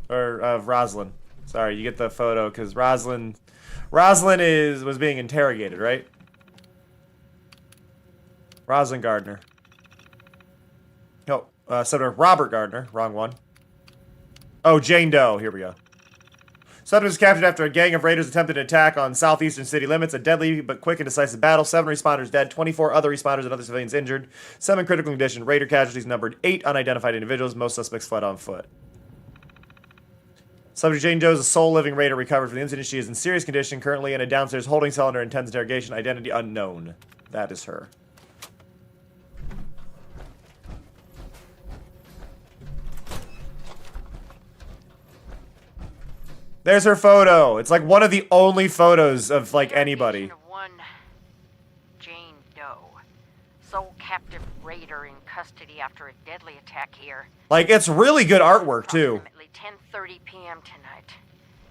Or of Rosalind. Sorry, you get the photo because Rosalind was being interrogated, right? Rosalind Gardner. No, Senator Robert Gardner. Wrong one. Oh, Jane Doe. Here we go. Subject was captured after a gang of raiders attempted an attack on southeastern city limits. A deadly but quick and decisive battle. 7 responders dead, 24 other responders and other civilians injured. 7 in critical condition. Raider casualties numbered 8 unidentified individuals. Most suspects fled on foot. Subject Jane Doe is the sole living raider recovered from the incident. She is in serious condition, currently in a downstairs holding cell under intense interrogation. Identity unknown. That is her. There's her photo. It's like one of the only photos of like anybody. One Jane Doe, sole captive raider in custody after a deadly attack here. Like it's really good artwork too. Approximately 10:30 p.m. tonight,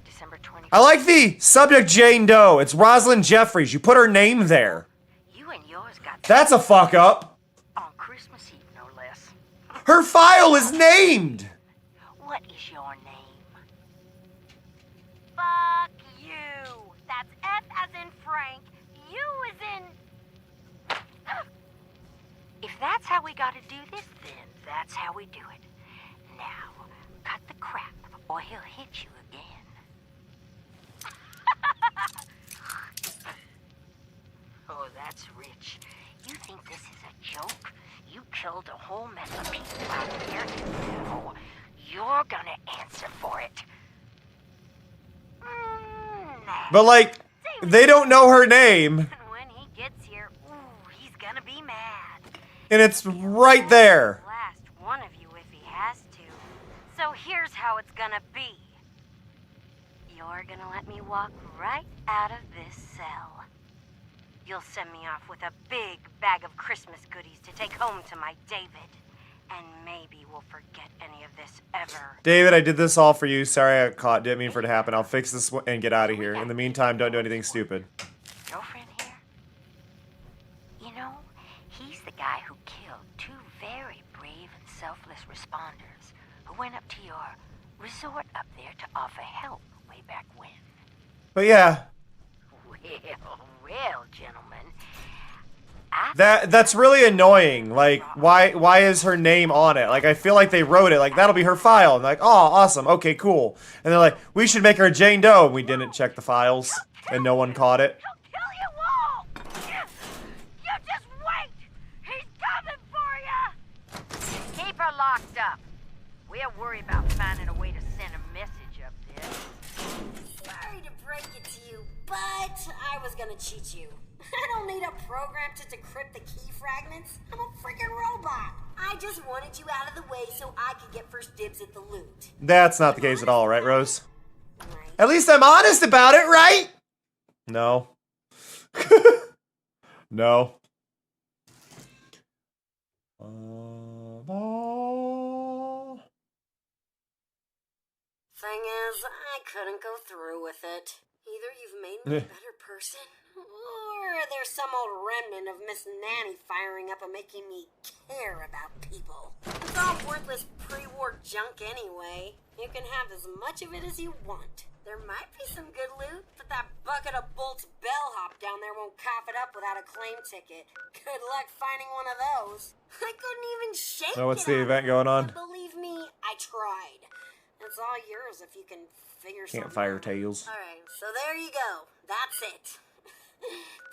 December 24th. I like the subject Jane Doe. It's Rosalind Jeffries. You put her name there. You and yours got That's a fuck up. on Christmas Eve, no less. Her file is named. What is your name? Fuck you. That's F as in Frank. U as in... If that's how we gotta do this, then that's how we do it. Now, cut the crap, or he'll hit you again. Oh, that's rich. You think this is a joke? You killed a whole mess of people out there. Now, you're gonna answer for it. But like, they don't know her name. When he gets here, ooh, he's gonna be mad. And it's right there. Last one of you if he has to. So here's how it's gonna be. You're gonna let me walk right out of this cell. You'll send me off with a big bag of Christmas goodies to take home to my David. And maybe we'll forget any of this ever. David, I did this all for you. Sorry I caught. Didn't mean for it to happen. I'll fix this and get out of here. In the meantime, don't do anything stupid. Girlfriend here? You know, he's the guy who killed 2 very brave and selfless responders who went up to your resort up there to offer help way back when. But yeah, Well, gentlemen. that's really annoying. Like, why is her name on it? Like, I feel like they wrote it. Like, that'll be her file. And like, oh, awesome. Okay, cool. And they're like, we should make her Jane Doe. And we didn't check the files, and no one caught it. He'll kill you all! You just wait! He's coming for you! Keep her locked up. We'll worry about finding a way to send a message up there. Sorry to break it to you, but I was gonna cheat you. I don't need a program to decrypt the key fragments. I'm a freaking robot. I just wanted you out of the way so I could get first dibs at the loot. That's not the case at all, right, Rose? At least I'm honest about it, right? No. No. Thing is, I couldn't go through with it. Either you've made me a better person, or there's some old remnant of Miss Nanny firing up and making me care about people. It's all worthless pre-war junk anyway. You can have as much of it as you want. There might be some good loot, but that bucket of bolts bellhop down there won't cough it up without a claim ticket. Good luck finding one of those. I couldn't even shake it. Oh, what's the event going on? But believe me, I tried. It's all yours if you can figure something Campfire out. tales. Alright, so there you go. That's it.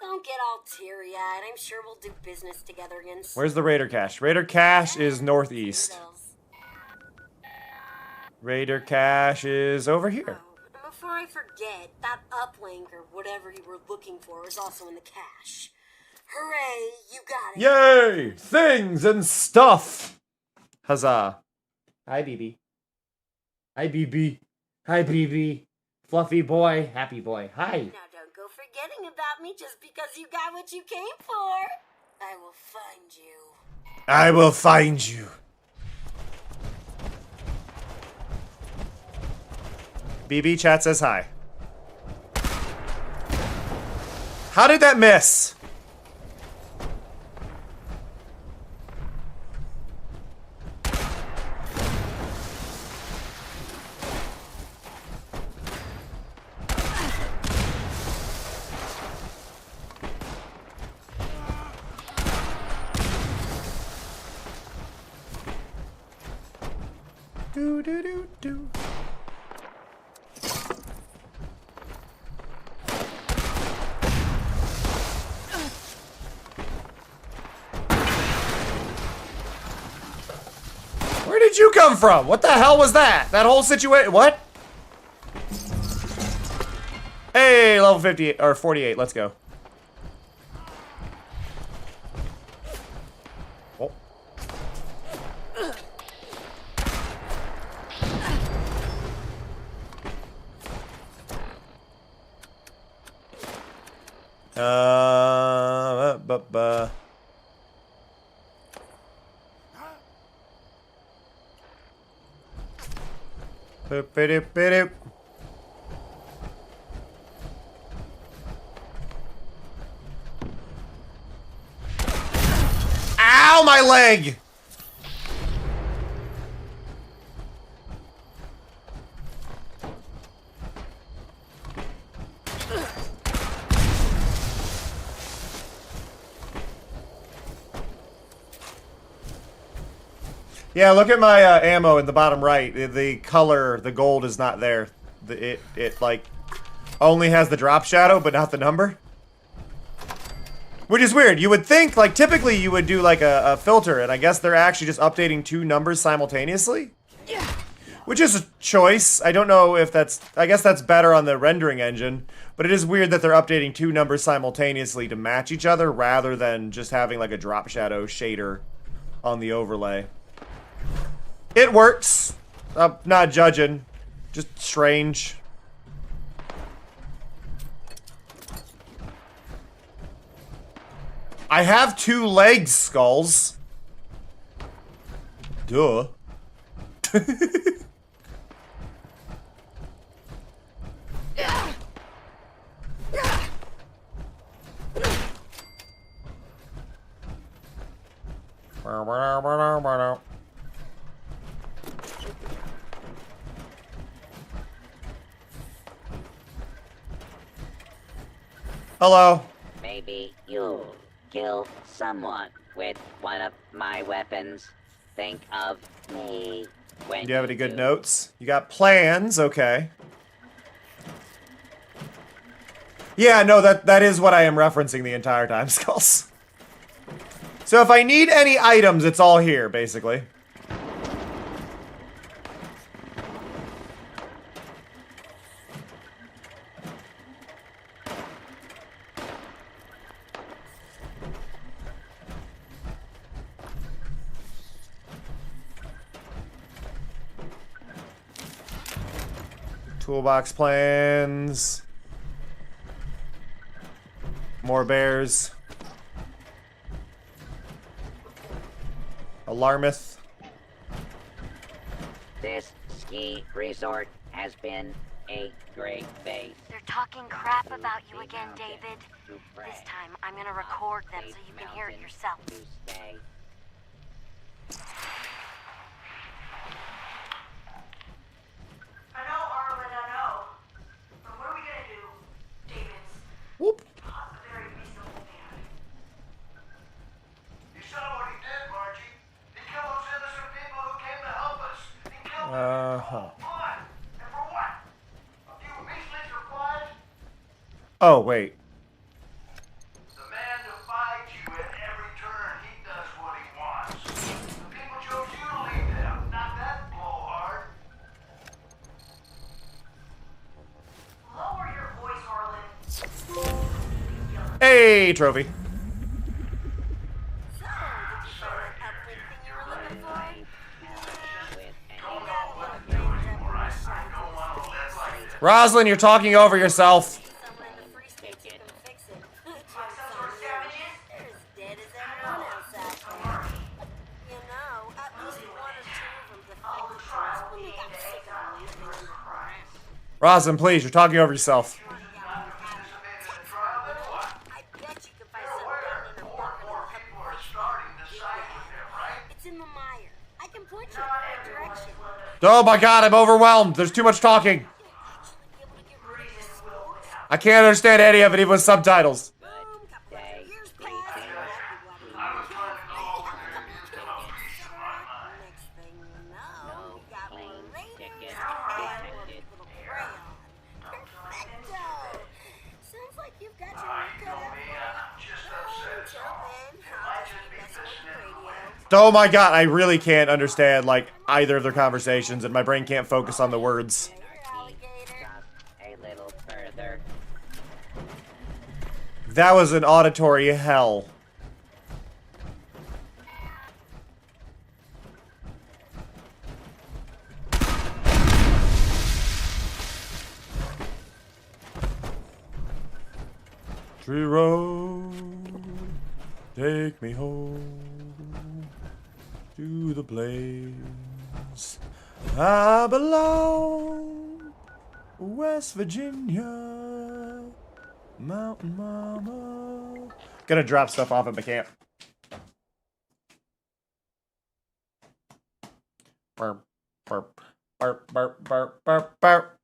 Don't get all teary-eyed. I'm sure we'll do business together again soon. Where's the Raider cache? Raider cache is northeast. Raider cache is over here. And before I forget, that uplink or whatever you were looking for is also in the cache. Hooray, you got it. Yay! Things and stuff! Huzzah. Hi, BB. Hi, BB. Hi, BB. Fluffy boy. Happy boy. Hi. Now don't go forgetting about me just because you got what you came for. I will find you. I will find you. BB chat says hi. How did that miss? Do do do do. Where did you come from? What the hell was that? That whole situation. What? Hey, level 58 or 48. Let's go. Boop-a-doop-a-doop. Ow, my leg! Yeah, look at my ammo in the bottom right. The color, the gold is not there. It like only has the drop shadow, but not the number. Which is weird. You would think, like, typically you would do like a filter, and I guess they're actually just updating 2 numbers simultaneously. Which is a choice. I don't know if that's, I guess that's better on the rendering engine, but it is weird that they're updating 2 numbers simultaneously to match each other rather than just having like a drop shadow shader on the overlay. It works. I'm not judging. Just strange. I have 2 legs, Skulls. Duh. Hello. Maybe you'll kill someone with one of my weapons. Think of me when Do you have any good notes? You got plans, okay. Yeah, no, that is what I am referencing the entire time, Skulls. So if I need any items, it's all here, basically. Toolbox plans. More bears. Alarmist. this ski resort has been a great base. They're talking crap about you again, David. This time, I'm gonna record them so you can hear it yourself. I know, Arlen, I know. But what are we gonna do? David's Whoop. a very reasonable man. You saw what he did, Margie. He killed those innocent people who came to help us. He killed them for fun. And for what? A few measly supplies? Oh, wait. The man defied you at every turn. He does what he wants. The people chose you to lead them, not that blowhard. Lower your voice, Arlen. Hey, trophy. So, did you find that everything you were looking for? Don't know what to do anymore. I don't want to live like this. Rosalind, you're talking over yourself. Someone in the free states who can fix it. They're as dead as everyone else out there. You know, at least one or two of them defected to us when we got sick of them living in the grass. Rosalind, please, you're talking over yourself. I bet you could find some down in a bucket that'll help you fix it. It's in the mire. I can point you in the right direction. Oh my god, I'm overwhelmed. There's too much talking. Actually be able to get rid of this spores. I can't understand any of it, even with subtitles. Boom, couple of years pass. I was trying to go over there and get a piece of my mind. Next thing you know, we got more raiders and more people to prey on. Perfecto! Sounds like you've got your work cut out for you. I'm just upset. Until then, I'll just be messing with the radio. Oh my god, I really can't understand, like, either of their conversations, and my brain can't focus on the words. Later, alligator. A little further. That was an auditory hell. Tree road, take me home to the place I belong, West Virginia, Mountain Mama. Gonna drop stuff off at my camp. Burp, burp, burp, burp, burp, burp, burp.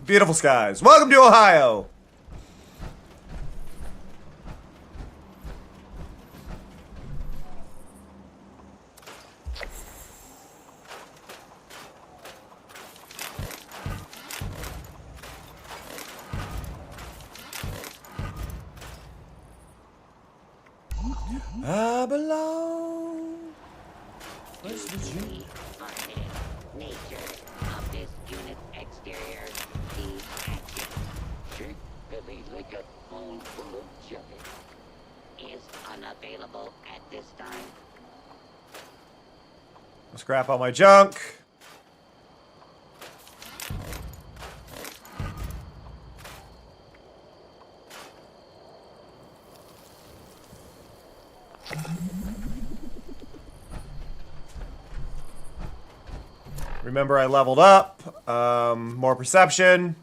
Beautiful skies. Welcome to Ohio. I belong. West Virginia. Nature of this unit's exterior is active. Strictly like a phone full of junk. Is unavailable at this time. Scrap all my junk. Remember, I leveled up. More perception.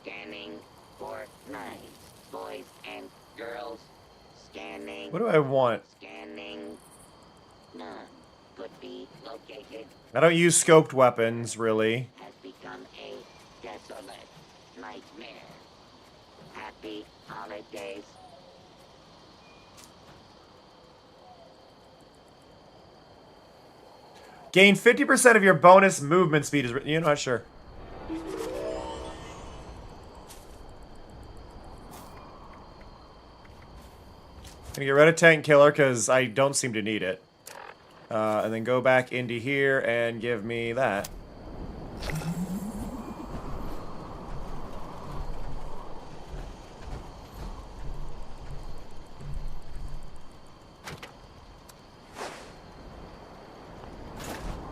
Scanning for knives, boys and girls. Scanning. What do I want? Scanning. None could be located. I don't use scoped weapons, really. Has become a desolate nightmare. Happy holidays. Gain 50% of your bonus movement speed. Is you're not sure. Gonna get rid of Tank Killer because I don't seem to need it. And then go back into here and give me that.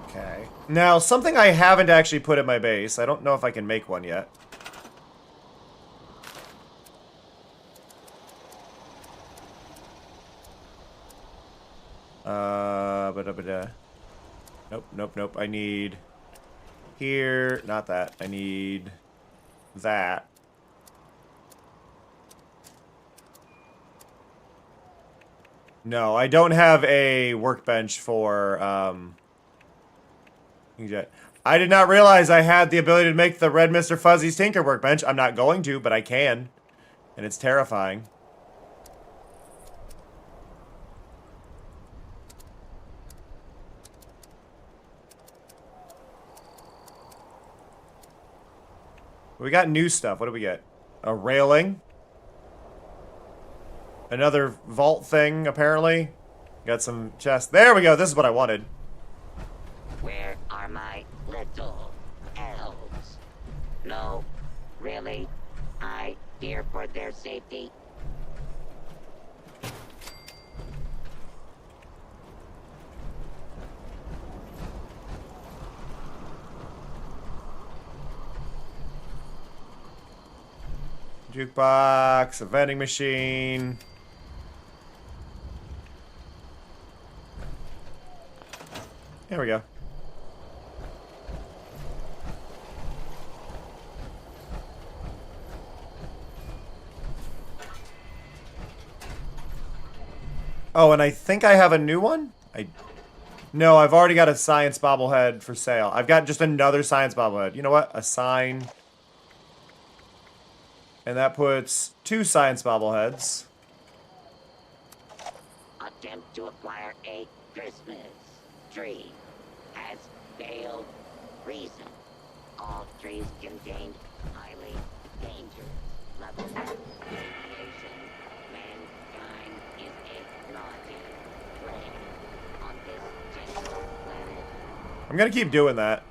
Okay. Now, something I haven't actually put in my base. I don't know if I can make one yet. Nope. I need here, not that. I need that. No, I don't have a workbench for Jet. I did not realize I had the ability to make the Red Mr. Fuzzy's Tinker workbench. I'm not going to, but I can. And it's terrifying. We got new stuff. What do we get? A railing. Another vault thing, apparently. Got some chests. There we go. This is what I wanted. Where are my little elves? No, really? I fear for their safety. Jukebox, a vending machine. There we go. Oh, and I think I have a new one? No, I've already got a science bobblehead for sale. I've got just another science bobblehead. You know what? Assign. And that puts 2 science bobbleheads. Attempt to acquire a Christmas tree has failed. Reason: all trees contained highly dangerous levels of radiation. Mankind is a naughty plague on this gentle planet. I'm gonna keep doing that.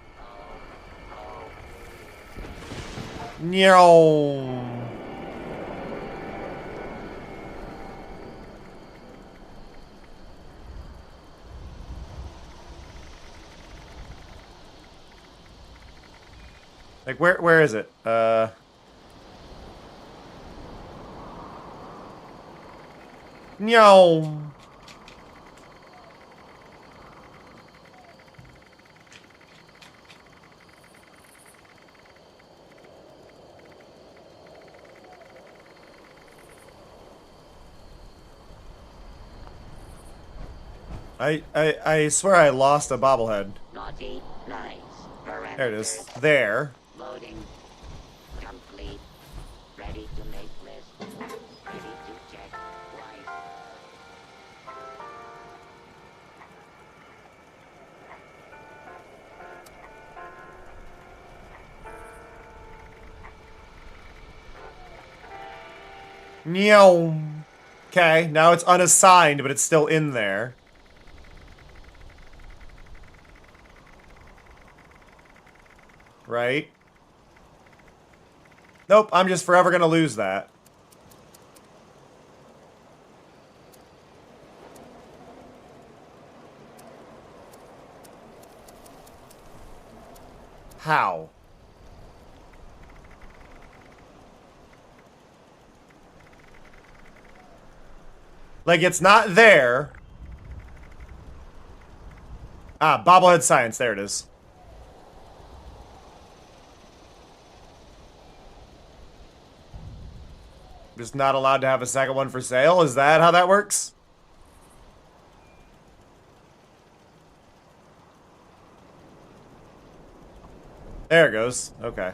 No. Like, where is it? No. I swear I lost a bobblehead. Naughty, nice. There it is. There. Loading. Complete. Ready to make list. Ready to check twice. No. Okay, now it's unassigned, but it's still in there. Right? Nope, I'm just forever gonna lose that. How? Like, it's not there. Ah, bobblehead science. There it is. Just not allowed to have a second one for sale? Is that how that works? There it goes. Okay.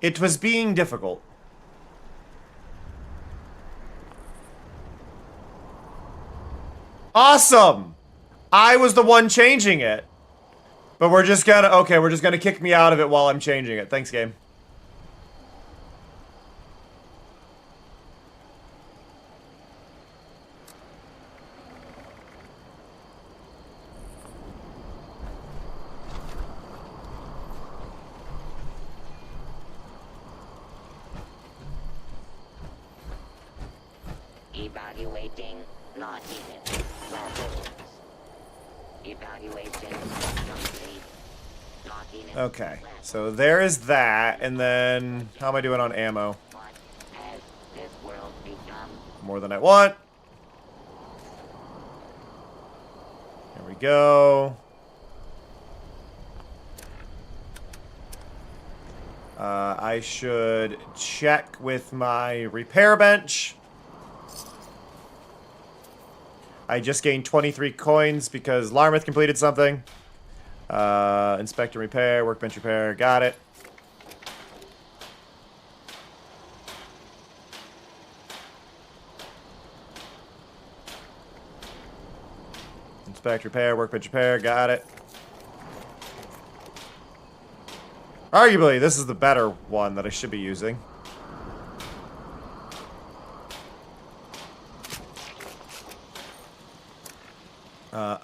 It was being difficult. Awesome! I was the one changing it. But we're just gonna... Okay, we're just gonna kick me out of it while I'm changing it. Thanks, game. Evaluating, not even. Levels. Evaluation complete. Not even. Okay, so there is that, and then... How am I doing on ammo? What has this world become? More than I want. There we go. I should check with my repair bench. I just gained 23 coins because Larmouth completed something. Inspect and repair, workbench repair, got it. Inspect, repair, workbench repair, got it. Arguably, this is the better one that I should be using.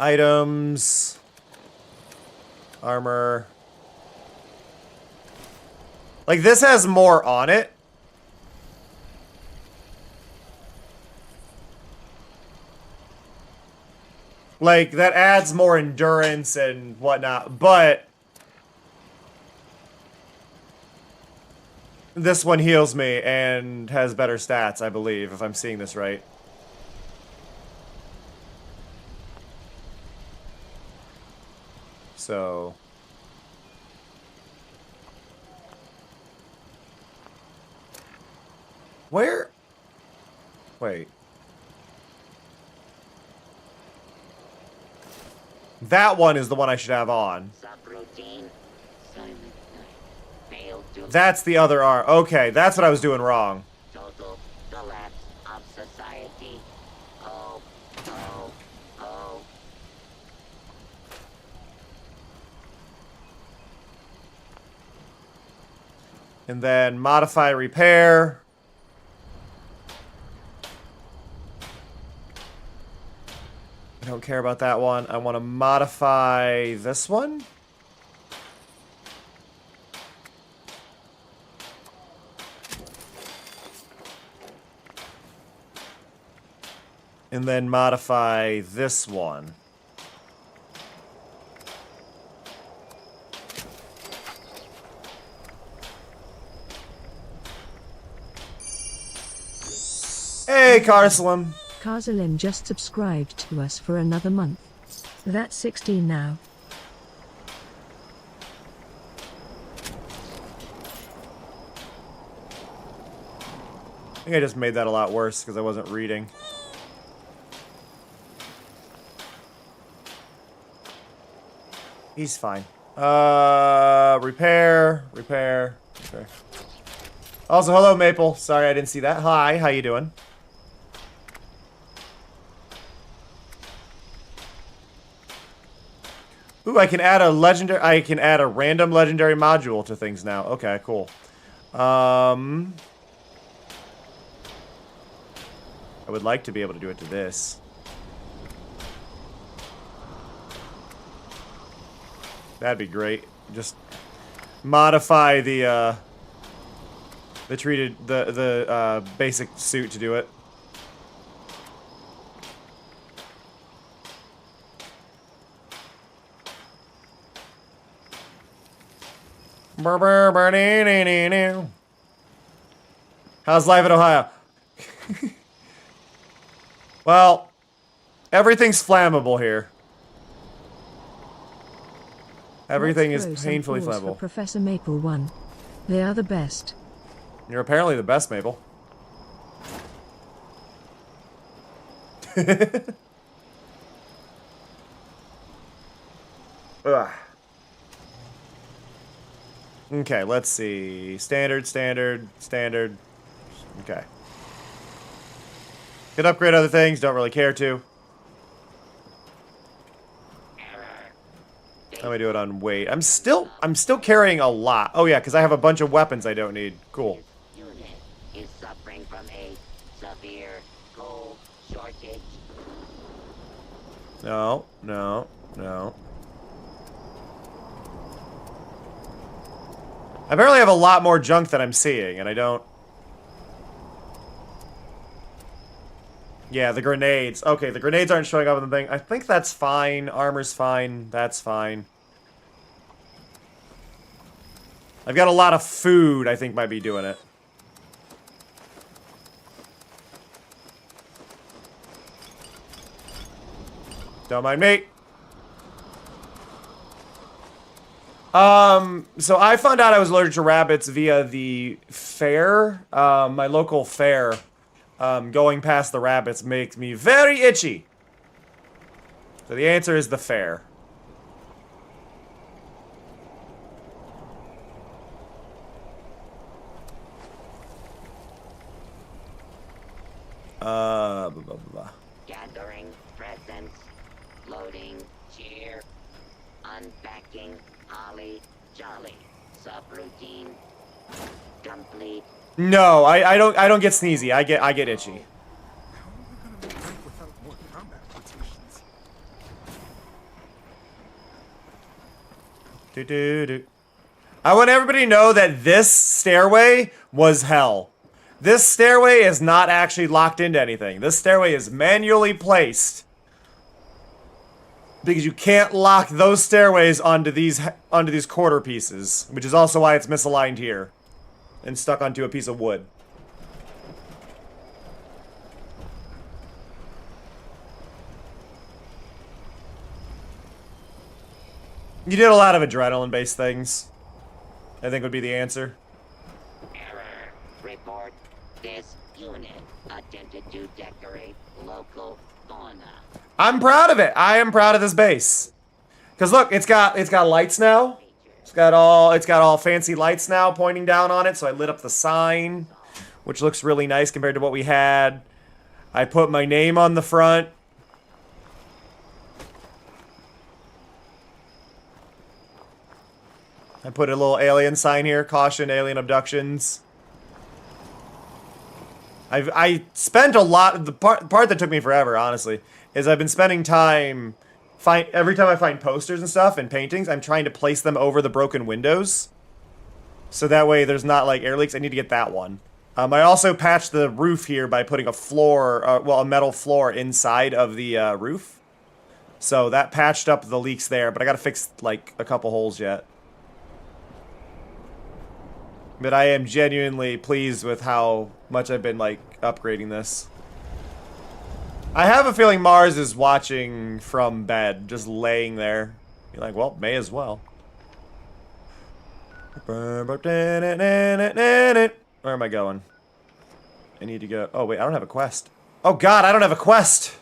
Items. Armor. Like, this has more on it. Like, that adds more endurance and whatnot, but... This one heals me and has better stats, I believe, if I'm seeing this right. So... Where? Wait. That one is the one I should have on. That's the other R. Okay, that's what I was doing wrong. Total collapse of society. Oh, oh, oh. And then modify repair. I don't care about that one. I want to modify this one. And then modify this one. Hey, Carsalim. Carsalim just subscribed to us for another month. That's 16 now. I think I just made that a lot worse because I wasn't reading. He's fine. Repair. Also, hello, Maple. Sorry I didn't see that. Hi, how you doing? Ooh, I can add a random legendary module to things now. Okay, cool. I would like to be able to do it to this. That'd be great. Just modify the basic suit to do it. How's life in Ohio? Well, everything's flammable here. Everything is Let's throw some painfully balls for flammable. Professor Maple 1. They are the best. You're apparently the best, Maple. Ugh. Okay, let's see. Standard. Okay. Could upgrade other things, don't really care to. Let me do it on weight. I'm still carrying a lot. Oh yeah, because I have a bunch of weapons I don't need. Cool. Unit is suffering from a severe coal shortage. No. I apparently have a lot more junk than I'm seeing, and I don't... Yeah, the grenades. Okay, the grenades aren't showing up on the thing. I think that's fine. Armor's fine. That's fine. I've got a lot of food, I think might be doing it. Don't mind me. So I found out I was allergic to rabbits via the fair. My local fair. Going past the rabbits makes me very itchy. So the answer is the fair. Blah, blah, blah. Gathering presents. Loading. Cheer. Unpacking. Holly. Jolly. Subroutine. Complete. No, I don't get sneezy. I get itchy. I want everybody to know that this stairway was hell. This stairway is not actually locked into anything. This stairway is manually placed. Because you can't lock those stairways onto these quarter pieces, which is also why it's misaligned here and stuck onto a piece of wood. You did a lot of adrenaline-based things, I think would be the answer. Error. Report. This unit attempted to decorate local fauna. I'm proud of it. I am proud of this base. Cause look, it's got lights now. It's got all fancy lights now pointing down on it. So I lit up the sign, which looks really nice compared to what we had. I put my name on the front. I put a little alien sign here. Caution, alien abductions. I spent a lot. The part that took me forever, honestly, is I've been spending time. Every time I find posters and stuff and paintings, I'm trying to place them over the broken windows. So that way there's not like air leaks. I need to get that one. I also patched the roof here by putting a floor, a metal floor inside of the roof. So that patched up the leaks there, but I gotta fix like a couple holes yet. But I am genuinely pleased with how much I've been like upgrading this. I have a feeling Mars is watching from bed, just laying there. You're like, well, may as well. Where am I going? I need to go. Oh, wait, I don't have a quest. Oh, God, I don't have a quest.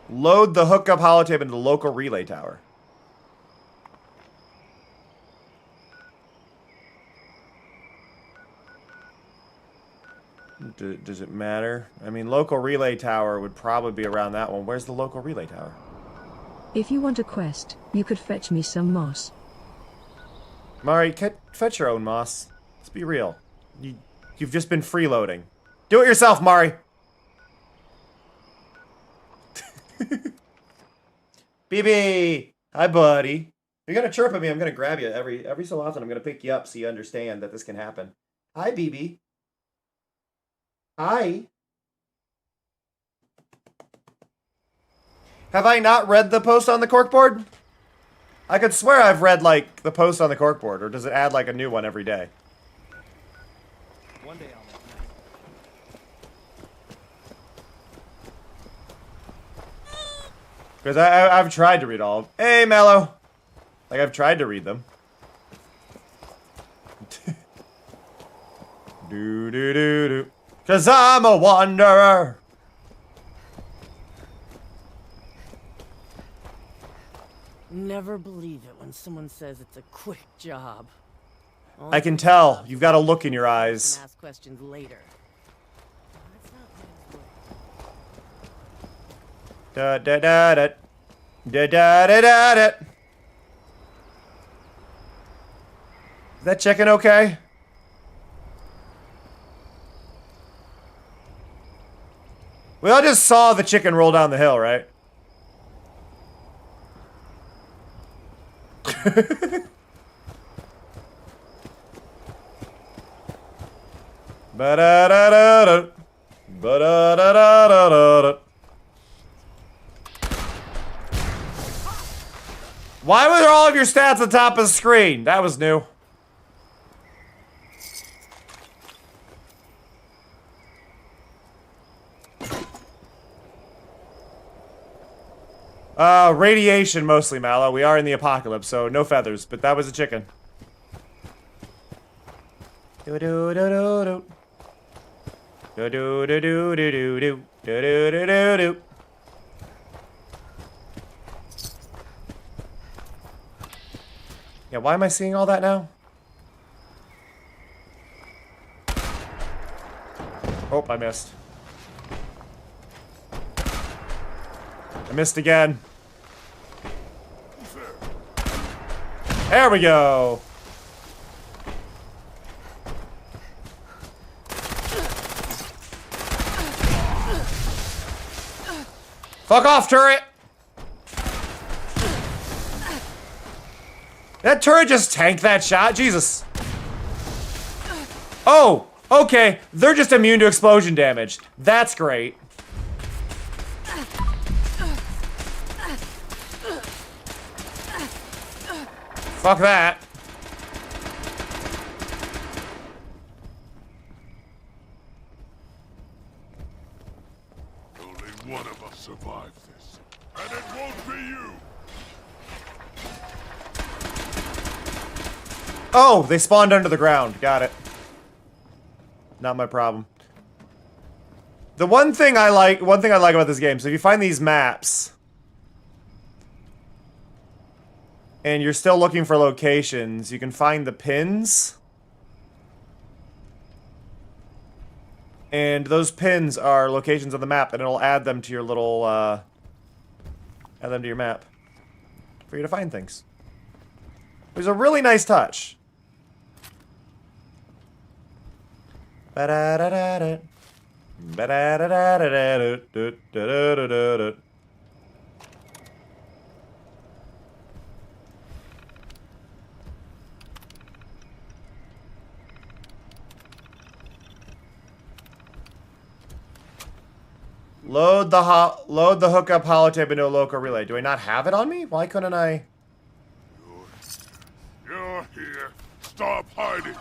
Load the hookup holotape into the local relay tower. Does it matter? I mean, local relay tower would probably be around that one. Where's the local relay tower? If you want a quest, you could fetch me some moss. Mari, fetch your own moss. Let's be real. You've just been freeloading. Do it yourself, Mari. BB! Hi, buddy. If you're gonna chirp at me, I'm gonna grab you every so often. I'm gonna pick you up so you understand that this can happen. Hi, BB. Hi. Have I not read the post on the corkboard? I could swear I've read, like, the post on the corkboard, or does it add, like, a new one every day? One day I'll know. Because I've tried to read all of them. Hey, Mello! Like, I've tried to read them. Do. Because I'm a wanderer! Never believe it when someone says it's a quick job. I can tell. You've got a look in your eyes. Ask questions later. Da da da da. Da da da da da. Is that chicken okay? We all just saw the chicken roll down the hill, right? Ba-da-da-da-da. Ba-da-da-da-da-da. Why were all of your stats at the top of the screen? That was new. Radiation mostly, Mallow. We are in the apocalypse, so no feathers, but that was a chicken. Do-do-do-do-do. Do-do-do-do-do-do-do. Do-do-do-do-do. Yeah, why am I seeing all that now? Oh, I missed. I missed again. There we go. Fuck off, turret! That turret just tanked that shot? Jesus. Oh, okay. They're just immune to explosion damage. That's great. Fuck that. Only one of us survives this, and it won't be you! Oh, they spawned under the ground. Got it. Not my problem. The one thing I like about this game, so if you find these maps and you're still looking for locations, you can find the pins. And those pins are locations on the map, and it'll add them to your little, add them to your map for you to find things. It was a really nice touch. Ba-da-da-da-da. Ba-da-da-da-da-da-da-da-da-da-da-da. Load the hookup holotape into a local relay. Do I not have it on me? Why couldn't I? You're here. Stop hiding.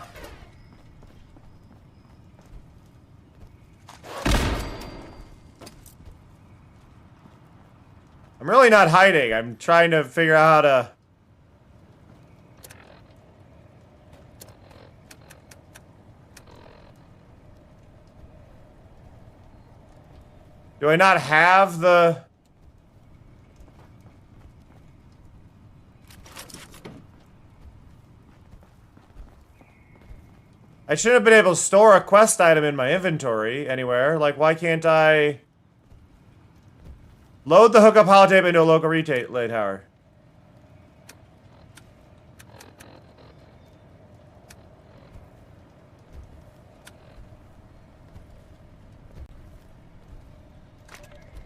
I'm really not hiding. I'm trying to figure out how to... Do I not have the... I shouldn't have been able to store a quest item in my inventory anywhere. Like, why can't I... Load the hookup holotape into a local relay tower.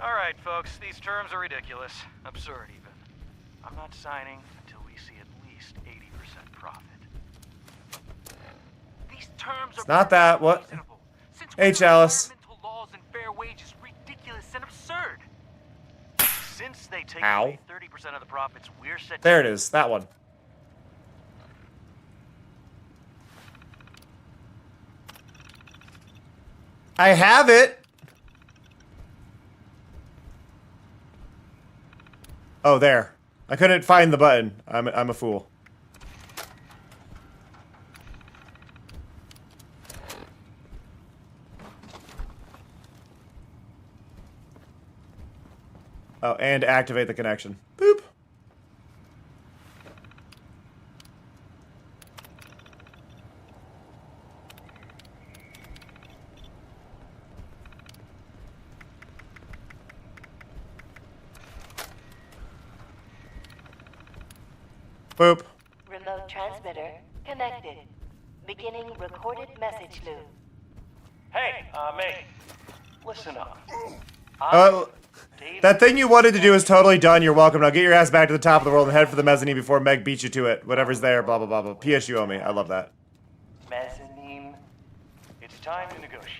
All right, folks, these terms are ridiculous. Absurd, even. I'm not signing until we see at least 80% profit. These terms It's not that. What? Hey, Chalice. laws and fair wages ridiculous and absurd. Since they take Ow. away 30% of the profits, we're set. There it is. That one. I have it. Oh, there. I couldn't find the button. I'm a fool. Oh, and activate the connection. Boop. Boop. Remote transmitter connected. Beginning recorded message loop. Hey, mate. Listen up. That thing you wanted to do is totally done. You're welcome. Now get your ass back to the top of the world and head for the mezzanine before Meg beats you to it. Whatever's there, blah, blah, blah, blah. P.S. You owe me. I love that. Mezzanine. It's time to negotiate.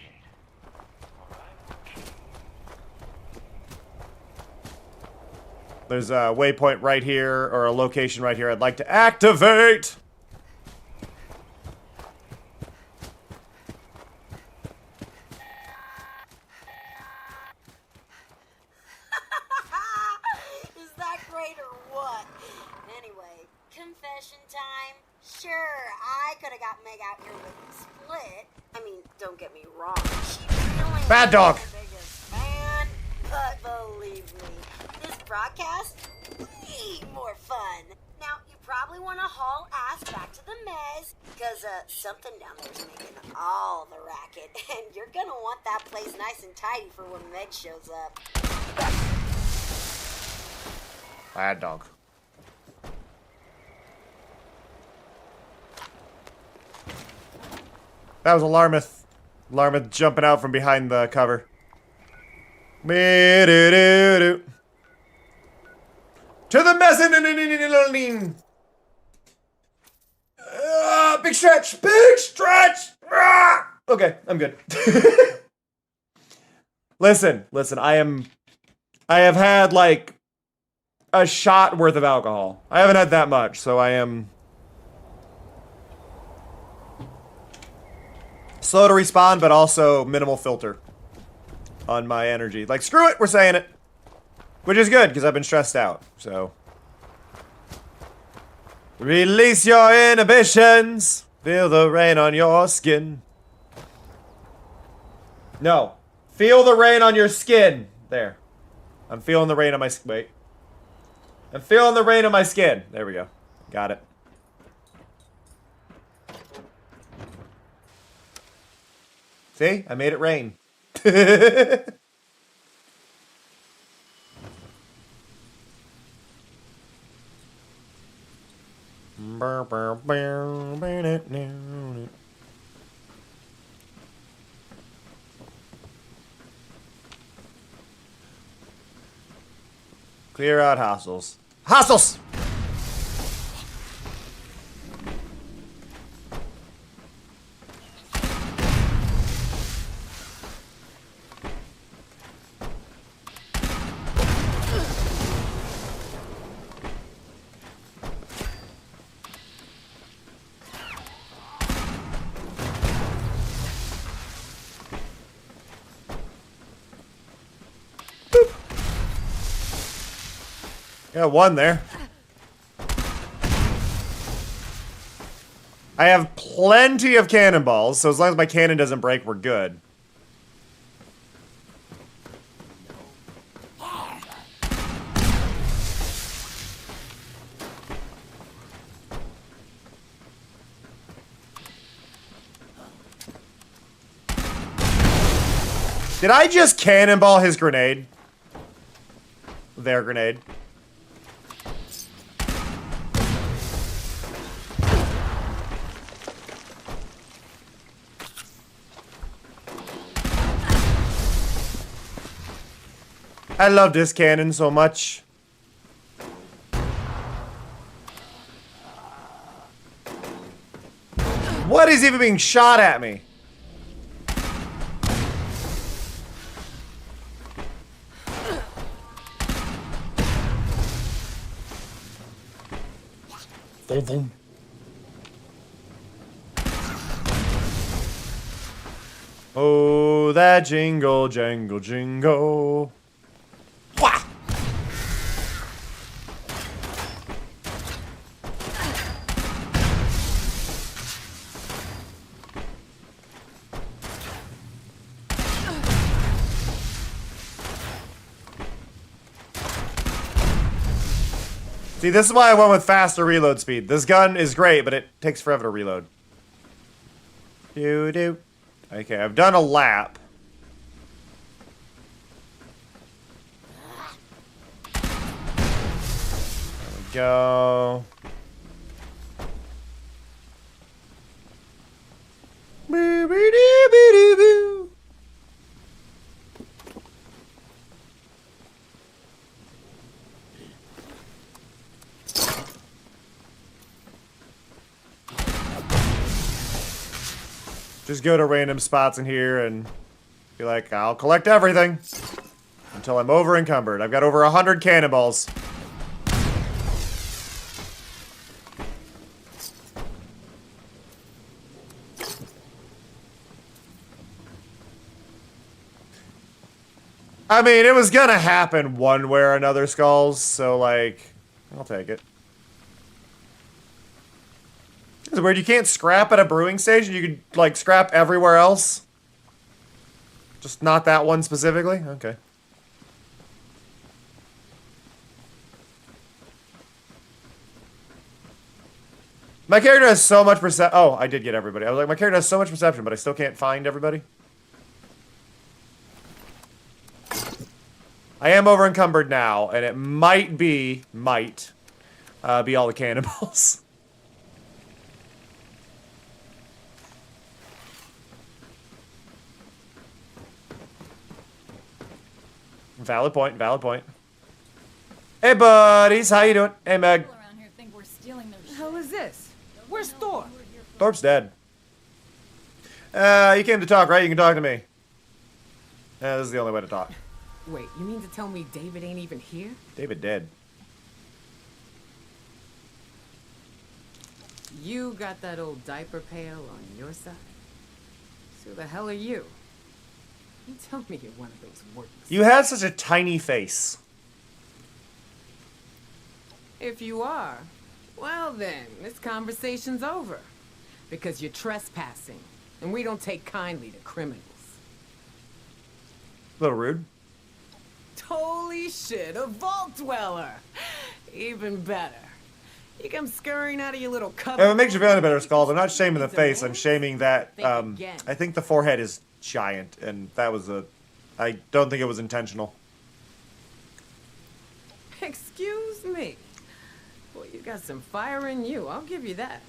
There's a waypoint right here, or a location right here I'd like to activate. Is that great or what? Anyway, confession time. Sure, I could have got Meg out here with the split. I mean, don't get me wrong. She really Bad dog. is the biggest fan, but believe me, this broadcast way more fun. Now, you probably want to haul ass back to the mez, because something down there's making all the racket, and you're gonna want that place nice and tidy for when Meg shows up. Bad dog. That was Alarmith. Alarmith jumping out from behind the cover. To the mezzanine. Big stretch. Big stretch. Okay, I'm good. Listen. I have had like a shot worth of alcohol. I haven't had that much, so I am slow to respond, but also minimal filter on my energy. Like, screw it, we're saying it. Which is good, because I've been stressed out, so. Release your inhibitions. Feel the rain on your skin. No. Feel the rain on your skin. There. I'm feeling the rain on my skin. Wait. I'm feeling the rain on my skin. There we go. Got it. See? I made it rain. Clear out hostiles. Hostiles! Got one there. I have plenty of cannonballs, so as long as my cannon doesn't break, we're good. Did I just cannonball his grenade? Their grenade. I love this cannon so much. What is even being shot at me? Boom, boom. Oh, that jingle, jangle, jingle. Wah! See, this is why I went with faster reload speed. This gun is great, but it takes forever to reload. Doo-doo. Okay, I've done a lap. There we go. Boo-boo-doo-boo-doo-boo. Just go to random spots in here and be like, I'll collect everything until I'm over encumbered. I've got over 100 cannonballs. I mean, it was gonna happen one way or another, Skulls, so like, I'll take it. It's weird, you can't scrap at a brewing station, you could, like, scrap everywhere else? Just not that one specifically? Okay. My character has so much perception. Oh, I did get everybody. I was like, my character has so much perception, but I still can't find everybody. I am over encumbered now, and it might be all the cannonballs. Valid point, valid point. Hey, buddies, how you doing? Hey, Meg. The hell is this? Where's Thor? Thorpe's dead. You came to talk, right? You can talk to me. Yeah, this is the only way to talk. Wait, you mean to tell me David ain't even here? David dead. You got that old diaper pail on your side? So who the hell are you? You tell me you're one of those works. You have such a tiny face. If you are, well then, this conversation's over. Because you're trespassing, and we don't take kindly to criminals. A little rude. Holy shit, a vault dweller! Even better. You come scurrying out of your little cover. If it makes you feel any better, Scald, I'm not shaming the face, I'm shaming that, I think the forehead is giant, and that was I don't think it was intentional. Excuse me. Well, you got some fire in you, I'll give you that.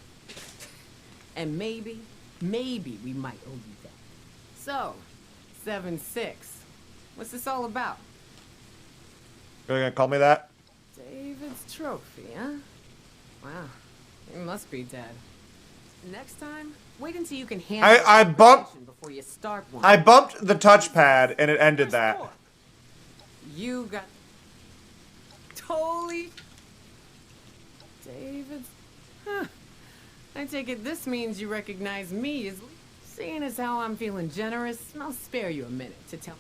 And maybe we might owe you that. So, 7-6. What's this all about? You're gonna call me that? David's trophy, huh? Wow, he must be dead. Next time, wait until you can handle I bumped before you start one. I bumped the touchpad and it ended that. You got totally David's. Huh. I take it this means you recognize me as seeing as how I'm feeling generous. I'll spare you a minute to tell.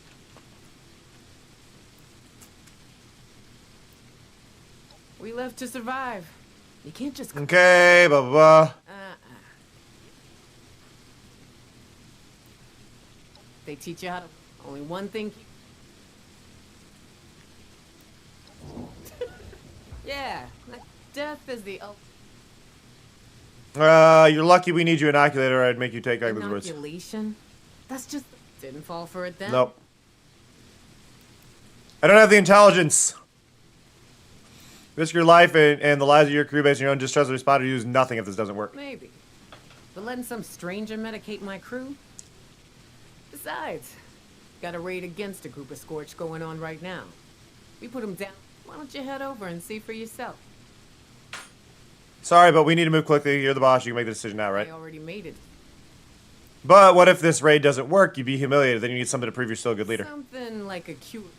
We left to survive. You can't just. Okay, blah blah blah. They teach you how to. Only one thing. Yeah, death is the. You're lucky we need you inoculator. I'd make you take back those words. Inoculation? That's just. Didn't fall for it then? Nope. I don't have the intelligence. Risk your life and the lives of your crew based on your own distrust and respond to use nothing if this doesn't work. Maybe. But letting some stranger medicate my crew? Besides, got a raid against a group of Scorch going on right now. We put him down. Why don't you head over and see for yourself? Sorry, but we need to move quickly. You're the boss. You can make the decision now, right? I already made it. But what if this raid doesn't work? You'd be humiliated. Then you need something to prove you're still a good leader. Something like a cute.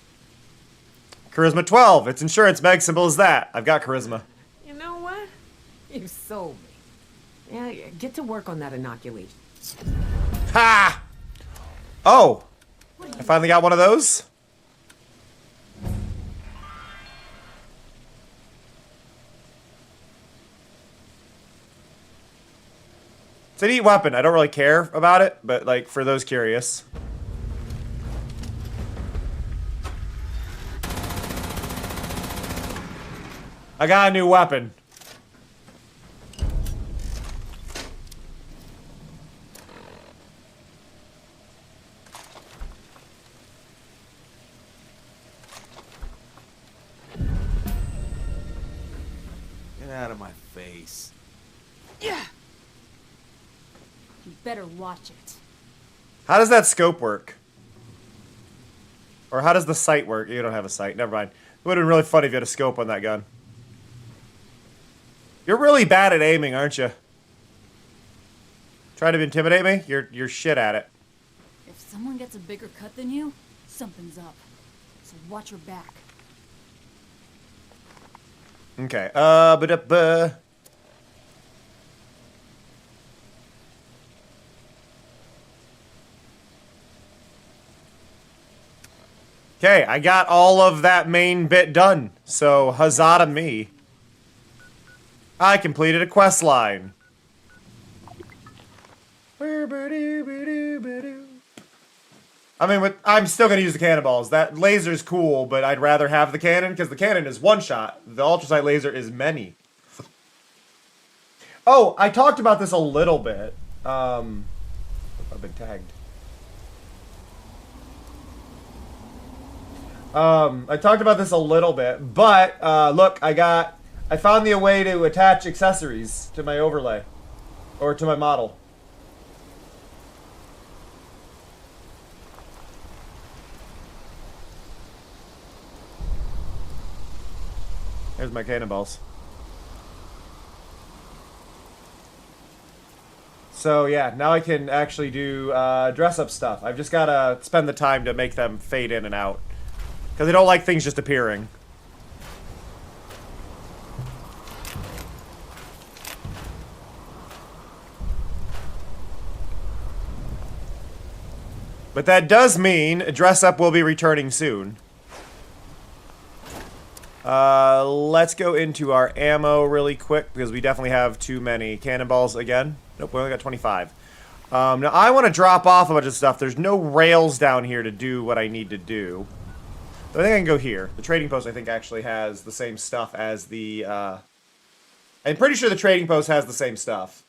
Charisma 12. It's insurance, Meg. Simple as that. I've got charisma. You know what? You sold me. Yeah, get to work on that inoculation. Ha! Oh! I finally got one of those. It's a neat weapon. I don't really care about it, but like for those curious. I got a new weapon. Get out of my face. Yeah. You better watch it. How does that scope work? Or how does the sight work? You don't have a sight. Never mind. It would have been really funny if you had a scope on that gun. You're really bad at aiming, aren't you? Trying to intimidate me? You're shit at it. If someone gets a bigger cut than you, something's up. So watch your back. Okay. Ba-da-ba. Okay, I got all of that main bit done. So, huzzah to me. I completed a quest line. I mean, I'm still going to use the cannonballs. That laser's cool, but I'd rather have the cannon, because the cannon is one shot. The ultrasight laser is many. Oh, I talked about this a little bit. I've been tagged. I talked about this a little bit, but look, I found the way to attach accessories to my overlay, or to my model. There's my cannonballs. So yeah, now I can actually do dress-up stuff. I've just gotta spend the time to make them fade in and out. Because I don't like things just appearing. But that does mean dress-up will be returning soon. Let's go into our ammo really quick, because we definitely have too many cannonballs again. Nope, we only got 25. Now, I want to drop off a bunch of stuff. There's no rails down here to do what I need to do. So I think I can go here. The trading post, I think, actually has the same stuff as the, I'm pretty sure the trading post has the same stuff.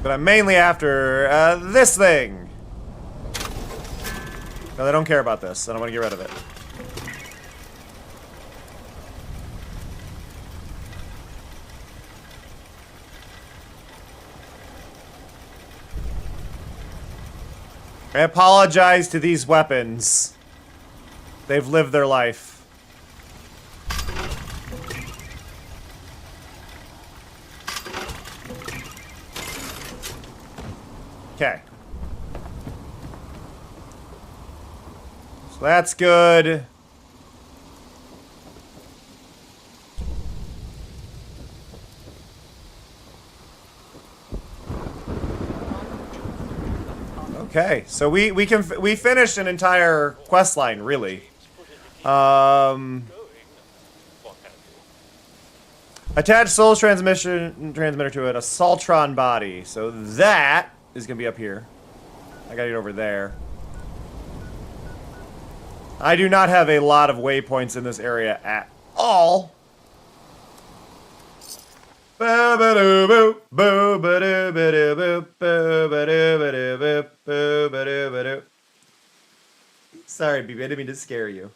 But I'm mainly after, this thing. No, they don't care about this. I don't want to get rid of it. I apologize to these weapons. They've lived their life. Okay. So that's good. Okay, so we finished an entire quest line, really. Attach Soul's transmitter to an Assaultron body. So that is gonna be up here. I gotta get over there. I do not have a lot of waypoints in this area at all. Sorry, baby, I didn't mean to scare you.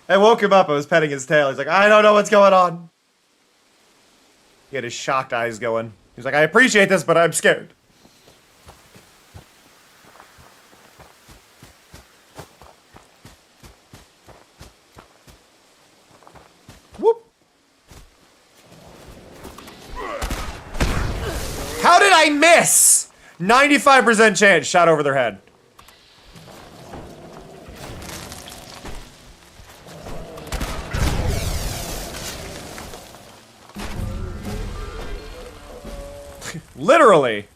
I woke him up. I was petting his tail. He's like, I don't know what's going on. He had his shocked eyes going. He's like, I appreciate this, but I'm scared. Whoop. How did I miss? 95% chance. Shot over their head. Literally.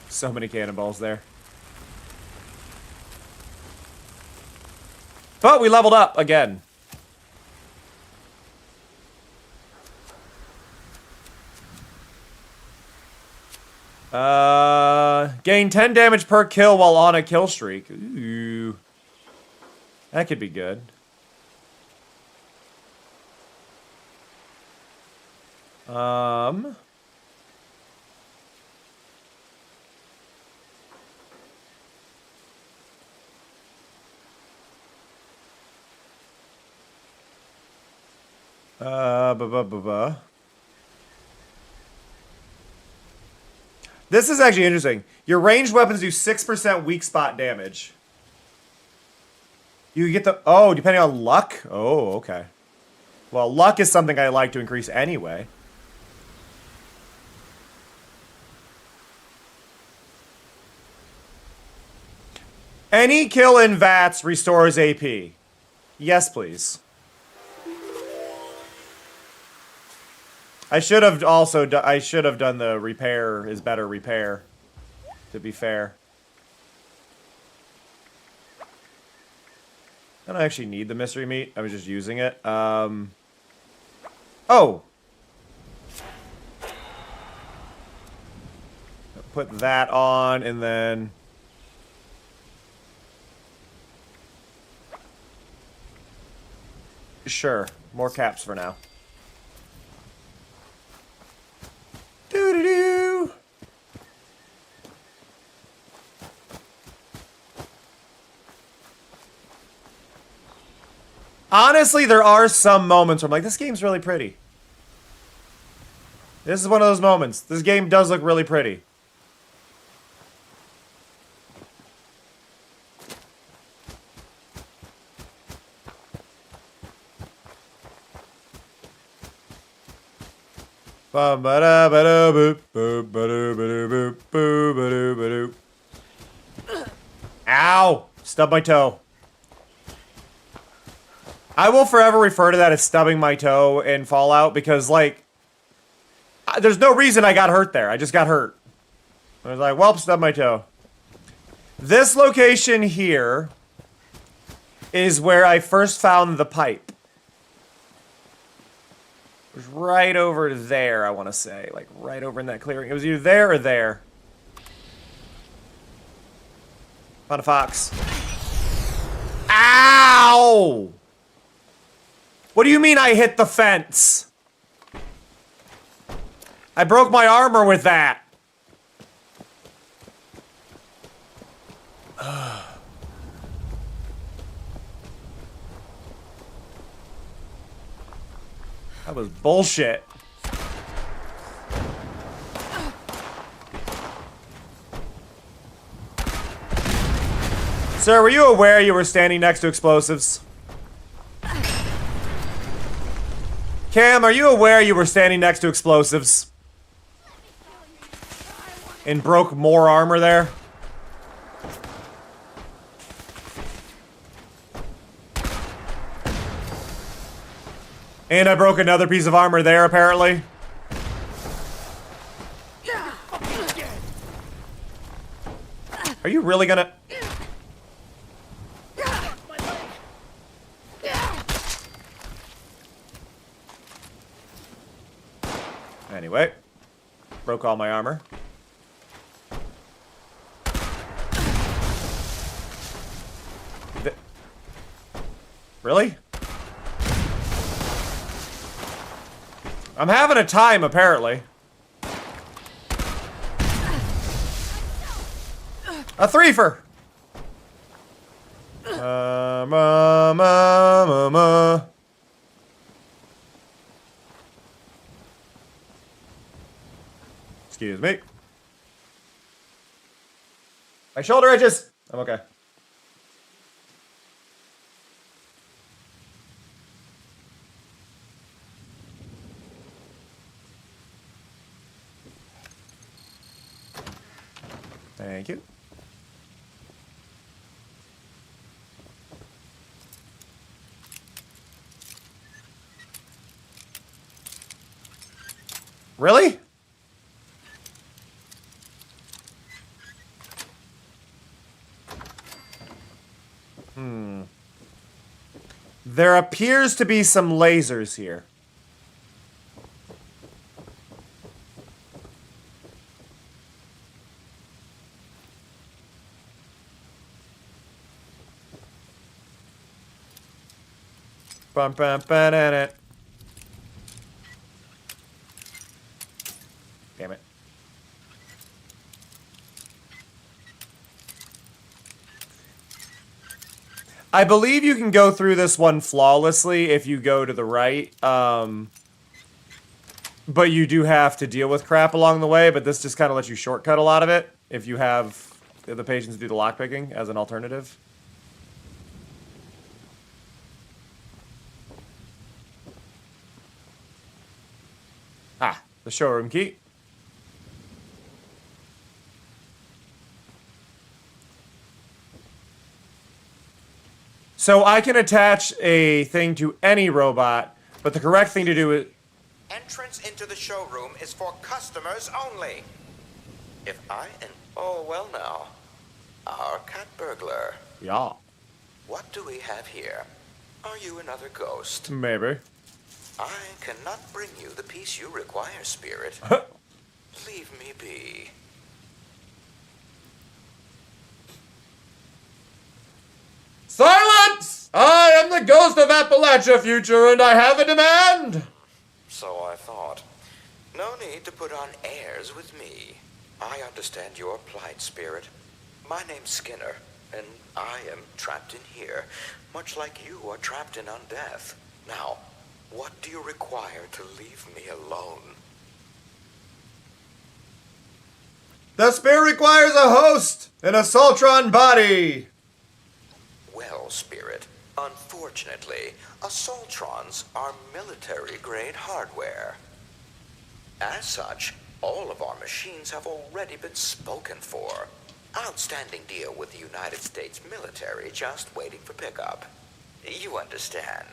So many cannonballs there. But we leveled up again. Gain 10 damage per kill while on a kill streak. Ooh. That could be good. This is actually interesting. Your ranged weapons do 6% weak spot damage. You get the... Oh, depending on luck? Oh, okay. Well, luck is something I like to increase anyway. Any kill in VATS restores AP. Yes, please. I should have also done the repair is better repair, to be fair. I don't actually need the mystery meat. I was just using it. Oh. Put that on and then... Sure. More caps for now. Doo-doo-doo. Honestly, there are some moments where I'm like, this game's really pretty. This is one of those moments. This game does look really pretty. Ow! Stubbed my toe. I will forever refer to that as stubbing my toe in Fallout because, like, there's no reason I got hurt there. I just got hurt. I was like, well, stubbed my toe. This location here is where I first found the pipe. It was right over there, I want to say. Like, right over in that clearing. It was either there or there. Found a fox. Ow! What do you mean I hit the fence? I broke my armor with that. That was bullshit. Sir, were you aware you were standing next to explosives? Cam, are you aware you were standing next to explosives? And broke more armor there? And I broke another piece of armor there, apparently. Are you really gonna... Anyway. Broke all my armor. Really? I'm having a time, apparently. A threefer! Excuse me. My shoulder itches. I'm okay. Thank you. Really? There appears to be some lasers here. Bum, bum, ba-da-da. Damn it. I believe you can go through this one flawlessly if you go to the right. But you do have to deal with crap along the way, but this just kind of lets you shortcut a lot of it if you have the patience to do the lockpicking as an alternative. Ah, the showroom key. So I can attach a thing to any robot, but the correct thing to do is... Entrance into the showroom is for customers only. If I and... Oh, well now. Our cat burglar. Yeah. What do we have here? Are you another ghost? Maybe. I cannot bring you the peace you require, Spirit. Leave me be. Silence! I am the ghost of Appalachia, future, and I have a demand! So I thought. No need to put on airs with me. I understand your plight, Spirit. My name's Skinner, and I am trapped in here, much like you are trapped in undeath. Now, what do you require to leave me alone? The spirit requires a host in a Soltron body. Well, Spirit, unfortunately, Assaultrons are military-grade hardware. As such, all of our machines have already been spoken for. Outstanding deal with the United States military, just waiting for pickup. You understand.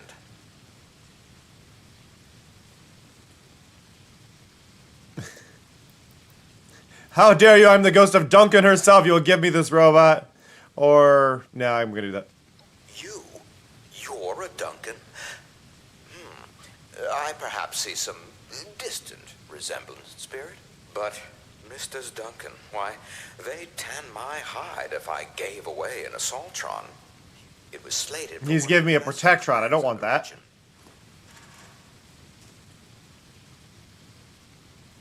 How dare you? I'm the ghost of Duncan herself. You'll give me this robot. Or, no, I'm gonna do that. You're a Duncan? I perhaps see some distant resemblance, Spirit. But Mr. Duncan, why, they'd tan my hide if I gave away an Assaultron. It was slated for... He's giving me a Protectron. I don't want that.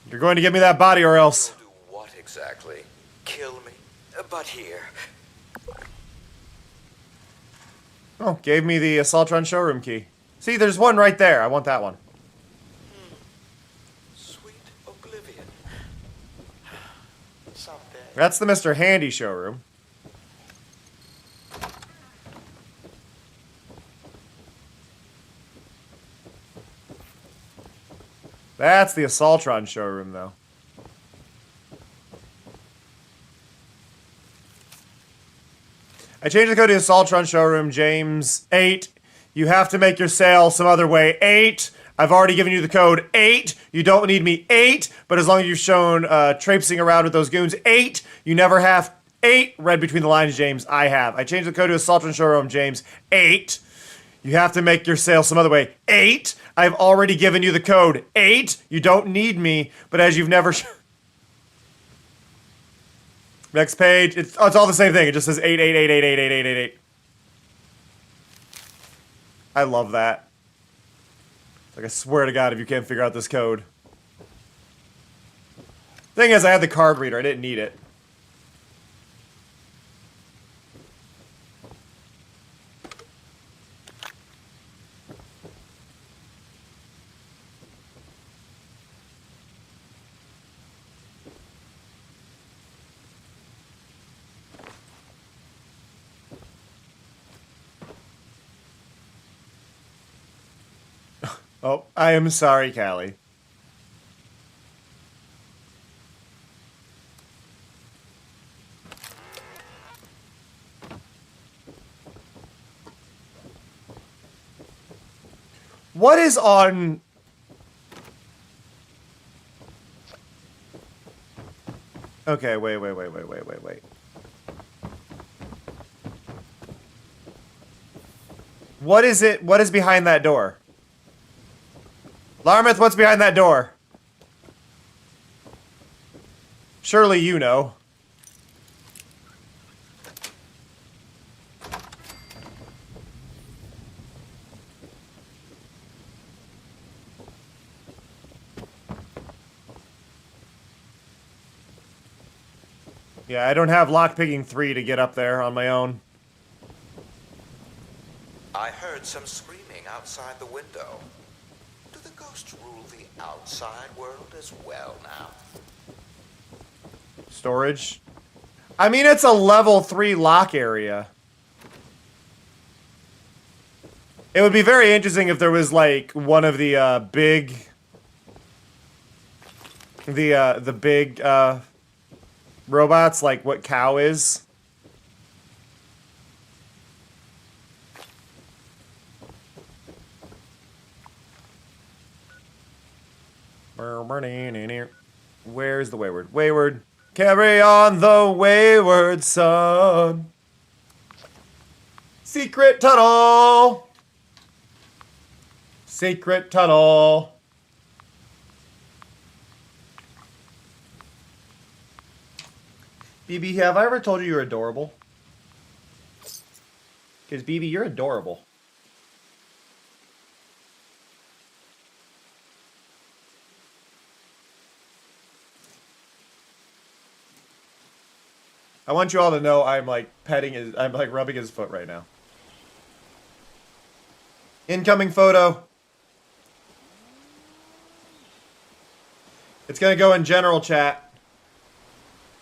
You're going to give me that body or else. Do what exactly? Kill me? But here... Oh, gave me the Assaultron showroom key. See, there's one right there. I want that one. Sweet oblivion. Someday. That's the Mr. Handy showroom. That's the Assaultron showroom, though. I changed the code to the Assaultron showroom, James. 8. You have to make your sale some other way. 8. I've already given you the code. 8. You don't need me. 8. But as long as you've shown traipsing around with those goons. 8. You never have. 8. Read between the lines, James. I have. I changed the code to Assaultron showroom, James. 8. You have to make your sale some other way. 8. I've already given you the code. 8. You don't need me. But as you've never... Next page. It's all the same thing. It just says 8. I love that. Like, I swear to God, if you can't figure out this code. Thing is, I had the card reader. I didn't need it. Oh, I am sorry, Callie. What is on... Okay, wait. What is it? What is behind that door? Larmouth, what's behind that door? Surely you know. Yeah, I don't have lockpicking 3 to get up there on my own. I heard some screaming outside the window. Do the ghosts rule the outside world as well now? Storage. I mean, it's a level 3 lock area. It would be very interesting if there was, like, one of the, big... The big, robots, like what Cow is. Where's the wayward? Wayward. Carry on the wayward son. Secret tunnel. Secret tunnel. BB, have I ever told you you're adorable? Because, BB, you're adorable. I want you all to know I'm, like, I'm, like, rubbing his foot right now. Incoming photo. It's gonna go in general chat.